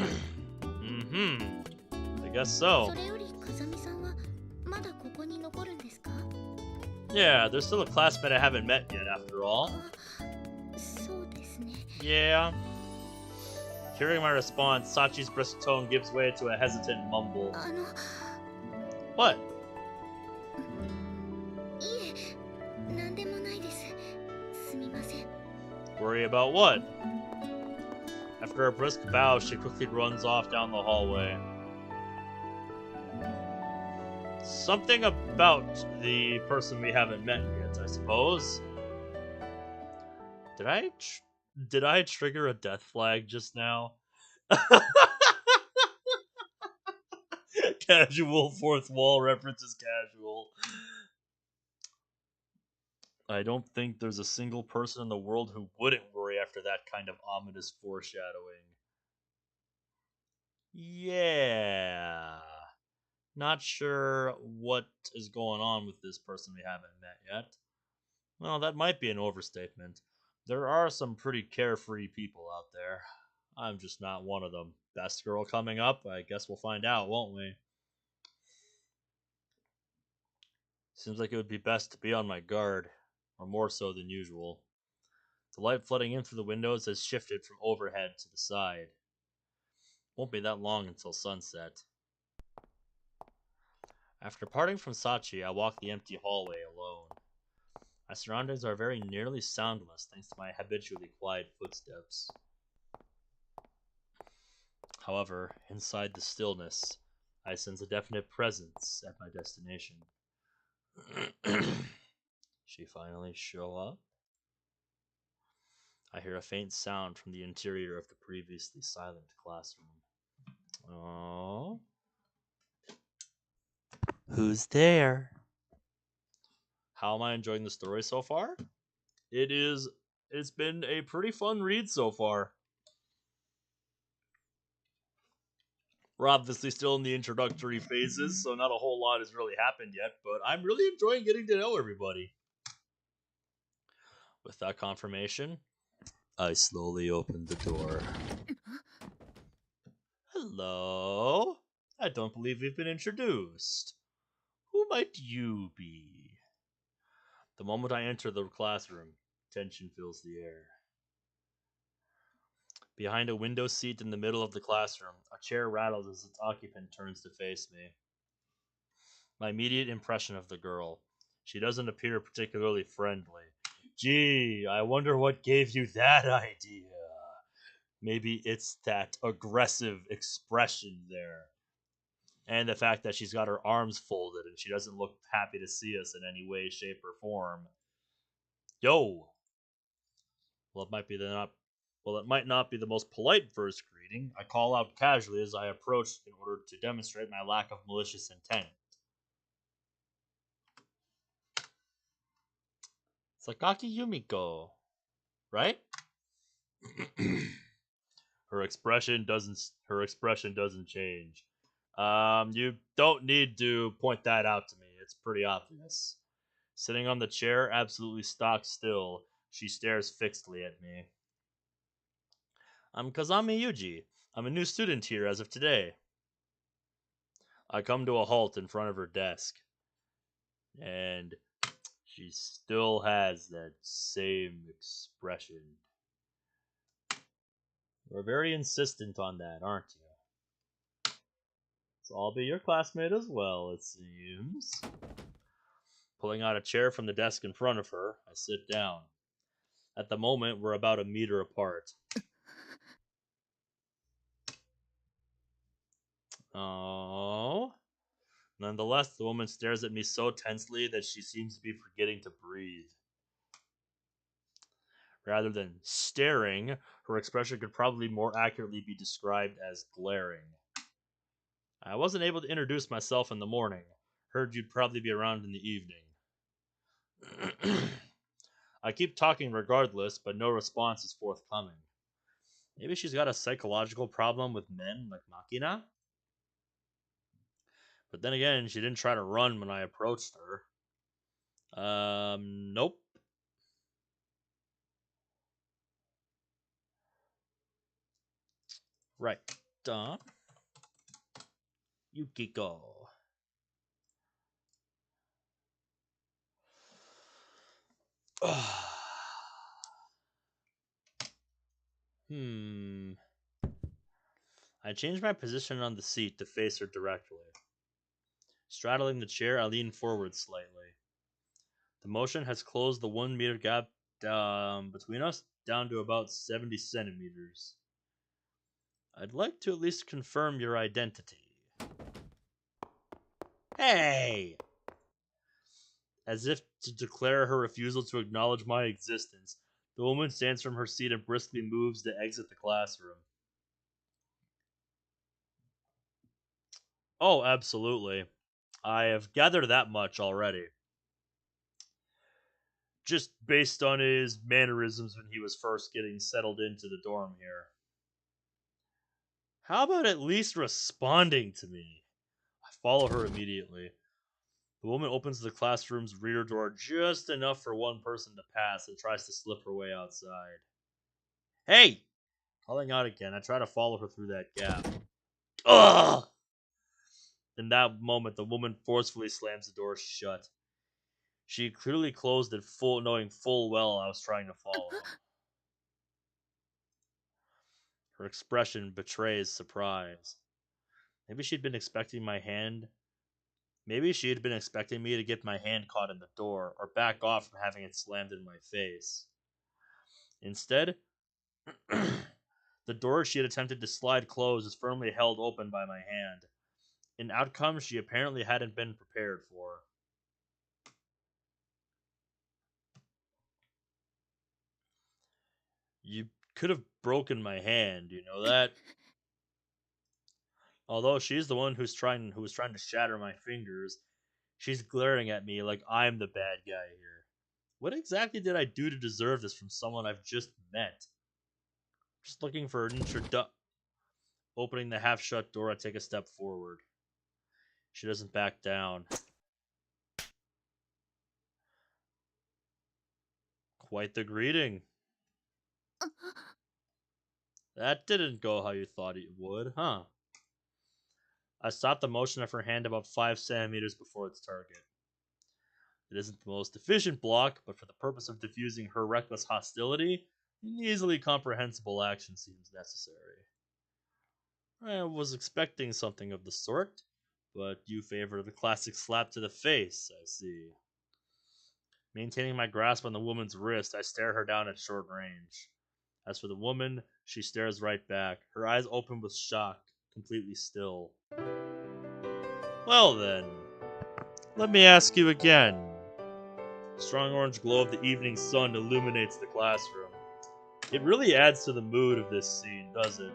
Mm-hmm. I guess so. それより風見さんはまだここに残るんですか？ Yeah, there's still a classmate I haven't met yet, after all. そうですね。 Yeah. Hearing my response, Sachi's brisk tone gives way to a hesitant mumble. What? いえ、なんでもないです。すみません。 Worry about what? After a brisk bow, she quickly runs off down the hallway. Something about the person we haven't met yet, I suppose. Did I trigger a death flag just now? Casual fourth wall references casual. I don't think there's a single person in the world who wouldn't worry after that kind of ominous foreshadowing. Yeah. Not sure what is going on with this person we haven't met yet. Well, that might be an overstatement. There are some pretty carefree people out there. I'm just not one of them. Best girl coming up? I guess we'll find out, won't we? Seems like it would be best to be on my guard, or more so than usual. The light flooding in through the windows has shifted from overhead to the side. Won't be that long until sunset. After parting from Sachi, I walk the empty hallway alone. My surroundings are very nearly soundless thanks to my habitually quiet footsteps. However, inside the stillness, I sense a definite presence at my destination. She finally show up? I hear a faint sound from the interior of the previously silent classroom. Oh? Who's there? How am I enjoying the story so far? It's been a pretty fun read so far. We're obviously still in the introductory phases, so not a whole lot has really happened yet, but I'm really enjoying getting to know everybody. With that confirmation, I slowly opened the door. Hello? I don't believe we've been introduced. Who might you be? The moment I enter the classroom, tension fills the air. Behind a window seat in the middle of the classroom, a chair rattles as its occupant turns to face me. My immediate impression of the girl. She doesn't appear particularly friendly. Gee, I wonder what gave you that idea. Maybe it's that aggressive expression there. And the fact that she's got her arms folded and she doesn't look happy to see us in any way, shape, or form. Yo! Well, it might not be the most polite first greeting. I call out casually as I approach in order to demonstrate my lack of malicious intent. Sakaki Yumiko, right? Her expression doesn't change. You don't need to point that out to me. It's pretty obvious. Sitting on the chair, absolutely stock still, she stares fixedly at me. I'm Kazami Yuji. I'm a new student here as of today. I come to a halt in front of her desk. And she still has that same expression. You're very insistent on that, aren't you? So I'll be your classmate as well, it seems. Pulling out a chair from the desk in front of her, I sit down. At the moment, we're about a meter apart. Oh. Nonetheless, the woman stares at me so tensely that she seems to be forgetting to breathe. Rather than staring, her expression could probably more accurately be described as glaring. I wasn't able to introduce myself in the morning. Heard you'd probably be around in the evening. I keep talking regardless, but no response is forthcoming. Maybe she's got a psychological problem with men like Makina? But then again, she didn't try to run when I approached her. Nope. Right. Yukiko. I changed my position on the seat to face her directly. Straddling the chair, I lean forward slightly. The motion has closed the 1 meter gap between us down to about 70 centimeters. I'd like to at least confirm your identity. Hey! As if to declare her refusal to acknowledge my existence, the woman stands from her seat and briskly moves to exit the classroom. Oh, absolutely. I have gathered that much already. Just based on his mannerisms when he was first getting settled into the dorm here. How about at least responding to me? I follow her immediately. The woman opens the classroom's rear door just enough for one person to pass and tries to slip her way outside. Hey! Calling out again, I try to follow her through that gap. Ugh! In that moment, the woman forcefully slams the door shut. She clearly closed it knowing full well I was trying to follow. Her expression betrays surprise. Maybe she'd been expecting my hand Maybe she had been expecting me to get my hand caught in the door or back off from having it slammed in my face. Instead, the door she had attempted to slide closed was firmly held open by my hand, an outcome she apparently hadn't been prepared for. You could have broken my hand, you know that? Although she's the one who was trying to shatter my fingers, she's glaring at me like I'm the bad guy here. What exactly did I do to deserve this from someone I've just met? Just looking for an introduction. Opening the half-shut door, I take a step forward. She doesn't back down. Quite the greeting. That didn't go how you thought it would, huh? I stopped the motion of her hand about 5 centimeters before its target. It isn't the most efficient block, but for the purpose of diffusing her reckless hostility, an easily comprehensible action seems necessary. I was expecting something of the sort, but you favor the classic slap to the face, I see. Maintaining my grasp on the woman's wrist, I stare her down at short range. As for the woman, she stares right back, her eyes open with shock, completely still. Well then, let me ask you again. The strong orange glow of the evening sun illuminates the classroom. It really adds to the mood of this scene, does it?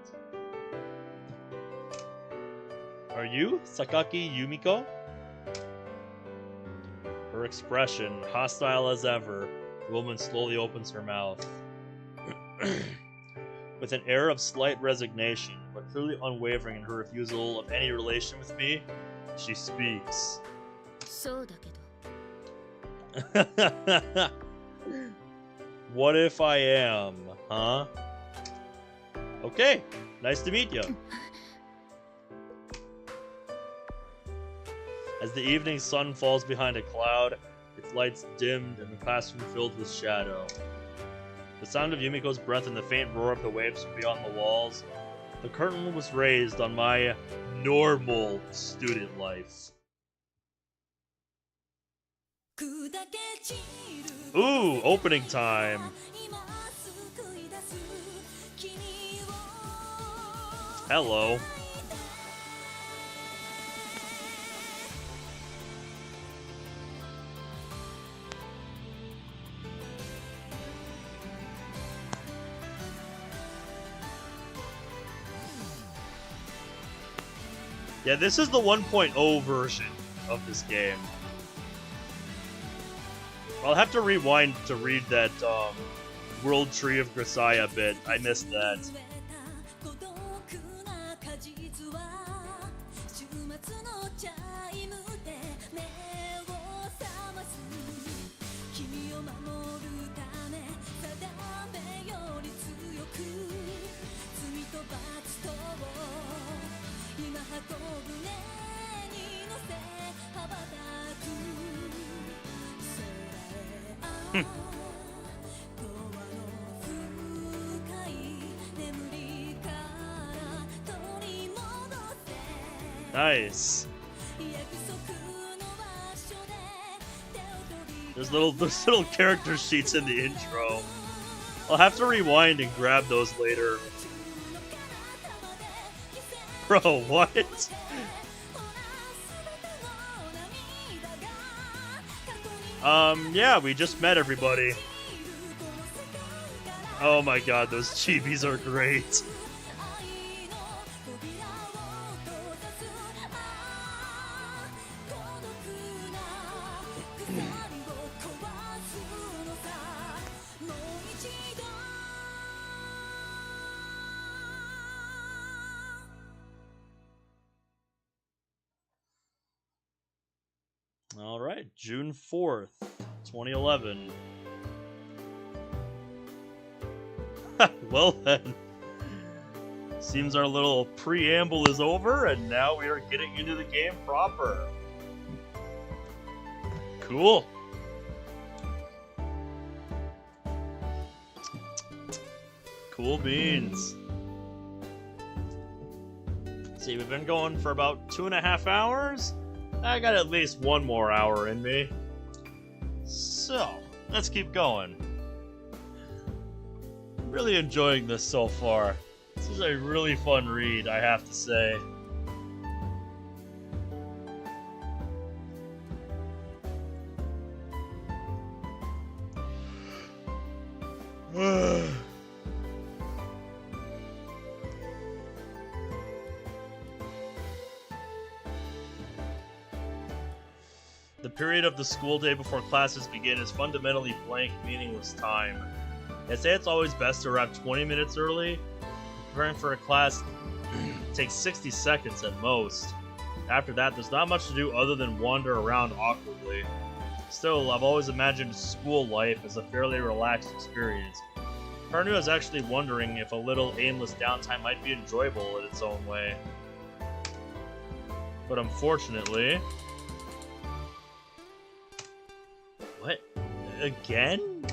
Are you Sakaki Yumiko? Her expression, hostile as ever, the woman slowly opens her mouth. With an air of slight resignation, but clearly unwavering in her refusal of any relation with me, she speaks. What if I am, huh? Okay, nice to meet you. As the evening sun falls behind a cloud, its lights dimmed and the classroom filled with shadow. The sound of Yumiko's breath and the faint roar of the waves from beyond the walls, the curtain was raised on my normal student life. Ooh, opening time. Hello. Yeah, this is the 1.0 version of this game. I'll have to rewind to read that World Tree of Grisaia bit. I missed that. Nice. There's little character sheets in the intro. I'll have to rewind and grab those later. Bro, what? Yeah, we just met everybody. Oh my god, those chibis are great. Alright, June 4th, 2011. Well then, seems our little preamble is over, and now we are getting into the game proper. Cool. Cool beans. See, we've been going for about 2.5 hours. I got at least one more hour in me. So, let's keep going. I'm really enjoying this so far. This is a really fun read, I have to say. The period of the school day before classes begin is fundamentally blank, meaningless time. They say it's always best to arrive 20 minutes early. Preparing for a class takes 60 seconds at most. After that, there's not much to do other than wander around awkwardly. Still, I've always imagined school life as a fairly relaxed experience. Part of me was actually wondering if a little aimless downtime might be enjoyable in its own way. But unfortunately... What? Again?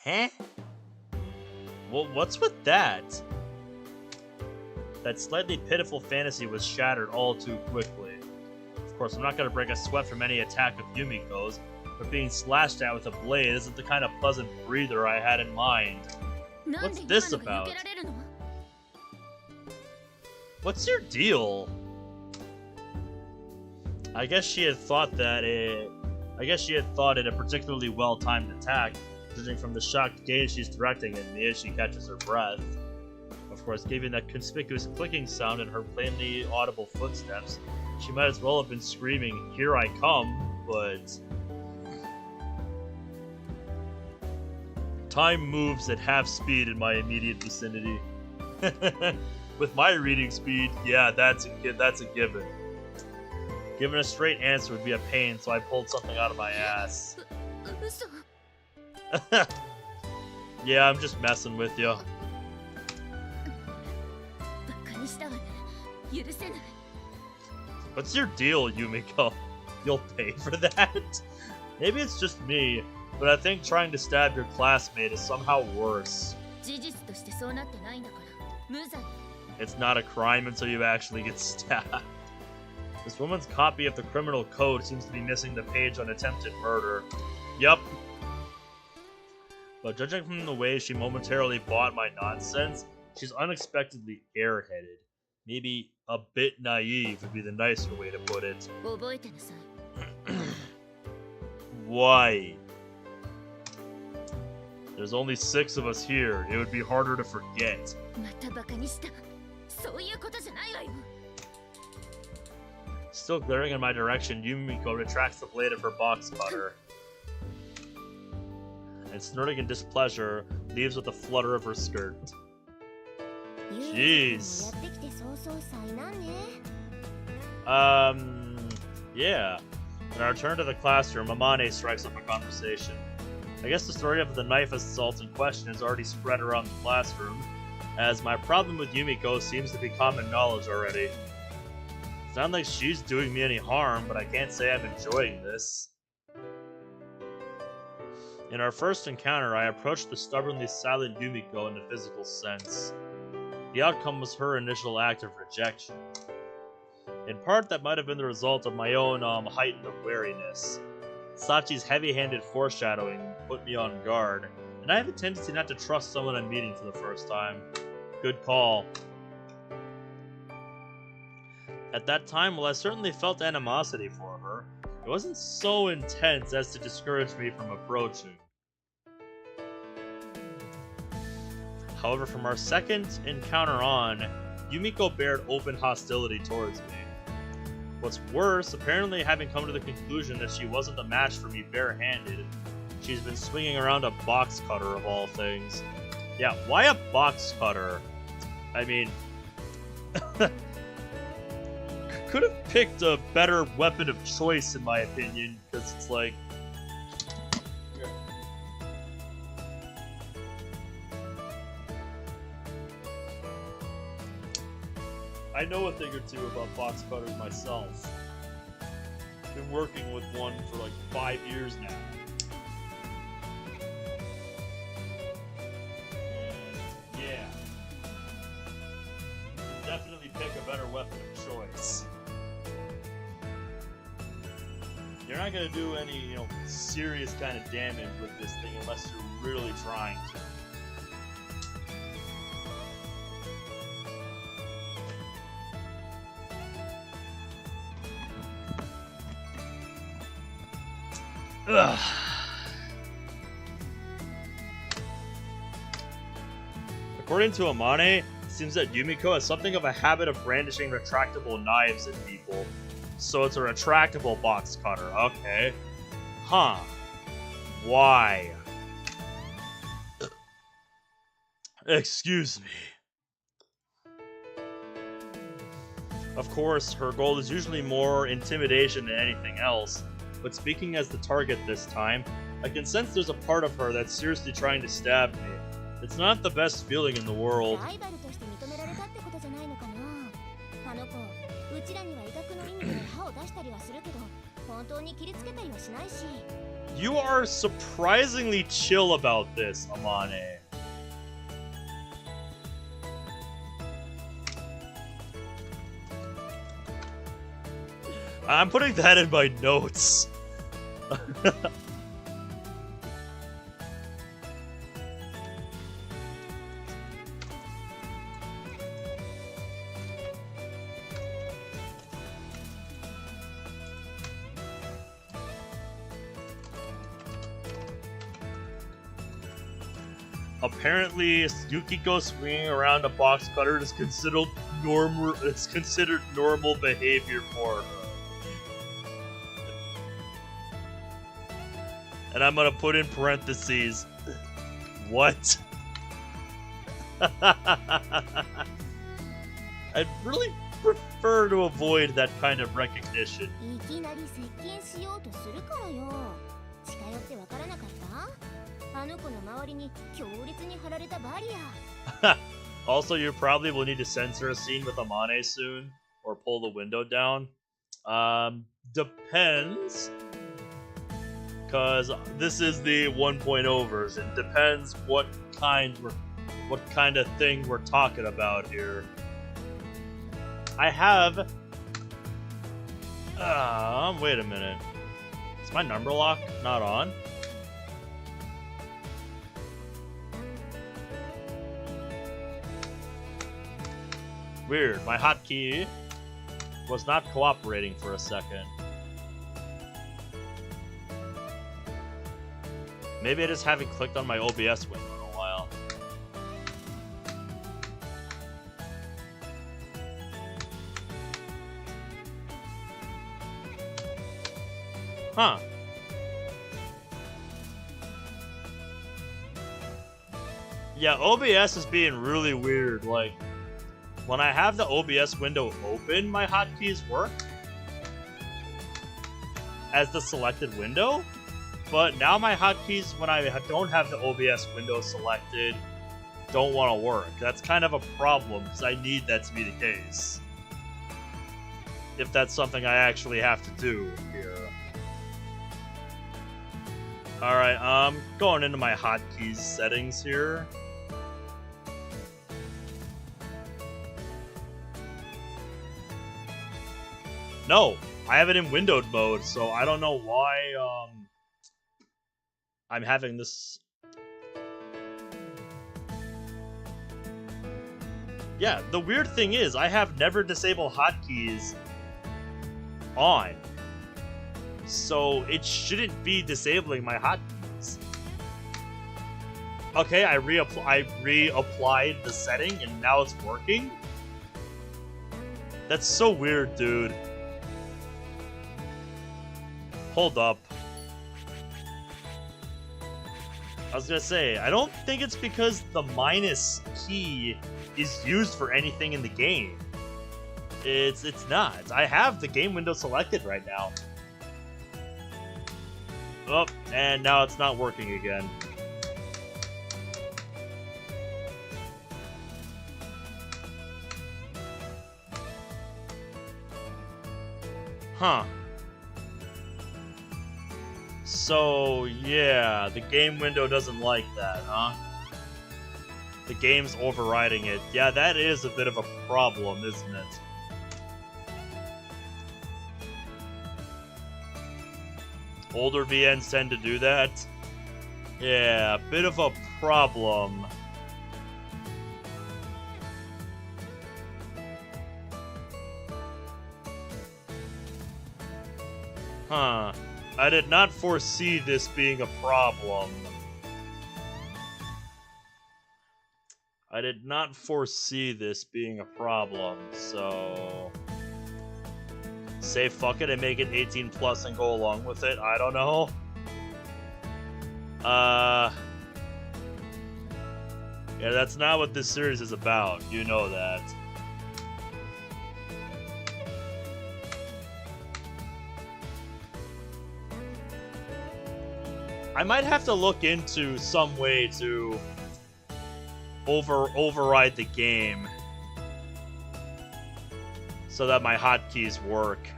Huh? Well, what's with that? That slightly pitiful fantasy was shattered all too quickly. Of course, I'm not going to break a sweat from any attack of Yumiko's, but being slashed at with a blade isn't the kind of pleasant breather I had in mind. What's this about? What's your deal? I guess she had thought it a particularly well-timed attack, judging from the shocked gaze she's directing at me as she catches her breath. Of course, given that conspicuous clicking sound and her plainly audible footsteps, she might as well have been screaming, "Here I come," but... Time moves at half speed in my immediate vicinity. With my reading speed, yeah, that's a given. Giving a straight answer would be a pain, so I pulled something out of my ass. Yeah, I'm just messing with you. What's your deal, Yumiko? You'll pay for that? Maybe it's just me, but I think trying to stab your classmate is somehow worse. It's not a crime until you actually get stabbed. This woman's copy of the criminal code seems to be missing the page on attempted murder. Yup. But judging from the way she momentarily bought my nonsense, she's unexpectedly airheaded. Maybe a bit naive would be the nicer way to put it. Why? There's only 6 of us here. It would be harder to forget. Still glaring in my direction, Yumiko retracts the blade of her box cutter. And snorting in displeasure, leaves with a flutter of her skirt. Jeez. Yeah. In our return to the classroom, Amane strikes up a conversation. I guess the story of the knife assault in question has already spread around the classroom, as my problem with Yumiko seems to be common knowledge already. It's not like she's doing me any harm, but I can't say I'm enjoying this. In our first encounter, I approached the stubbornly silent Yumiko in a physical sense. The outcome was her initial act of rejection. In part, that might have been the result of my own heightened wariness. Sachi's heavy-handed foreshadowing put me on guard, and I have a tendency not to trust someone I'm meeting for the first time. Good call. At that time, while I certainly felt animosity for her, it wasn't so intense as to discourage me from approaching. However, from our second encounter on, Yumiko bared open hostility towards me. What's worse, apparently having come to the conclusion that she wasn't a match for me barehanded, she's been swinging around a box cutter of all things. Yeah, why a box cutter? I mean... could have picked a better weapon of choice, in my opinion, because it's like... I know a thing or two about box cutters myself. Been working with one for like 5 years now. And yeah. Definitely pick a You're not gonna do any, you know, serious kind of damage with this thing unless you're really trying to. Ugh. According to Amane, it seems that Yumiko has something of a habit of brandishing retractable knives at people. So it's a retractable box cutter. Okay. Huh. Why? Excuse me. Of course, her goal is usually more intimidation than anything else. But speaking as the target this time, I can sense there's a part of her that's seriously trying to stab me. It's not the best feeling in the world. You are surprisingly chill about this, Amane. I'm putting that in my notes. Apparently, Yukiko swinging around a box cutter is considered normal. It's considered normal behavior for her. And I'm gonna put in parentheses, what? I'd really prefer to avoid that kind of recognition. Also, you probably will need to censor a scene with Amane soon, or pull the window down. Depends. Because this is the 1.0 version. Depends what kind of thing we're talking about here. I have. Wait a minute. Is my number lock not on? Weird. My hotkey was not cooperating for a second. Maybe I just haven't clicked on my OBS window in a while. Huh. Yeah, OBS is being really weird. Like, when I have the OBS window open, my hotkeys work as the selected window. But now my hotkeys, when I don't have the OBS window selected, don't want to work. That's kind of a problem, because I need that to be the case. If that's something I actually have to do here. Alright, going into my hotkeys settings here. No, I have it in windowed mode, so I don't know why, I'm having this. Yeah, the weird thing is, I have never disabled hotkeys on. So it shouldn't be disabling my hotkeys. Okay, I reapplied the setting and now it's working? That's so weird, dude. Hold up. I was gonna say, I don't think it's because the minus key is used for anything in the game. It's not. I have the game window selected right now. Oh, and now it's not working again. Huh. So, yeah, the game window doesn't like that, huh? The game's overriding it. Yeah, that is a bit of a problem, isn't it? Older VNs tend to do that. Yeah, a bit of a problem. Huh. I did not foresee this being a problem. I did not foresee this being a problem, so... say fuck it and make it 18 plus and go along with it. I don't know. Yeah, that's not what this series is about. You know that. I might have to look into some way to override the game so that my hotkeys work.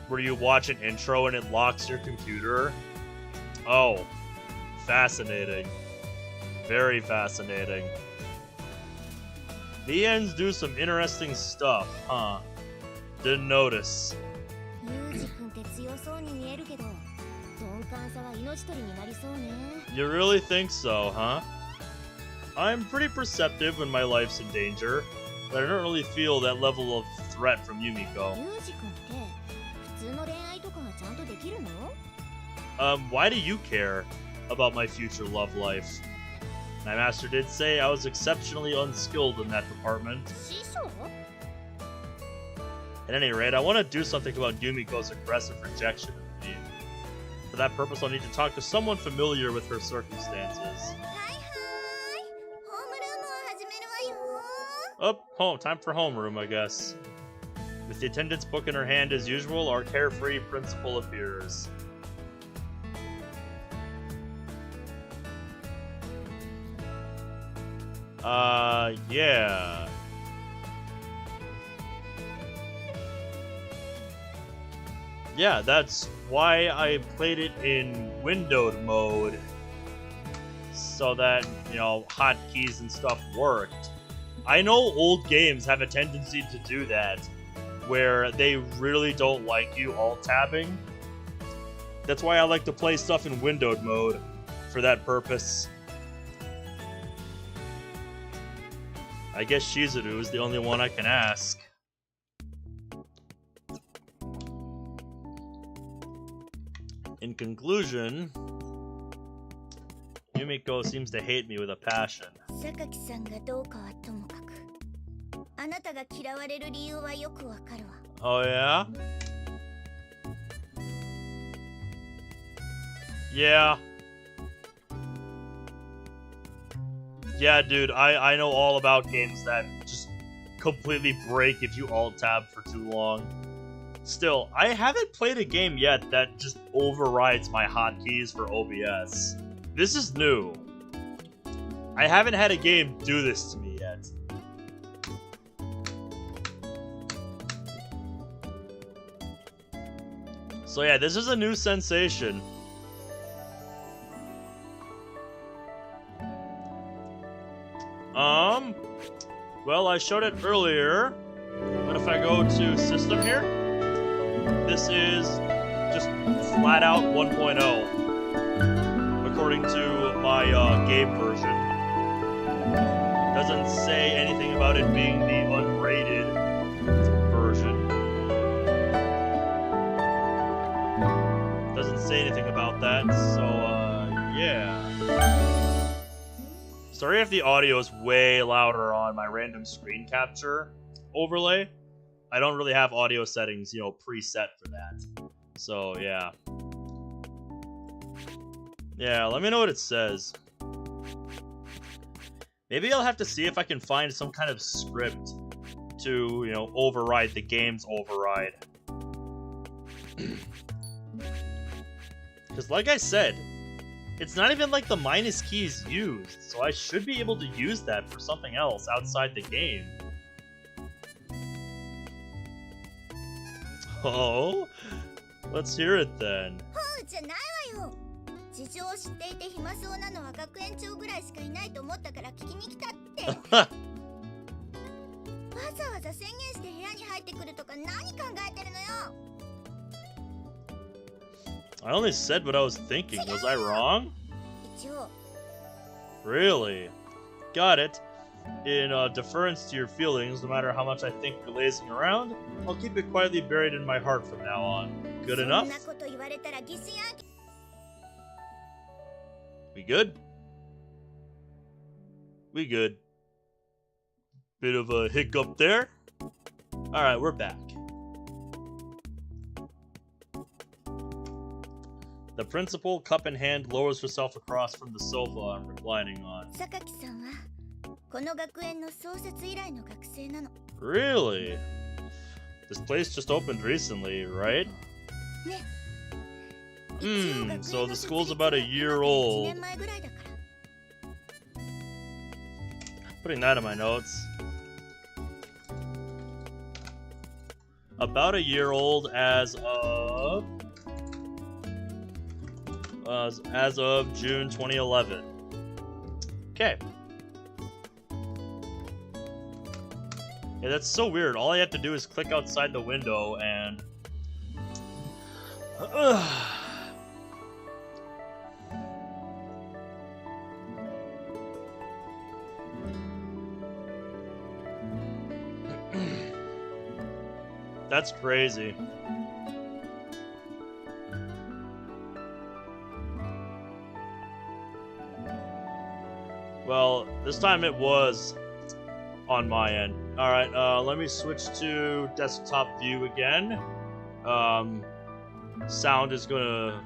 Where you watch an intro and it locks your computer? Oh, fascinating. Very fascinating. VNs do some interesting stuff, huh? Didn't notice. You really think so, huh? I'm pretty perceptive when my life's in danger, but I don't really feel that level of threat from Yumiko. Why do you care about my future love life? My master did say I was exceptionally unskilled in that department. At any rate, I want to do something about Yumiko's aggressive rejection of me. For that purpose, I'll need to talk to someone familiar with her circumstances. Oh, home. Time for homeroom, I guess. With the attendance book in her hand as usual, our carefree principal appears. Yeah. Yeah, that's why I played it in windowed mode. So that, you know, hotkeys and stuff worked. I know old games have a tendency to do that, where they really don't like you alt-tabbing. That's why I like to play stuff in windowed mode, for that purpose. I guess Shizuru is the only one I can ask. In conclusion, Yumiko seems to hate me with a passion. Oh yeah? Yeah. Yeah, dude, I know all about games that just completely break if you alt-tab for too long. Still, I haven't played a game yet that just overrides my hotkeys for OBS. This is new. I haven't had a game do this to me yet. So yeah, this is a new sensation. Well, I showed it earlier, but if I go to system here, this is just flat out 1.0, according to my game version. Doesn't say anything about it being the unrated version. Doesn't say anything about that, so yeah. Sorry if the audio is way louder on my random screen capture overlay. I don't really have audio settings, you know, preset for that. So, yeah. Yeah, let me know what it says. Maybe I'll have to see if I can find some kind of script to, you know, override the game's override. Because like I said, it's not even like the minus key is used, so I should be able to use that for something else outside the game. Oh? Let's hear it then. てくるとか何考えてるのよ。 I only said what I was thinking. Was I wrong? 一応 Really? Got it. In deference to your feelings, no matter how much I think you're lazing around, I'll keep it quietly buried in my heart from now on. Good そん enough? なこと言われたら疑心暗鬼。 We good? We good. Bit of a hiccup there. Alright, we're back. The principal, cup in hand, lowers herself across from the sofa I'm reclining on. 榊さんはこの学園の創設以来の学生なの。 Really? This place just opened recently, right? ね。 So the school's about a year old. 1年前ぐらいだから。 Putting that in my notes. About a year old as of June 2011. Okay. Yeah, that's so weird. All I have to do is click outside the window and... That's crazy. Well, this time it was on my end. Alright, let me switch to desktop view again. Sound is gonna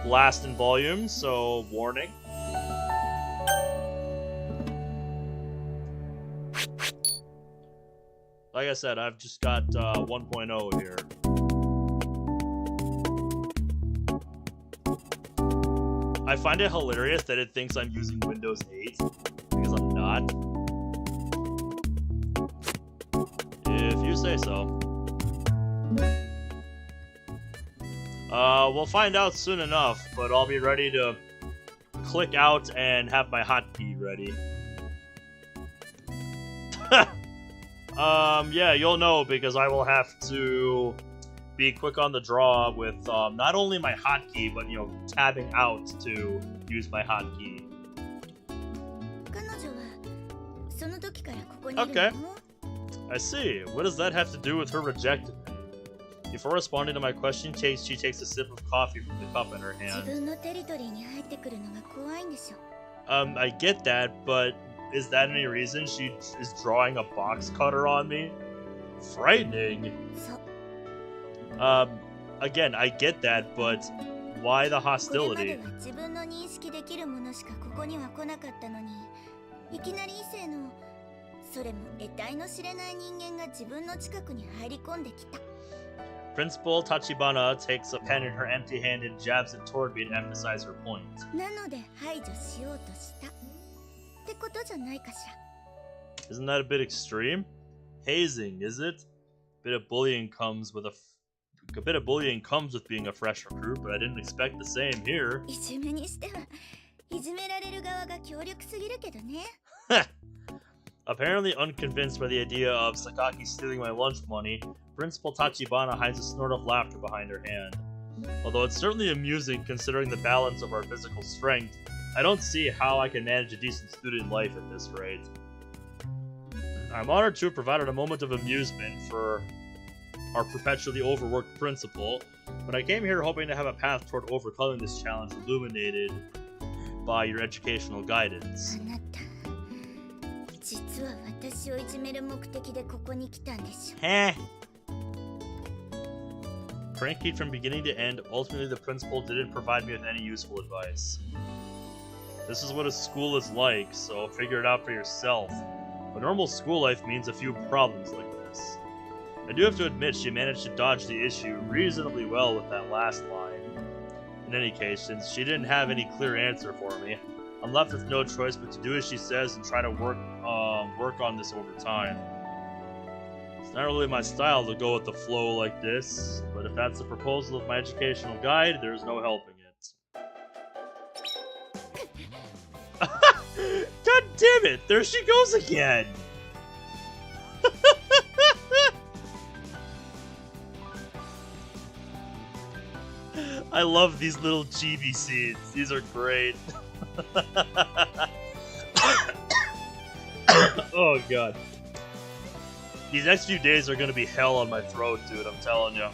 blast in volume, so warning. Like I said, I've just got 1.0 here. I find it hilarious that it thinks I'm using Windows 8, because I'm not. If you say so. We'll find out soon enough, but I'll be ready to click out and have my hotkey ready. Yeah, you'll know because I will have to be quick on the draw with not only my hotkey, but, you know, tabbing out to use my hotkey. Okay. I see. What does that have to do with her rejecting me? Before responding to my question, she takes a sip of coffee from the cup in her hand. I get that, but is that any reason she is drawing a box cutter on me? Frightening. Again, I get that, but why the hostility? Principal Tachibana takes a pen in her empty hand and jabs it toward me to emphasize her point. Isn't that a bit extreme? Hazing, is it? A bit of bullying comes with being a fresh recruit, but I didn't expect the same here. Apparently unconvinced by the idea of Sakaki stealing my lunch money, Principal Tachibana hides a snort of laughter behind her hand. Although it's certainly amusing considering the balance of our physical strength, I don't see how I can manage a decent student life at this rate. I'm honored to have provided a moment of amusement for our perpetually overworked principal, but I came here hoping to have a path toward overcoming this challenge illuminated by your educational guidance. Heh. Cranky from beginning to end, ultimately the principal didn't provide me with any useful advice. This is what a school is like, so figure it out for yourself. But normal school life means a few problems like this. I do have to admit she managed to dodge the issue reasonably well with that last line. In any case, since she didn't have any clear answer for me, I'm left with no choice but to do as she says and try to work on this over time. It's not really my style to go with the flow like this, but if that's the proposal of my educational guide, there's no helping it. God damn it! There she goes again! I love these little chibi seeds. These are great. Oh god. These next few days are gonna be hell on my throat, dude, I'm telling you.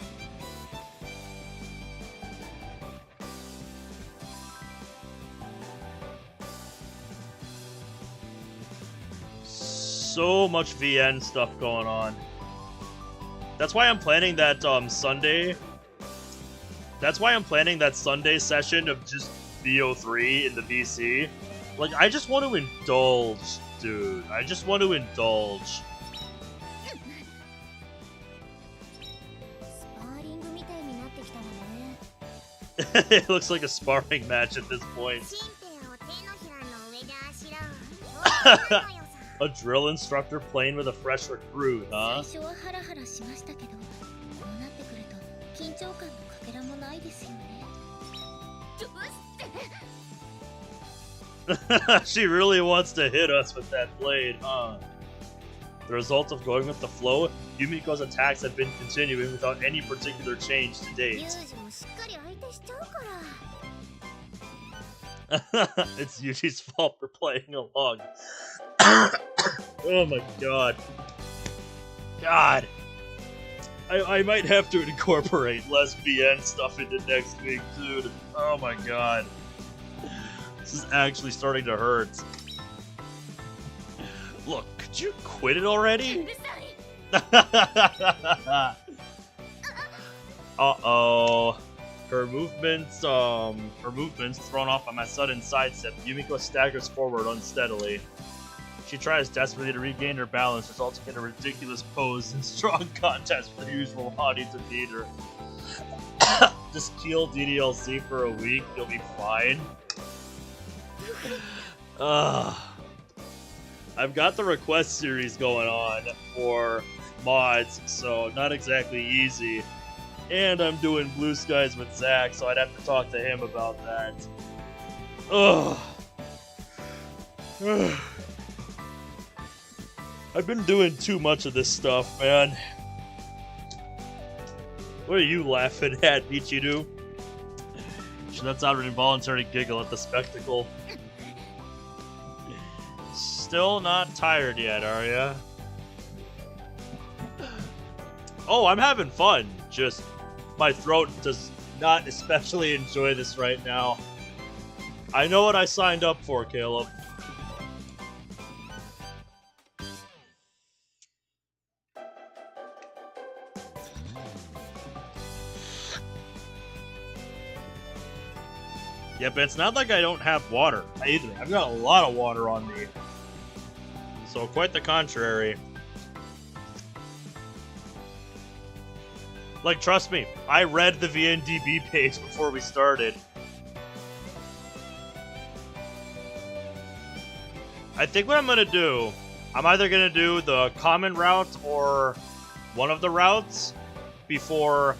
So much VN stuff going on. That's why I'm planning that Sunday. That's why I'm planning that Sunday session of just VO3 in the VC. Like, I just want to indulge, dude. I just want to indulge. It looks like a sparring match at this point. A drill instructor playing with a fresh recruit, huh? She really wants to hit us with that blade, huh? The result of going with the flow, Yumiko's attacks have been continuing without any particular change to date. It's Yuji's fault for playing along. Oh my god. God. I might have to incorporate less VN stuff into next week, dude. Oh my god. This is actually starting to hurt. Look, could you quit it already? Uh-oh. Her movements thrown off by my sudden sidestep. Yumiko staggers forward unsteadily. She tries desperately to regain her balance, resulting in a ridiculous pose and strong contest with her usual haughty demeanor. Just kill DDLC for a week, you'll be fine. I've got the request series going on for mods, so not exactly easy. And I'm doing Blue Skies with Zach, so I'd have to talk to him about that. Ugh. I've been doing too much of this stuff, man. What are you laughing at, Michiru? She lets out an involuntary giggle at the spectacle. Still not tired yet, are ya? Oh, I'm having fun. Just, my throat does not especially enjoy this right now. I know what I signed up for, Caleb. Yeah, but it's not like I don't have water either. I've got a lot of water on me. So quite the contrary. Like, trust me, I read the VNDB page before we started. I think what I'm gonna do, I'm either gonna do the common route or one of the routes before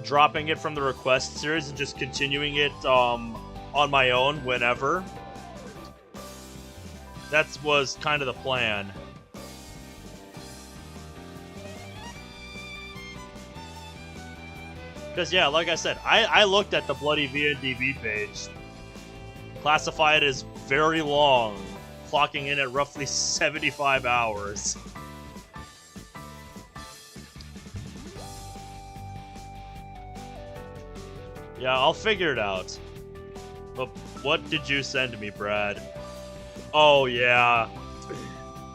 dropping it from the request series and just continuing it on my own whenever. That was kind of the plan. Because, yeah, like I said, I looked at the bloody VNDB page. Classified as very long, clocking in at roughly 75 hours. Yeah, I'll figure it out. But what did you send me, Brad? Oh, yeah.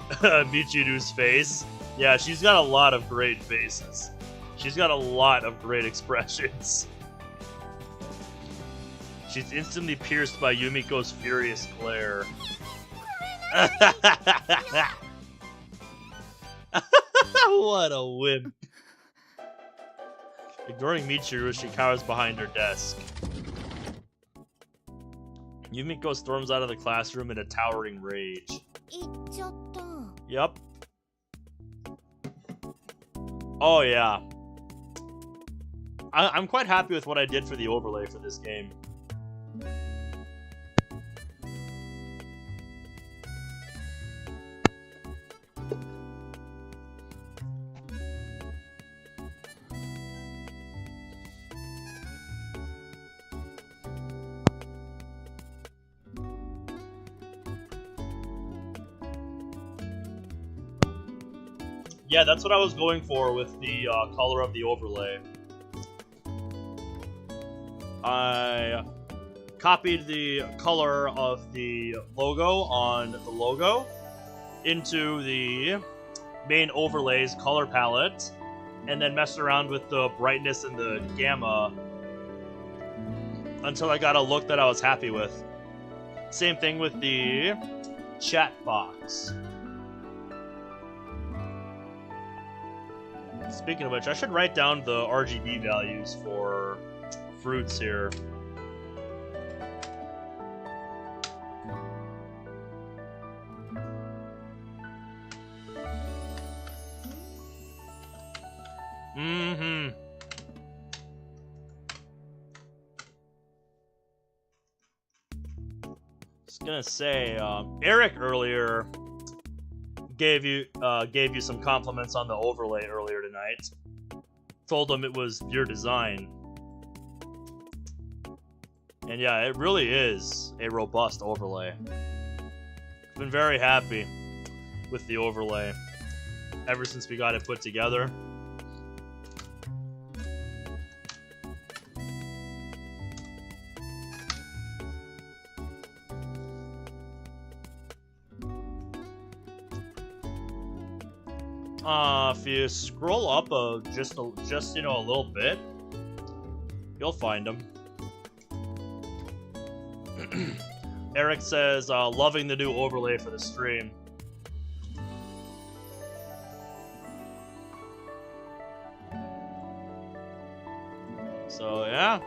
Michiru's face. Yeah, she's got a lot of great faces. She's got a lot of great expressions. She's instantly pierced by Yumiko's furious glare. What a wimp. Ignoring Michiru, she cowers behind her desk. Yumiko storms out of the classroom in a towering rage. Yup. Oh yeah. I'm quite happy with what I did for the overlay for this game. Yeah, that's what I was going for with the color of the overlay. I copied the color of the logo on the logo into the main overlay's color palette, and then messed around with the brightness and the gamma until I got a look that I was happy with. Same thing with the chat box. Speaking of which, I should write down the RGB values for fruits here. I was gonna say, Eric earlier gave you some compliments on the overlay earlier tonight. Told him it was your design. And yeah, it really is a robust overlay. Been very happy with the overlay ever since we got it put together. If you scroll up just you know, a little bit, you'll find them. Eric says, loving the new overlay for the stream. So, yeah.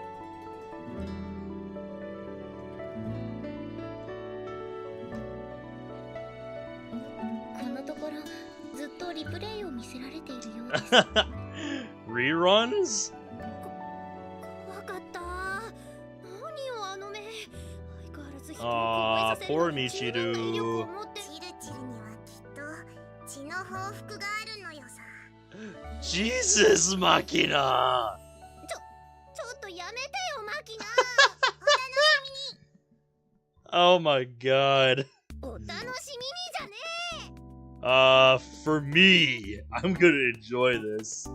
Reruns? Poor Michiru. Jesus, Machina! Oh my god. For me, I'm gonna enjoy this.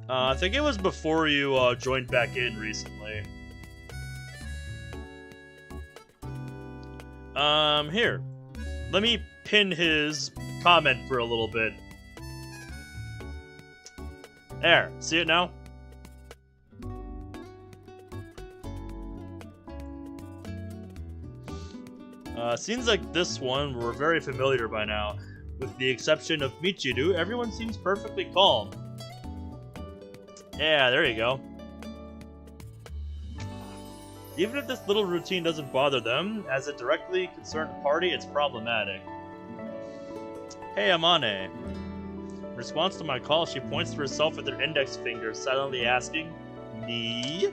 I think it was before you joined back in recently. Here. Let me pin his comment for a little bit. There, see it now? Scenes like this one were very familiar by now. With the exception of Michiru, everyone seems perfectly calm. Yeah, there you go. Even if this little routine doesn't bother them, as it directly concerned the party, it's problematic. Hey, Amane. In response to my call, she points to herself with her index finger, silently asking, "Me?"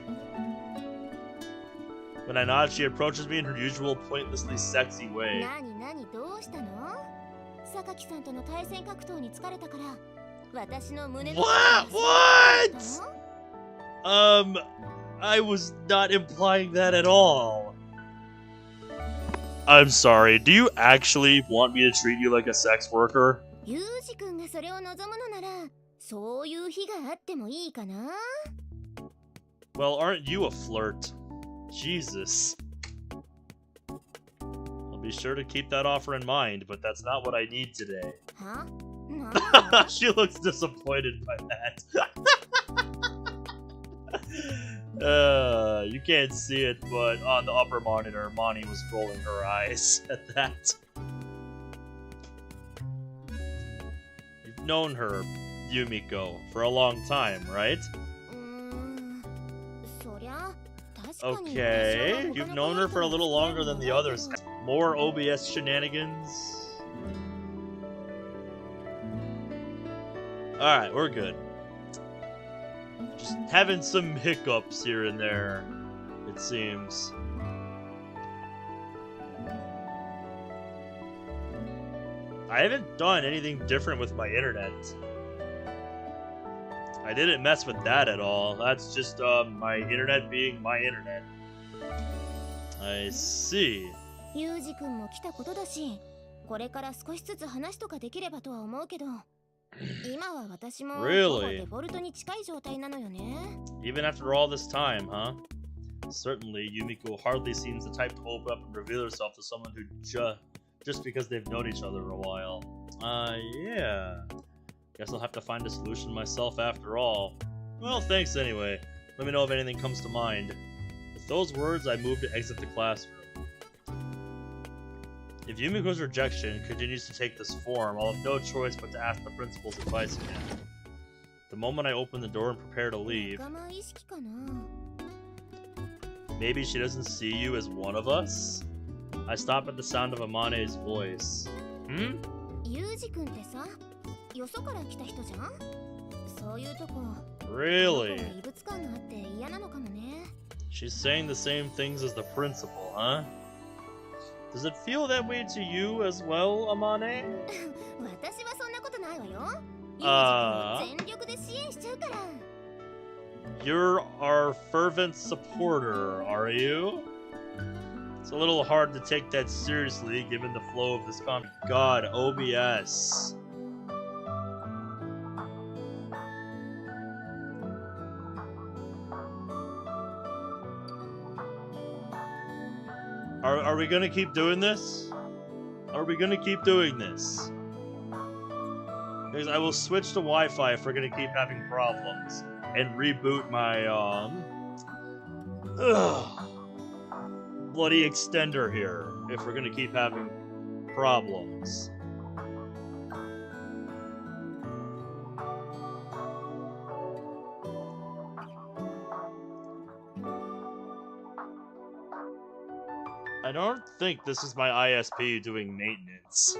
When I nod, she approaches me in her usual pointlessly sexy way. What? I was not implying that at all. I'm sorry, do you actually want me to treat you like a sex worker? Well, aren't you a flirt? Jesus. I'll be sure to keep that offer in mind, but that's not what I need today. Huh? She looks disappointed by that. You can't see it, but on the upper monitor, Moni was rolling her eyes at that. You've known her, Yumiko, for a long time, right? Okay, you've known her for a little longer than the others. More OBS shenanigans? Alright, we're good. Just having some hiccups here and there, it seems. I haven't done anything different with my internet. I didn't mess with that at all. That's just my internet being my internet. I see. ユージ君も来たことだし、これから少しずつ話とかできればとは思うけど、今は私もほぼデフォルトに近い状態なのよね。Even after all this time, huh? Certainly, Yumiko hardly seems the type to open up and reveal herself to someone who just because they've known each other a while. Yeah. Guess I'll have to find a solution myself after all. Well, thanks anyway. Let me know if anything comes to mind. With those words, I move to exit the classroom. If Yumiko's rejection continues to take this form, I'll have no choice but to ask the principal's advice again. The moment I open the door and prepare to leave, maybe she doesn't see you as one of us? I stop at the sound of Amane's voice. Hmm? ユージ君ってさ、よそから来た人じゃん？そういうとこ。Really? 異物感があって嫌なのかもね。She's saying the same things as the principal, huh? Does it feel that way to you as well, Amane? 私はそんなことないわよ。全力で支援しちゃうから。You're our fervent supporter, are you? It's a little hard to take that seriously given the flow of this God, OBS. Are we gonna keep doing this? Are we gonna keep doing this? Because I will switch to Wi-Fi if we're gonna keep having problems. And reboot my, bloody extender here, if we're gonna keep having problems. I don't think this is my ISP doing maintenance.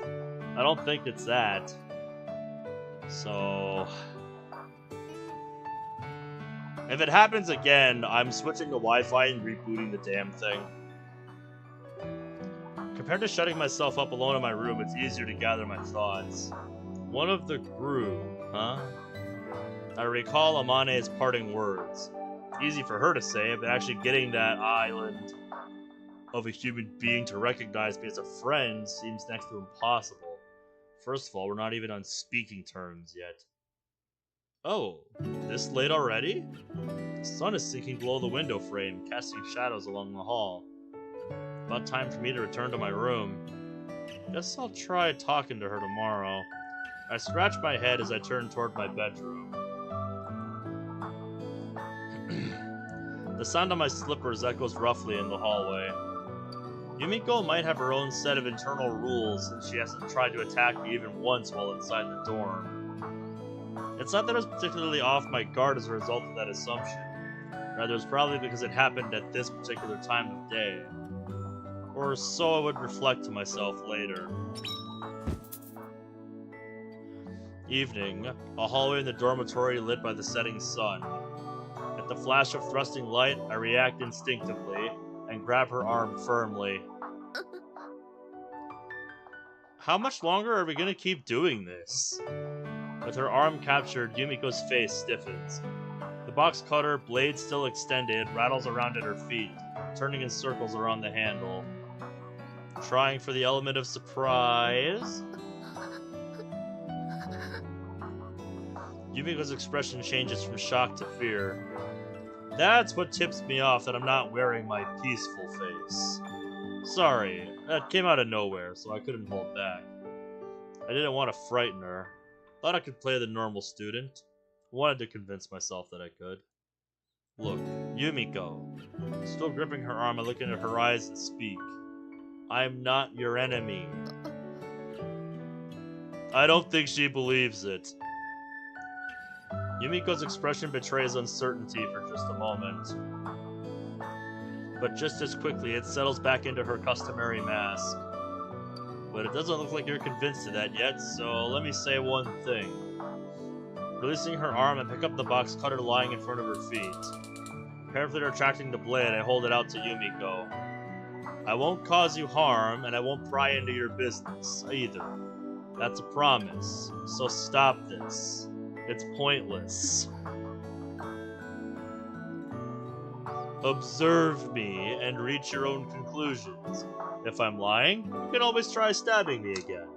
I don't think it's that. So... if it happens again, I'm switching to Wi-Fi and rebooting the damn thing. Compared to shutting myself up alone in my room, it's easier to gather my thoughts. One of the group, huh? I recall Amane's parting words. It's easy for her to say, but actually getting that island of a human being to recognize me as a friend seems next to impossible. First of all, we're not even on speaking terms yet. Oh, this late already? The sun is sinking below the window frame, casting shadows along the hall. About time for me to return to my room. Guess I'll try talking to her tomorrow. I scratch my head as I turn toward my bedroom. The sound of my slippers echoes roughly in the hallway. Yumiko might have her own set of internal rules, since she hasn't tried to attack me even once while inside the dorm. It's not that I was particularly off my guard as a result of that assumption. Rather, it's probably because it happened at this particular time of day. Or so I would reflect to myself later. Evening, a hallway in the dormitory lit by the setting sun. At the flash of thrusting light, I react instinctively and grab her arm firmly. How much longer are we gonna keep doing this? With her arm captured, Yumiko's face stiffens. The box cutter, blade still extended, rattles around at her feet, turning in circles around the handle. Trying for the element of surprise. Yumiko's expression changes from shock to fear. That's what tips me off that I'm not wearing my peaceful face. Sorry, that came out of nowhere, so I couldn't hold back. I didn't want to frighten her. Thought I could play the normal student. Wanted to convince myself that I could. Look, Yumiko. Still gripping her arm, I look into her eyes and speak. I'm not your enemy. I don't think she believes it. Yumiko's expression betrays uncertainty for just a moment. But just as quickly, it settles back into her customary mask. But it doesn't look like you're convinced of that yet, so let me say one thing. Releasing her arm, I pick up the box cutter lying in front of her feet. Carefully retracting the blade, I hold it out to Yumiko. I won't cause you harm, and I won't pry into your business, either. That's a promise, so stop this. It's pointless. Observe me and reach your own conclusions. If I'm lying, you can always try stabbing me again.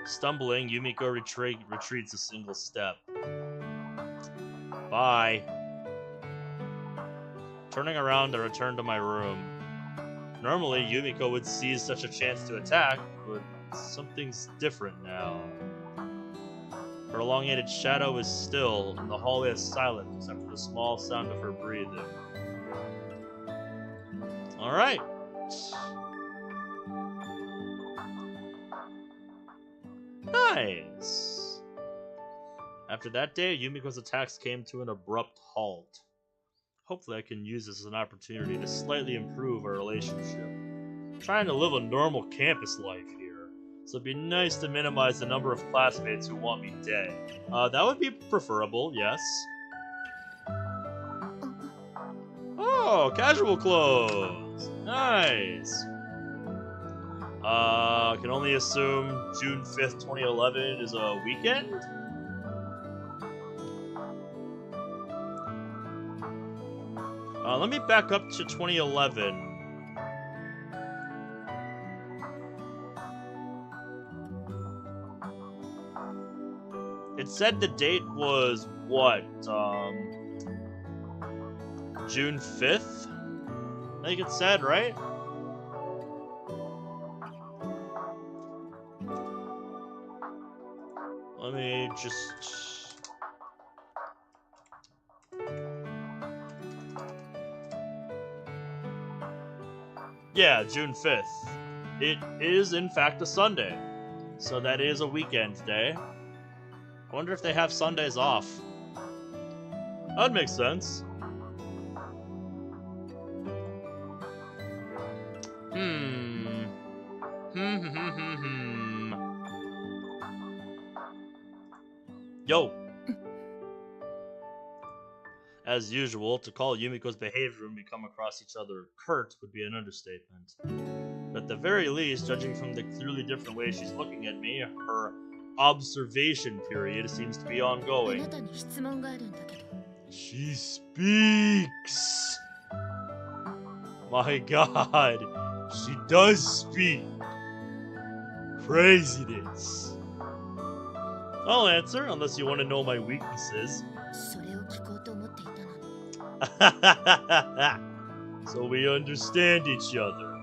Stumbling, Yumiko retreats a single step. Bye. Turning around, I return to my room. Normally, Yumiko would seize such a chance to attack, but something's different now. Her elongated shadow is still, and the hallway is silent except for the small sound of her breathing. Alright. Nice. After that day, Yumiko's attacks came to an abrupt halt. Hopefully I can use this as an opportunity to slightly improve our relationship. I'm trying to live a normal campus life here, so it'd be nice to minimize the number of classmates who want me dead. That would be preferable, yes. Oh, casual clothes! Nice! Can only assume June 5th, 2011 is a weekend? Let me back up to 2011. It said the date was, what, June 5th? I think it said, right? Let me just... Yeah, June 5th. It is, in fact, a Sunday. So that is a weekend day. I wonder if they have Sundays off. That'd make sense. Yo! As usual, to call Yumiko's behavior when we come across each other curt would be an understatement. But at the very least, judging from the clearly different way she's looking at me, her observation period seems to be ongoing. She speaks! My god, she does speak! Craziness! I'll answer, unless you want to know my weaknesses. So we understand each other.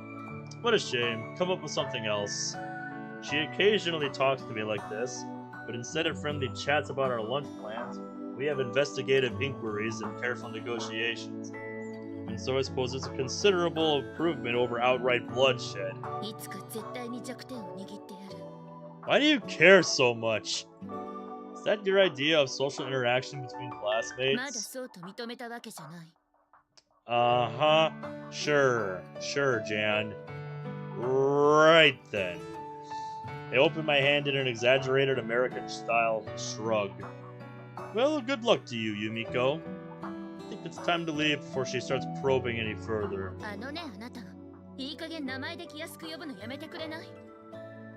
What a shame. Come up with something else. She occasionally talks to me like this, but instead of friendly chats about our lunch plans, we have investigative inquiries and careful negotiations. And so I suppose it's a considerable improvement over outright bloodshed. Why do you care so much? Is that your idea of social interaction between classmates? Uh-huh. Sure, Jan. Right then. I opened my hand in an exaggerated American-style shrug. Well, good luck to you, Yumiko. I think it's time to leave before she starts probing any further.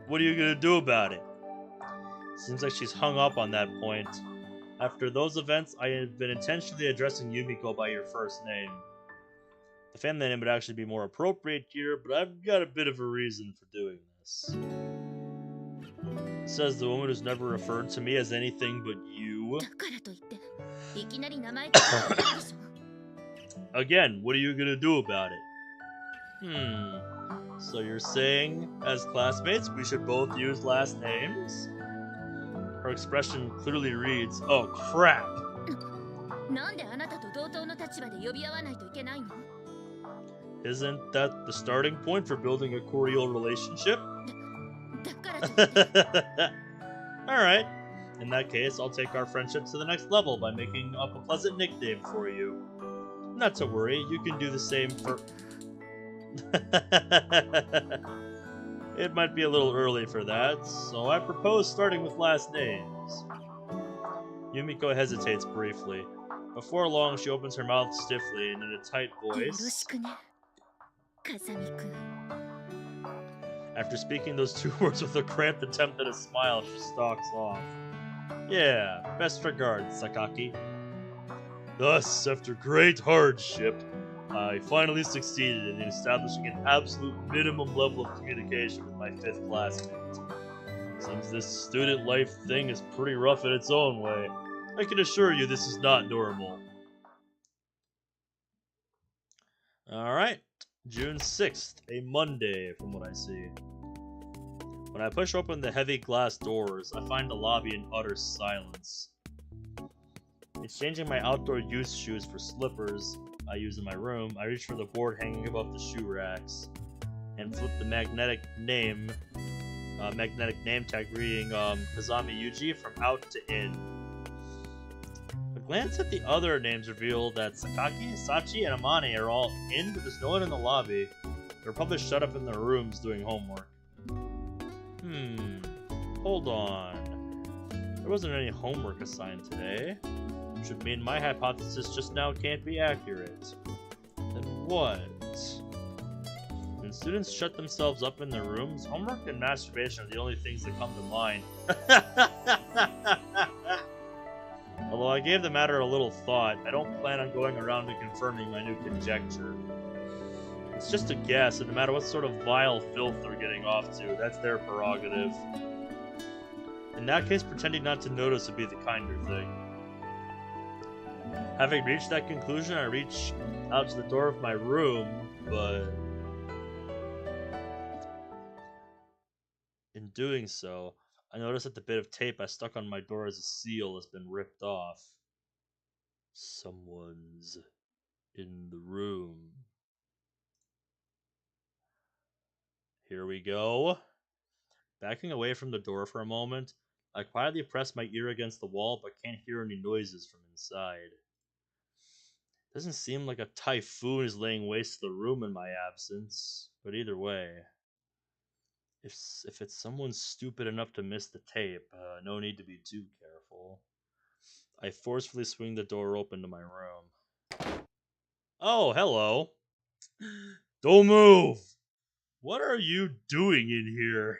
What are you gonna do about it? Seems like she's hung up on that point. After those events, I have been intentionally addressing Yumiko by your first name. The family name would actually be more appropriate here, but I've got a bit of a reason for doing this. It says the woman who's never referred to me as anything but you. Again, what are you gonna do about it? So you're saying, as classmates, we should both use last names? Her expression clearly reads, oh crap! Isn't that the starting point for building a cordial relationship? Alright. In that case, I'll take our friendship to the next level by making up a pleasant nickname for you. Not to worry, you can do the same for... It might be a little early for that, so I propose starting with last names. Yumiko hesitates briefly. Before long, she opens her mouth stiffly and in a tight voice. After speaking those two words with a cramped attempt at a smile, she stalks off. Yeah, best regards, Sakaki. Thus, after great hardship, I finally succeeded in establishing an absolute minimum level of communication with my 5th classmate. Seems this student life thing is pretty rough in its own way. I can assure you this is not normal. Alright, June 6th, a Monday from what I see. When I push open the heavy glass doors, I find the lobby in utter silence. Exchanging my outdoor use shoes for slippers I use in my room, I reach for the board hanging above the shoe racks and flip the magnetic name tag reading Kazami Yuji from out to in. A glance at the other names revealed that Sakaki, Sachi, and Amane are all in, but there's no one in the lobby. They're probably shut up in their rooms doing homework. Hold on. There wasn't any homework assigned today. Which would mean my hypothesis just now can't be accurate. Then what? When students shut themselves up in their rooms, homework and masturbation are the only things that come to mind. Although I gave the matter a little thought, I don't plan on going around and confirming my new conjecture. It's just a guess, and no matter what sort of vile filth they're getting off to, that's their prerogative. In that case, pretending not to notice would be the kinder thing. Having reached that conclusion, I reach out to the door of my room, but in doing so, I notice that the bit of tape I stuck on my door as a seal has been ripped off. Someone's in the room. Here we go. Backing away from the door for a moment, I quietly press my ear against the wall but can't hear any noises from inside. Doesn't seem like a typhoon is laying waste to the room in my absence, but either way, if it's someone stupid enough to miss the tape, no need to be too careful. I forcefully swing the door open to my room. Oh, hello. Don't move! What are you doing in here?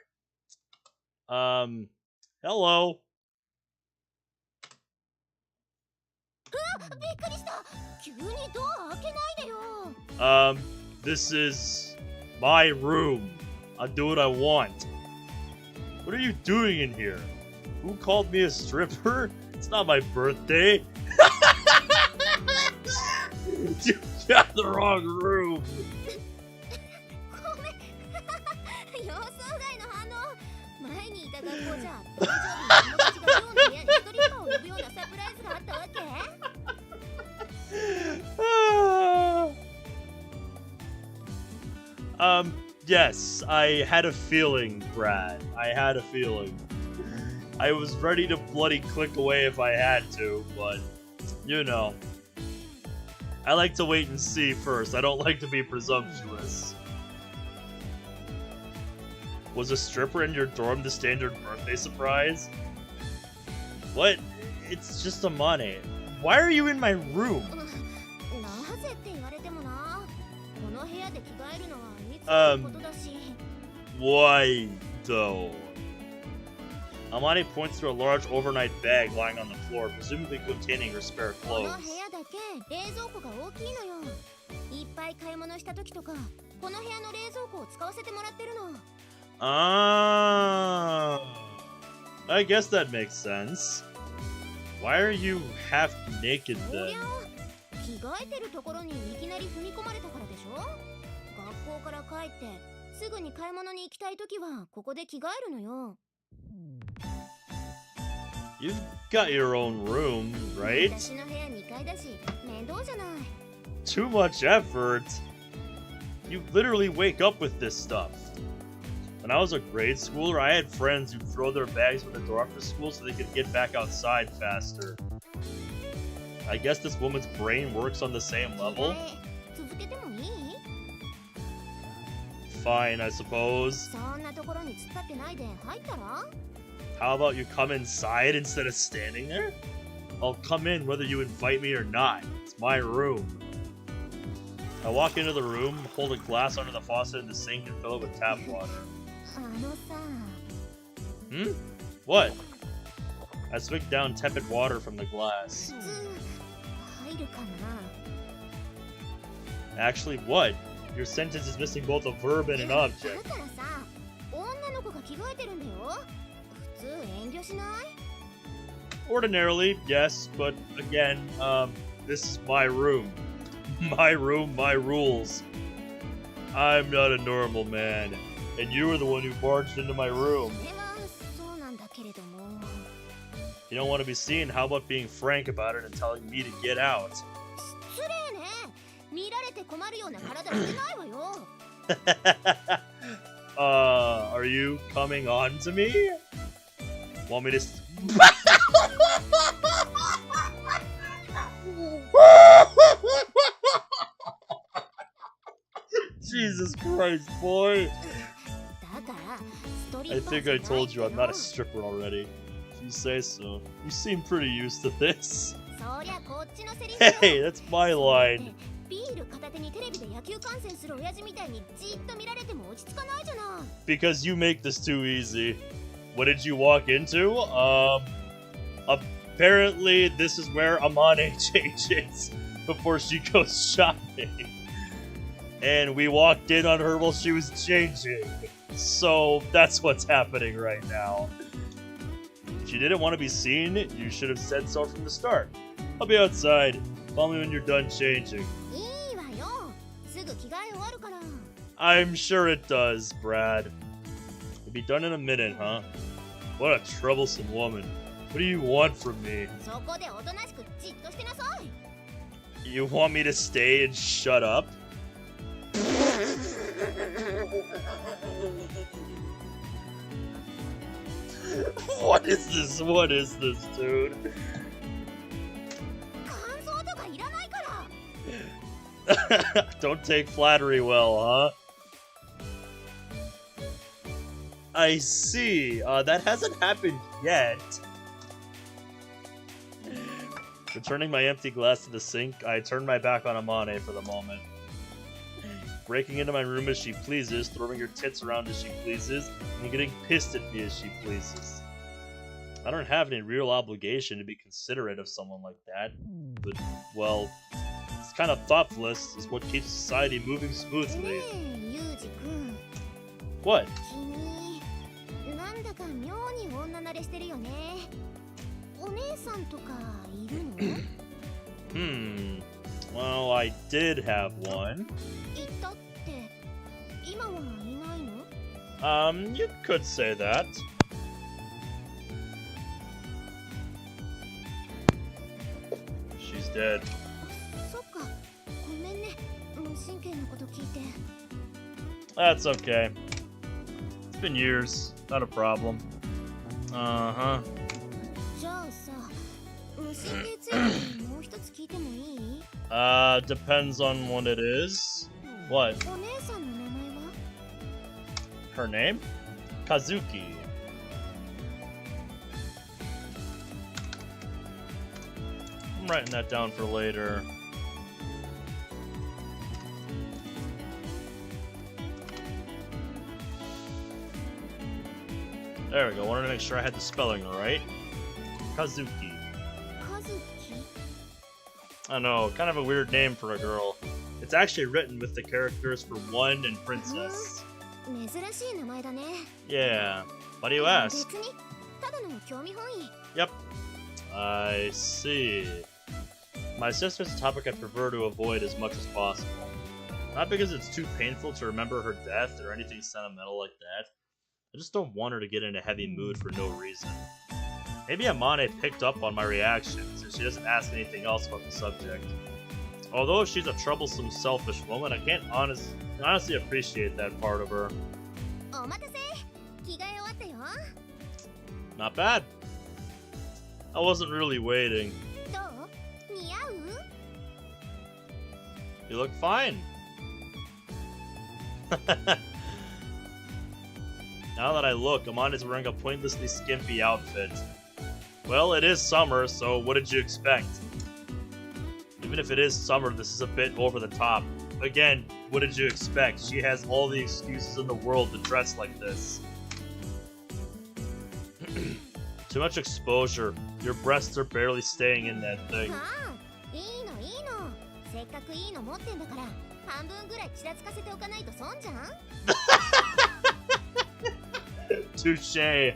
Hello? This is my room. I'll do what I want. What are you doing in here? Who called me a stripper? It's not my birthday. You got the wrong room. Yes, I had a feeling, Brad. I had a feeling. I was ready to bloody click away if I had to, but, you know. I like to wait and see first. I don't like to be presumptuous. Was a stripper in your dorm the standard birthday surprise? What? It's just Amane. Why are you in my room? Why, though? Amane points to a large overnight bag lying on the floor, presumably containing her spare clothes. I guess that makes sense. Why are you half naked then? You've got your own room, right? Too much effort. You literally wake up with this stuff. When I was a grade schooler, I had friends who'd throw their bags with the door after school so they could get back outside faster. I guess this woman's brain works on the same level. Fine, I suppose. How about you come inside instead of standing there? I'll come in whether you invite me or not. It's my room. I walk into the room, hold a glass under the faucet in the sink, and fill it with tap water. What? I swigged down tepid water from the glass. 普通入るかな。 Actually, what? Your sentence is missing both a verb and an だ object. からさ、女の子が着替えてるんだよ。普通遠慮しない？ Ordinarily, yes, but again, this is my room. My room, my rules. I'm not a normal man, and you were the one who barged into my room. それはそうなんだけれども。 You don't want to be seen, how about being frank about it and telling me to get out? 失礼ね。見られて困るような体してないわよ。Are you coming on to me? Want me to... Jesus Christ, boy! だからストリ I ッパー think じゃ I ない told け you ど I'm not a stripper already. If you say so. You seem pretty used to this. そりゃこっちのセリフ Hey, よ。 that's my line. ビール片手にテレビで野球観戦する親父みたいにじっと見られても落ち着かないじゃない。 Because you make this too easy. What did you walk into? Apparently this is where Amane changes before she goes shopping. And we walked in on her while she was changing. So that's what's happening right now. If you didn't want to be seen, you should have said so from the start. I'll be outside. Call me when you're done changing. いいわよ。すぐ着替え終わるから。 I'm sure it does, Brad. You'll be done in a minute, huh? What a troublesome woman. What do you want from me? そこでおとなしくじっとしてなさい。 You want me to stay and shut up? What is this? What is this, dude? 感想とかいらないから。 Don't take flattery well, huh? I see. That hasn't happened yet. Returning my empty glass to the sink, I turn my back on Amane for the moment. Breaking into my room as she pleases, throwing her tits around as she pleases, and getting pissed at me as she pleases. I don't have any real obligation to be considerate of someone like that, but, well, it's kind of thoughtless is what keeps society moving ね smoothly. え、ユージ君。 What? 君、なんだか妙に女慣れしてるよね。お姉さんとかいるの？ Well, I did have one. いたって、今はいないの？ You could say that. She's dead. そっか、ごめんね。無神経なこと聞いて。 That's okay. It's been years. Not a problem. Uh-huh. じゃあさ、無神経ついてもう一つ聞いてもいい？ Depends on what it is. What? お姉さんの名前は？ Her name? Kazuki. I'm writing that down for later. There we go. Wanted to make sure I had the spelling right. Kazuki. カズキ？ I know, kind of a weird name for a girl. It's actually written with the characters for one and princess. 珍しい名前だね。 Yeah. Why do you ask? 別に、ただの興味本位。 Yep. I see. My sister's a topic I prefer to avoid as much as possible. Not because it's too painful to remember her death or anything sentimental like that. I just don't want her to get in a heavy mood for no reason. Maybe Amane picked up on my reactions, and she doesn't ask anything else about the subject. Although she's a troublesome, selfish woman, I can't honestly appreciate that part of her. お待たせ。着替え終わったよ。 Not bad. I wasn't really waiting. どう？似合う？ You look fine. Now that I look, Amane's wearing a pointlessly skimpy outfit. Well, it is summer, so what did you expect? Even if it is summer, this is a bit over the top. Again, what did you expect? She has all the excuses in the world to dress like this. Too much exposure. Your breasts are barely staying in that thing. ああ、いいのいいの。せっかくいいの持ってんだから、半分ぐらいちらつかせておかないと損じゃん。Touche. A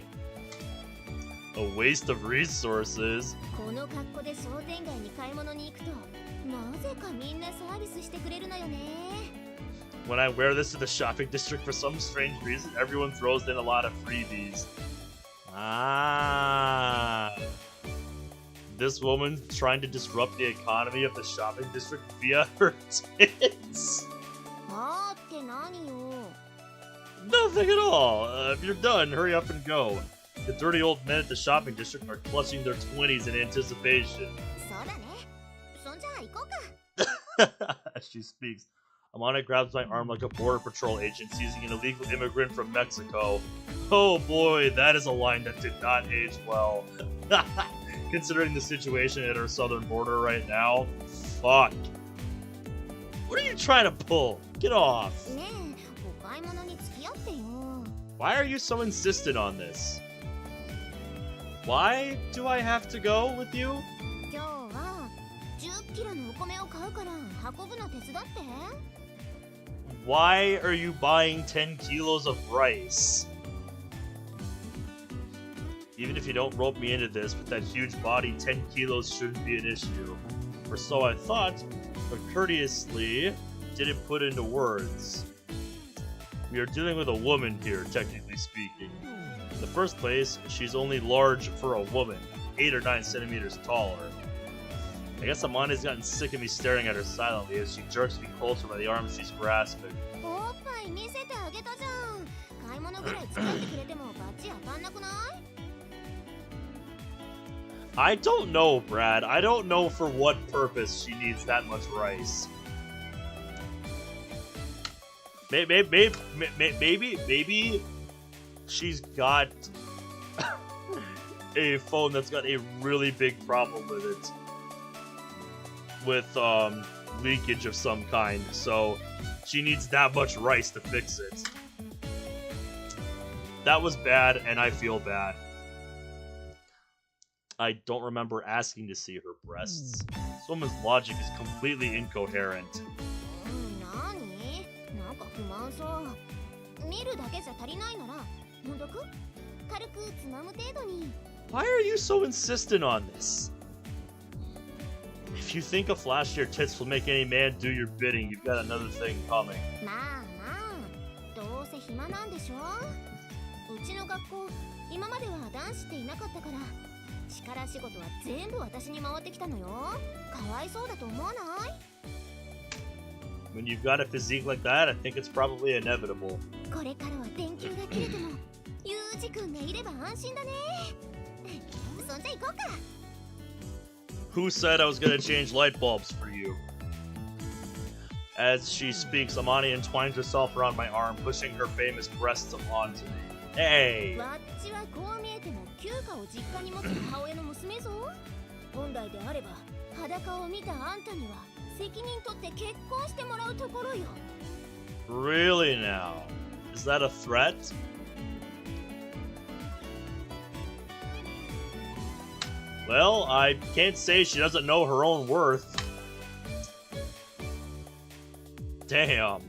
waste of resources. この格好で商店街に買い物に行くと、なぜかみんなサービスしてくれるのよね。When I wear this to the shopping district for some strange reason, everyone throws in a lot of freebies. Ah. This woman trying to disrupt the economy of the shopping district via her tits. あーって何よ。 Nothing at all. If you're done, hurry up and go. The dirty old men at the shopping district are clutching their 20s in anticipation. そうだね。そんじゃあ行こうか。 As she speaks, Amana grabs my arm like a border patrol agent seizing an illegal immigrant from Mexico. Oh boy, that is a line that did not age well. Considering the situation at our southern border right now. Fuck. What are you trying to pull? Get off. ねえ、お買い物に付き合ってよ。 Why are you so insistent on this? Why do I have to go with you? 今日は10キロのお米を買うから運ぶの手伝って。 Why are you buying 10 kilos of rice? Even if you don't rope me into this, with that huge body, 10 kilos shouldn't be an issue. Or so I thought, but courteously didn't put into words. We are dealing with a woman here, technically speaking. In the first place, she's only large for a woman, 8 or 9 centimeters taller. I guess Amani's gotten sick of me staring at her silently as she jerks me closer by the arm she's grasping. おっぱい見せてあげたじゃん。買い物ぐらい付き合ってくれてもバッチ当たんなくない？ I don't know, Brad. I don't know for what purpose she needs that much rice. Maybe she's got a phone that's got a really big problem with it. With leakage of some kind, so she needs that much rice to fix it. That was bad, and I feel bad. I don't remember asking to see her breasts. This woman's logic is completely incoherent. 何？なんか不満そう。見るだけじゃ足りないなら、もどく？軽くつまむ程度に。 Why are you so insistent on this? If you think a flash to your tits will make any man do your bidding, you've got another thing coming. まあまあ、どうせ暇なんでしょ？うちの学校、今までは男子っていなかったから、力仕事は全部私に回ってきたのよ。かわいそうだと思わない？ When you've got a physique like that, I think it's probably inevitable. これからは電球が切れても、ユージ君がいれば安心だね。そんじゃ行こうか。 Who said I was gonna change light bulbs for you? As she speaks, Amani entwines herself around my arm, pushing her famous breasts onto me. Hey! わっちはこう見えても休暇を実家に持つ母親の娘ぞ。本来であれば裸を見たあんたには責任取って結婚してもらうところよ。 Really now? Is that a threat? Well, I can't say she doesn't know her own worth. Damn.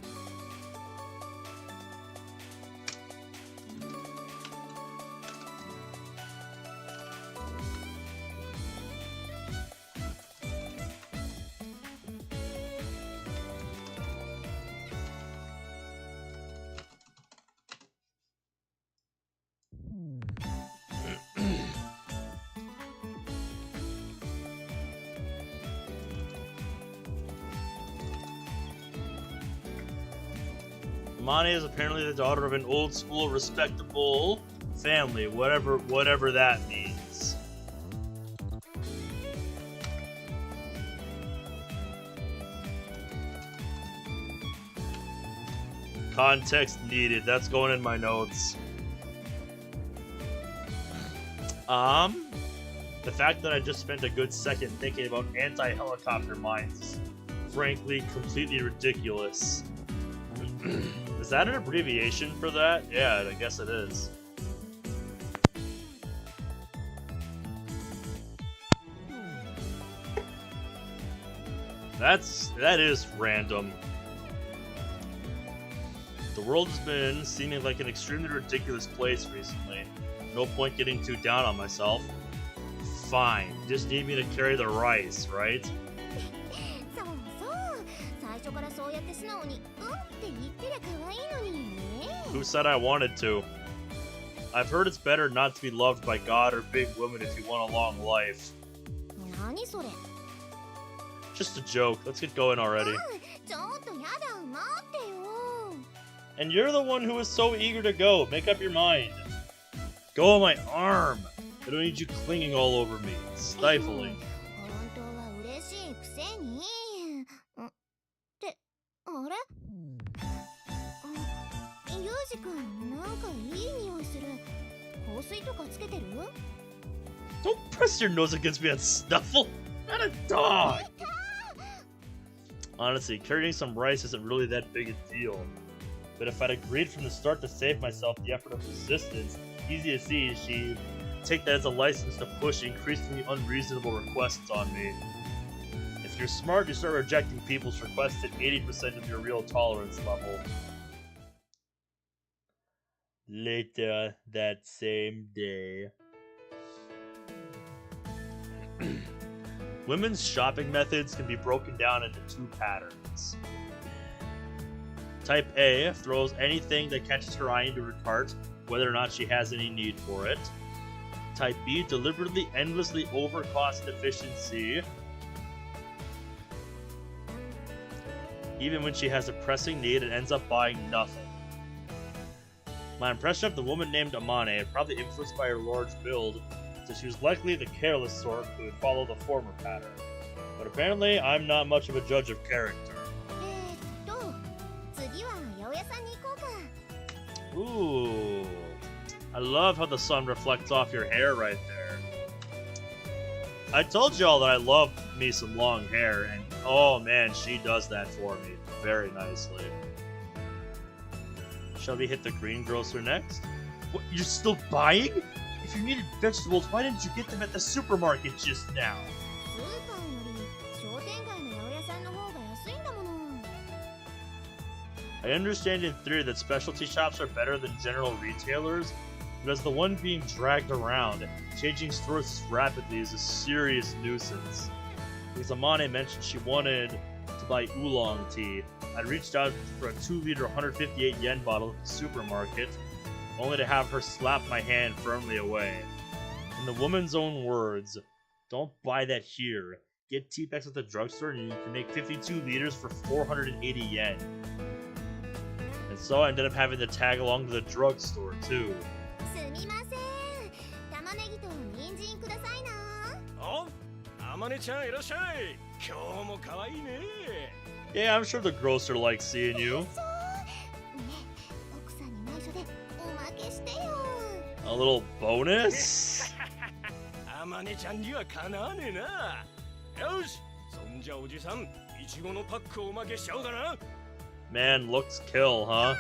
Amani is apparently the daughter of an old school, respectable family, whatever that means. Context needed. That's going in my notes. The fact that I just spent a good second thinking about anti-helicopter mines is frankly completely ridiculous. Is that an abbreviation for that? Yeah, I guess it is. That is random. The world has been seeming like an extremely ridiculous place recently. No point getting too down on myself. Fine, you just need me to carry the rice, right? Who said I wanted to? I've heard it's better not to be loved by God or big women if you want a long life. Just a joke. Let's get going already. And you're the one who is so eager to go. Make up your mind. Go on my arm. I don't need you clinging all over me. It's stifling. Don't press your nose against me and snuffle. Not a dog. Honestly, carrying some rice isn't really that big a deal. But if I'd agreed from the start to save myself the effort of resistance, easy to see she'd take that as a license to push increasingly unreasonable requests on me. If you're smart, you start rejecting people's requests at 80% of your real tolerance level. Later that same day. Women's shopping methods can be broken down into two patterns. Type A throws anything that catches her eye into her cart, whether or not she has any need for it. Type B deliberately, endlessly overcost efficiency, even when she has a pressing need and ends up buying nothing. My impression of the woman named Amane, probably influenced by her large build, so she was likely the careless sort who would follow the former pattern. But apparently, I'm not much of a judge of character. Ooh. I love how the sun reflects off your hair right there. I told y'all that I love me some long hair, and oh man, she does that for me very nicely. Shall we hit the greengrocer next? What, you're still buying? If you needed vegetables, why didn't you get them at the supermarket just now? I understand in theory that specialty shops are better than general retailers, but as the one being dragged around, changing stores rapidly is a serious nuisance. Because Amane mentioned she wanted to buy oolong tea, I reached out for a 2-liter 158 yen bottle at the supermarket, only to have her slap my hand firmly away. In the woman's own words, "Don't buy that here. Get tea bags at the drugstore and you can make 52 liters for 480 yen. And so I ended up having to tag along to the drugstore too. Yeah, I'm sure the grocer likes seeing you. A little bonus? Man, looks kill, huh?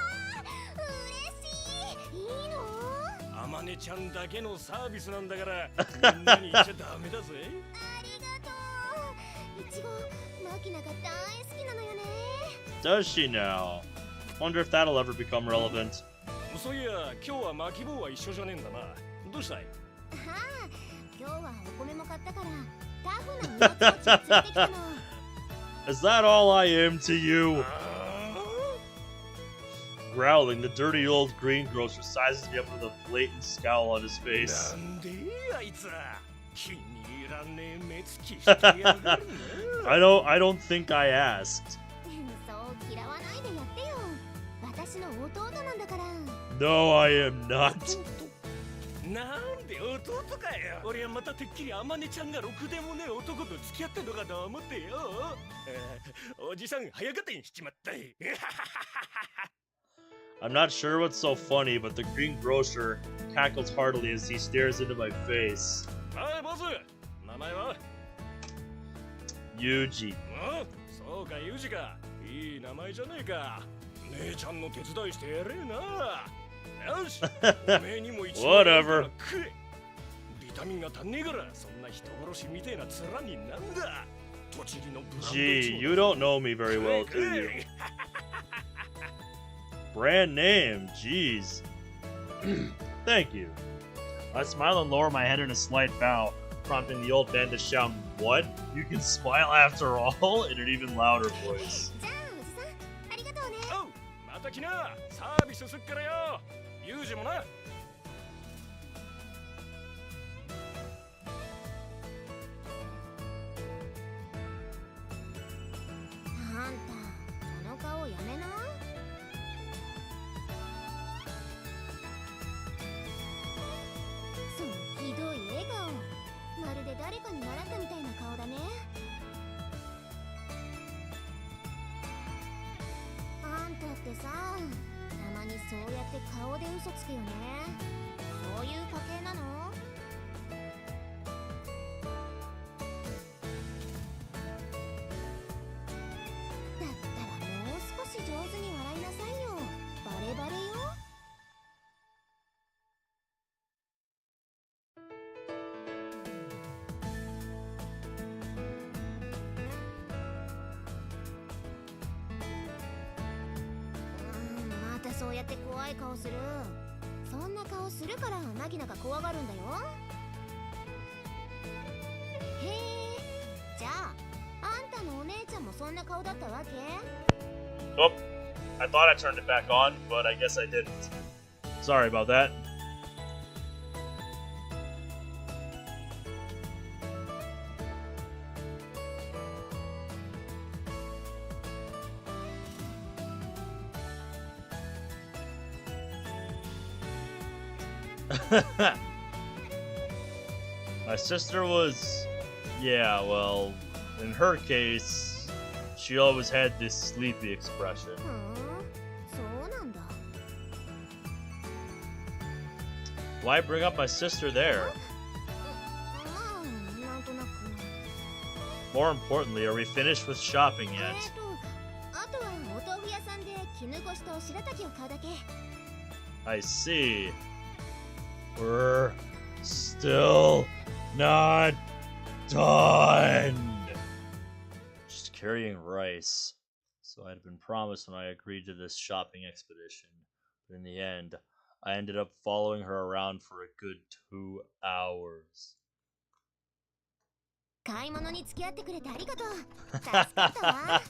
Does she now? Wonder if that'll ever become relevant. Is that all I am to you? Growling, the dirty old greengrocer sizes me up with a blatant scowl on his face. I don't think I asked. No, I am not. I'm not sure what's so funny, but the greengrocer cackles heartily as he stares into my face. Yuji. Whatever. Gee, you don't know me very well, do you? Brand name, jeez. Thank you. I smile and lower my head in a slight bow, prompting the old man to shout, "What? You can smile after all?" in an even louder voice. じゃあおじさんありがとうね。おう、また来な。サービスすっからよ。ユージもな。あんたその顔やめな。そのひどい笑顔、まるで誰かに習ったみたいな顔だね。あんたってさ、たまにそうやって顔で嘘つくよね。そういう家系なの？だったらもう少し上手に笑いなさいよ。バレバレよ。またそうやって怖い顔する。そんな顔するからナギナが怖がるんだよ。へえ、じゃああんたのお姉ちゃんもそんな顔だったわけ？ Oh, I thought I turned it back on, but I guess I didn't. Sorry about that. My sister was, yeah, well, in her case, she always had this sleepy expression. ふん、そうなんだ。 Why bring up my sister there? まあ、なんとなく。 More importantly, are we finished with shopping yet? あとはお豆腐屋さんで絹ごしと白滝を買うだけ。 I see. We're still not done. She's carrying rice. So I'd been promised when I agreed to this shopping expedition. But in the end, I ended up following her around for a good 2 hours. 買い物に付き合ってくれてありがとう。助かったわ。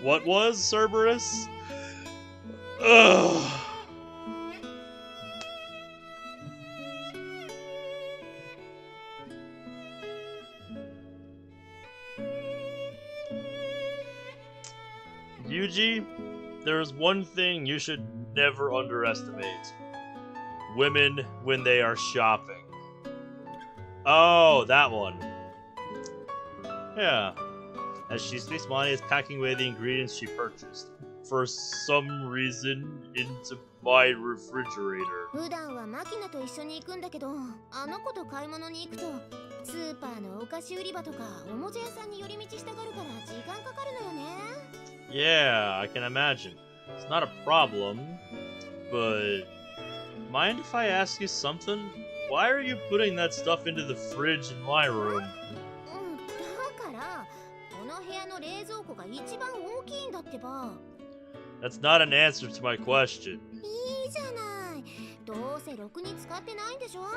What was Cerberus? Ugh. Yuji, there's one thing you should never underestimate. Women when they are shopping. Oh, that one. Yeah. As she speaks, Monty is packing away the ingredients she purchased. For some reason, into my refrigerator. 普段はマキナと一緒に行くんだけど、あの子と買い物に行くと、スーパーのお菓子売り場とかおもちゃ屋さんに寄り道したがるから時間かかるのよね。Yeah, I can imagine. It's not a problem, but mind if I ask you something? Why are you putting that stuff into the fridge in my room? だから、この部屋の冷蔵庫が一番大きいんだってば。That's not an answer to my question. いいじゃない。どうせろくに使ってないんでしょ。ほら、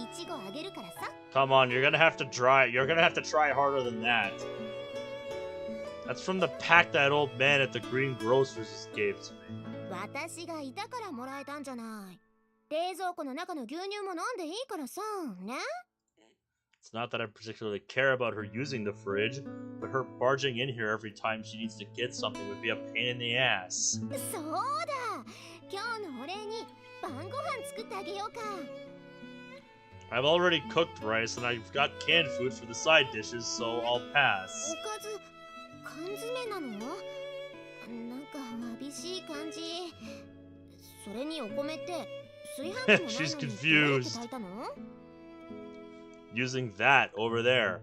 いちごあげるからさ。Come on, you're gonna have to try harder than that. That's from the pack that old man at the green grocers gave to me. 私がいたからもらえたんじゃない。冷蔵庫の中の牛乳も飲んでいいからさ、ね。It's not that I particularly care about her using the fridge, but her barging in here every time she needs to get something would be a pain in the ass. そうだ。今日のお礼に晩ご飯作ってあげようか。I've already cooked rice and I've got canned food for the side dishes, so I'll pass. おかず缶詰なの？なんかわびしい感じ。それにお米って炊飯器もないのに She's どうやって confused. 炊いたの？ Using that over there.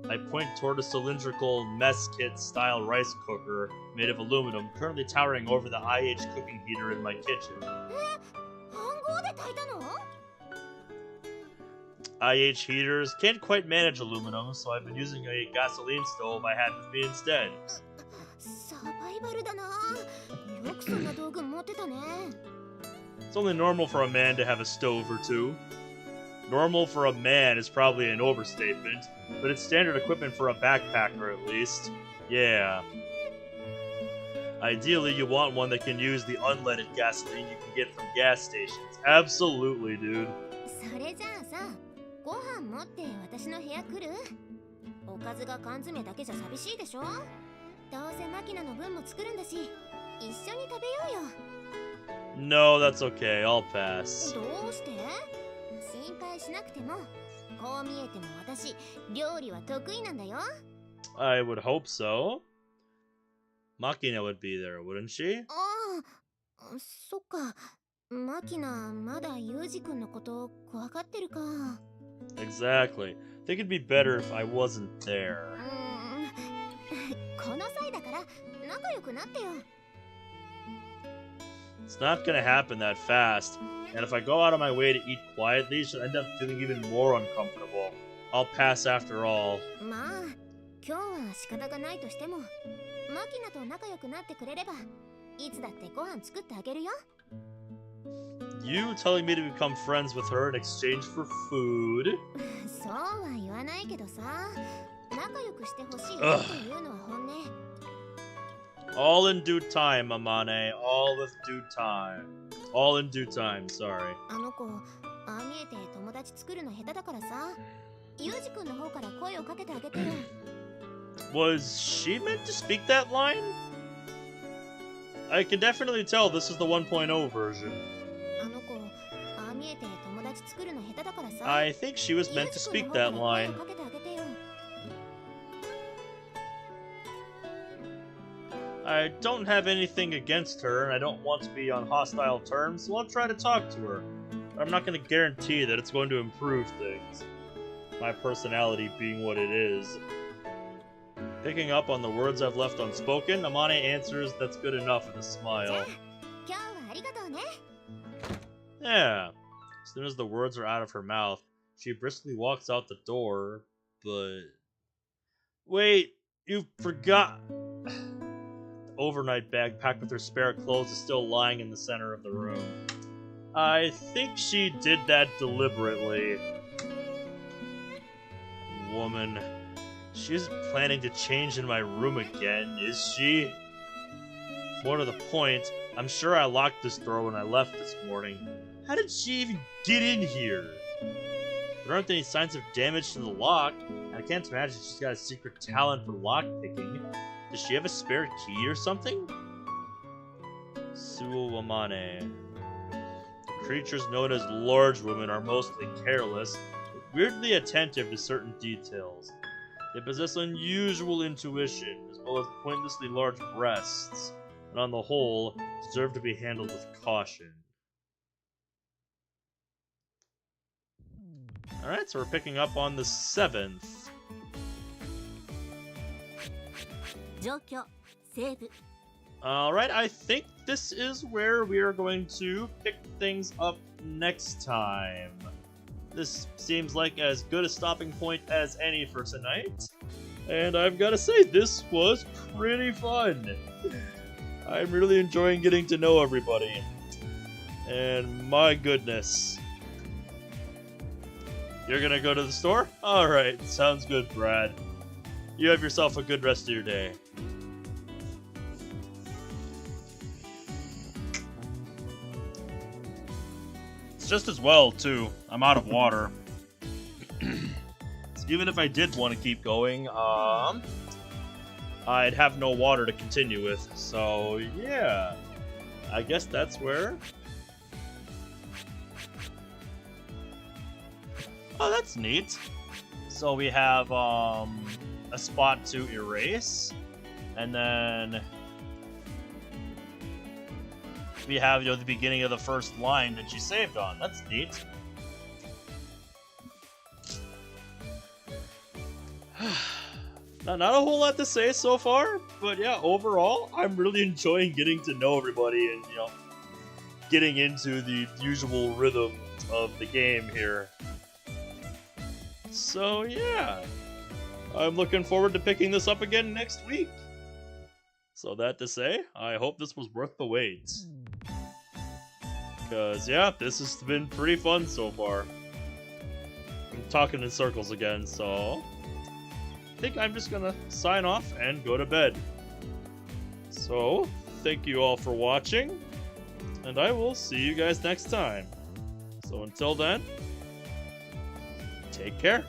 I point toward a cylindrical mess kit style rice cooker made of aluminum, currently towering over the IH cooking heater in my kitchen. 暗号で炊いたの？ IH heaters can't quite manage aluminum, so I've been using a gasoline stove I had with me instead. サバイバルだな。よくそんな道具持ってたね。 It's only normal for a man to have a stove or two. Normal for a man is probably an overstatement, but it's standard equipment for a backpacker at least. Yeah. Ideally, you want one that can use the unleaded gasoline you can get from gas stations. Absolutely, dude. それじゃあさ、ご飯持って私の部屋来る？おかずが缶詰だけじゃ寂しいでしょ？どうせマキナの分も作るんだし、一緒に食べようよ。 No, that's okay. I'll pass. どうして？心配しなくても、こう見えても私、料理は得意なんだよ。 I would hope so. Makina would be there, wouldn't she? ああ、そっか。マキナ、まだユージ君のこと怖がってるか。 Exactly. Think it'd be better if I wasn't there. この際だから仲良くなってよ。 It's not gonna happen that fast, and if I go out of my way to eat quietly, she'll end up feeling even more uncomfortable. I'll pass after all. まあ、今日は仕方がないとしても、マキナと仲良くなってくれれば、いつだってご飯作ってあげるよ。 You telling me to become friends with her in exchange for food? そうは言わないけどさ、仲良くしてほしいというのは本音。 All in due time, Amane. All with due time. All in due time, sorry. あの子、ああ見えて友達作るの下手だからさ、ユージ君の方から声をかけてあげてよ。 Was she meant to speak that line? I can definitely tell this is the 1.0 version. あの子、ああ見えて友達作るの下手だからさ。 I think she was meant to speak that line. I don't have anything against her, and I don't want to be on hostile terms, so I'll try to talk to her. But I'm not going to guarantee that it's going to improve things. My personality being what it is. Picking up on the words I've left unspoken, Amane answers that's good enough with a smile. Yeah. As soon as the words are out of her mouth, she briskly walks out the door, but... Wait, you forgot... The overnight bag packed with her spare clothes is still lying in the center of the room. I think she did that deliberately. Woman. She isn't planning to change in my room again, is she? More to the point, I'm sure I locked this door when I left this morning. How did she even get in here? There aren't any signs of damage to the lock, and I can't imagine she's got a secret talent for lockpicking. Does she have a spare key or something? Suwamane. The creatures known as large women are mostly careless, but weirdly attentive to certain details. They possess unusual intuition, as well as pointlessly large breasts, and on the whole, deserve to be handled with caution. Alright, so we're picking up on the 7th. Alright, I think this is where we are going to pick things up next time. This seems like as good a stopping point as any for tonight. And I've got to say, this was pretty fun. I'm really enjoying getting to know everybody. And my goodness. You're gonna go to the store? Alright, sounds good, Brad. You have yourself a good rest of your day. It's just as well, too. I'm out of water. So even if I did want to keep going, I'd have no water to continue with. So, yeah. I guess that's where... Oh, that's neat. So we have a spot to erase, and then we have, you know, the beginning of the first line that you saved on. That's neat. Not a whole lot to say so far, but yeah, overall, I'm really enjoying getting to know everybody and, you know, getting into the usual rhythm of the game here. So yeah, I'm looking forward to picking this up again next week. So that to say, I hope this was worth the wait. Because yeah, this has been pretty fun so far. I'm talking in circles again, so I think I'm just gonna sign off and go to bed. So, thank you all for watching, and I will see you guys next time. So until then, take care.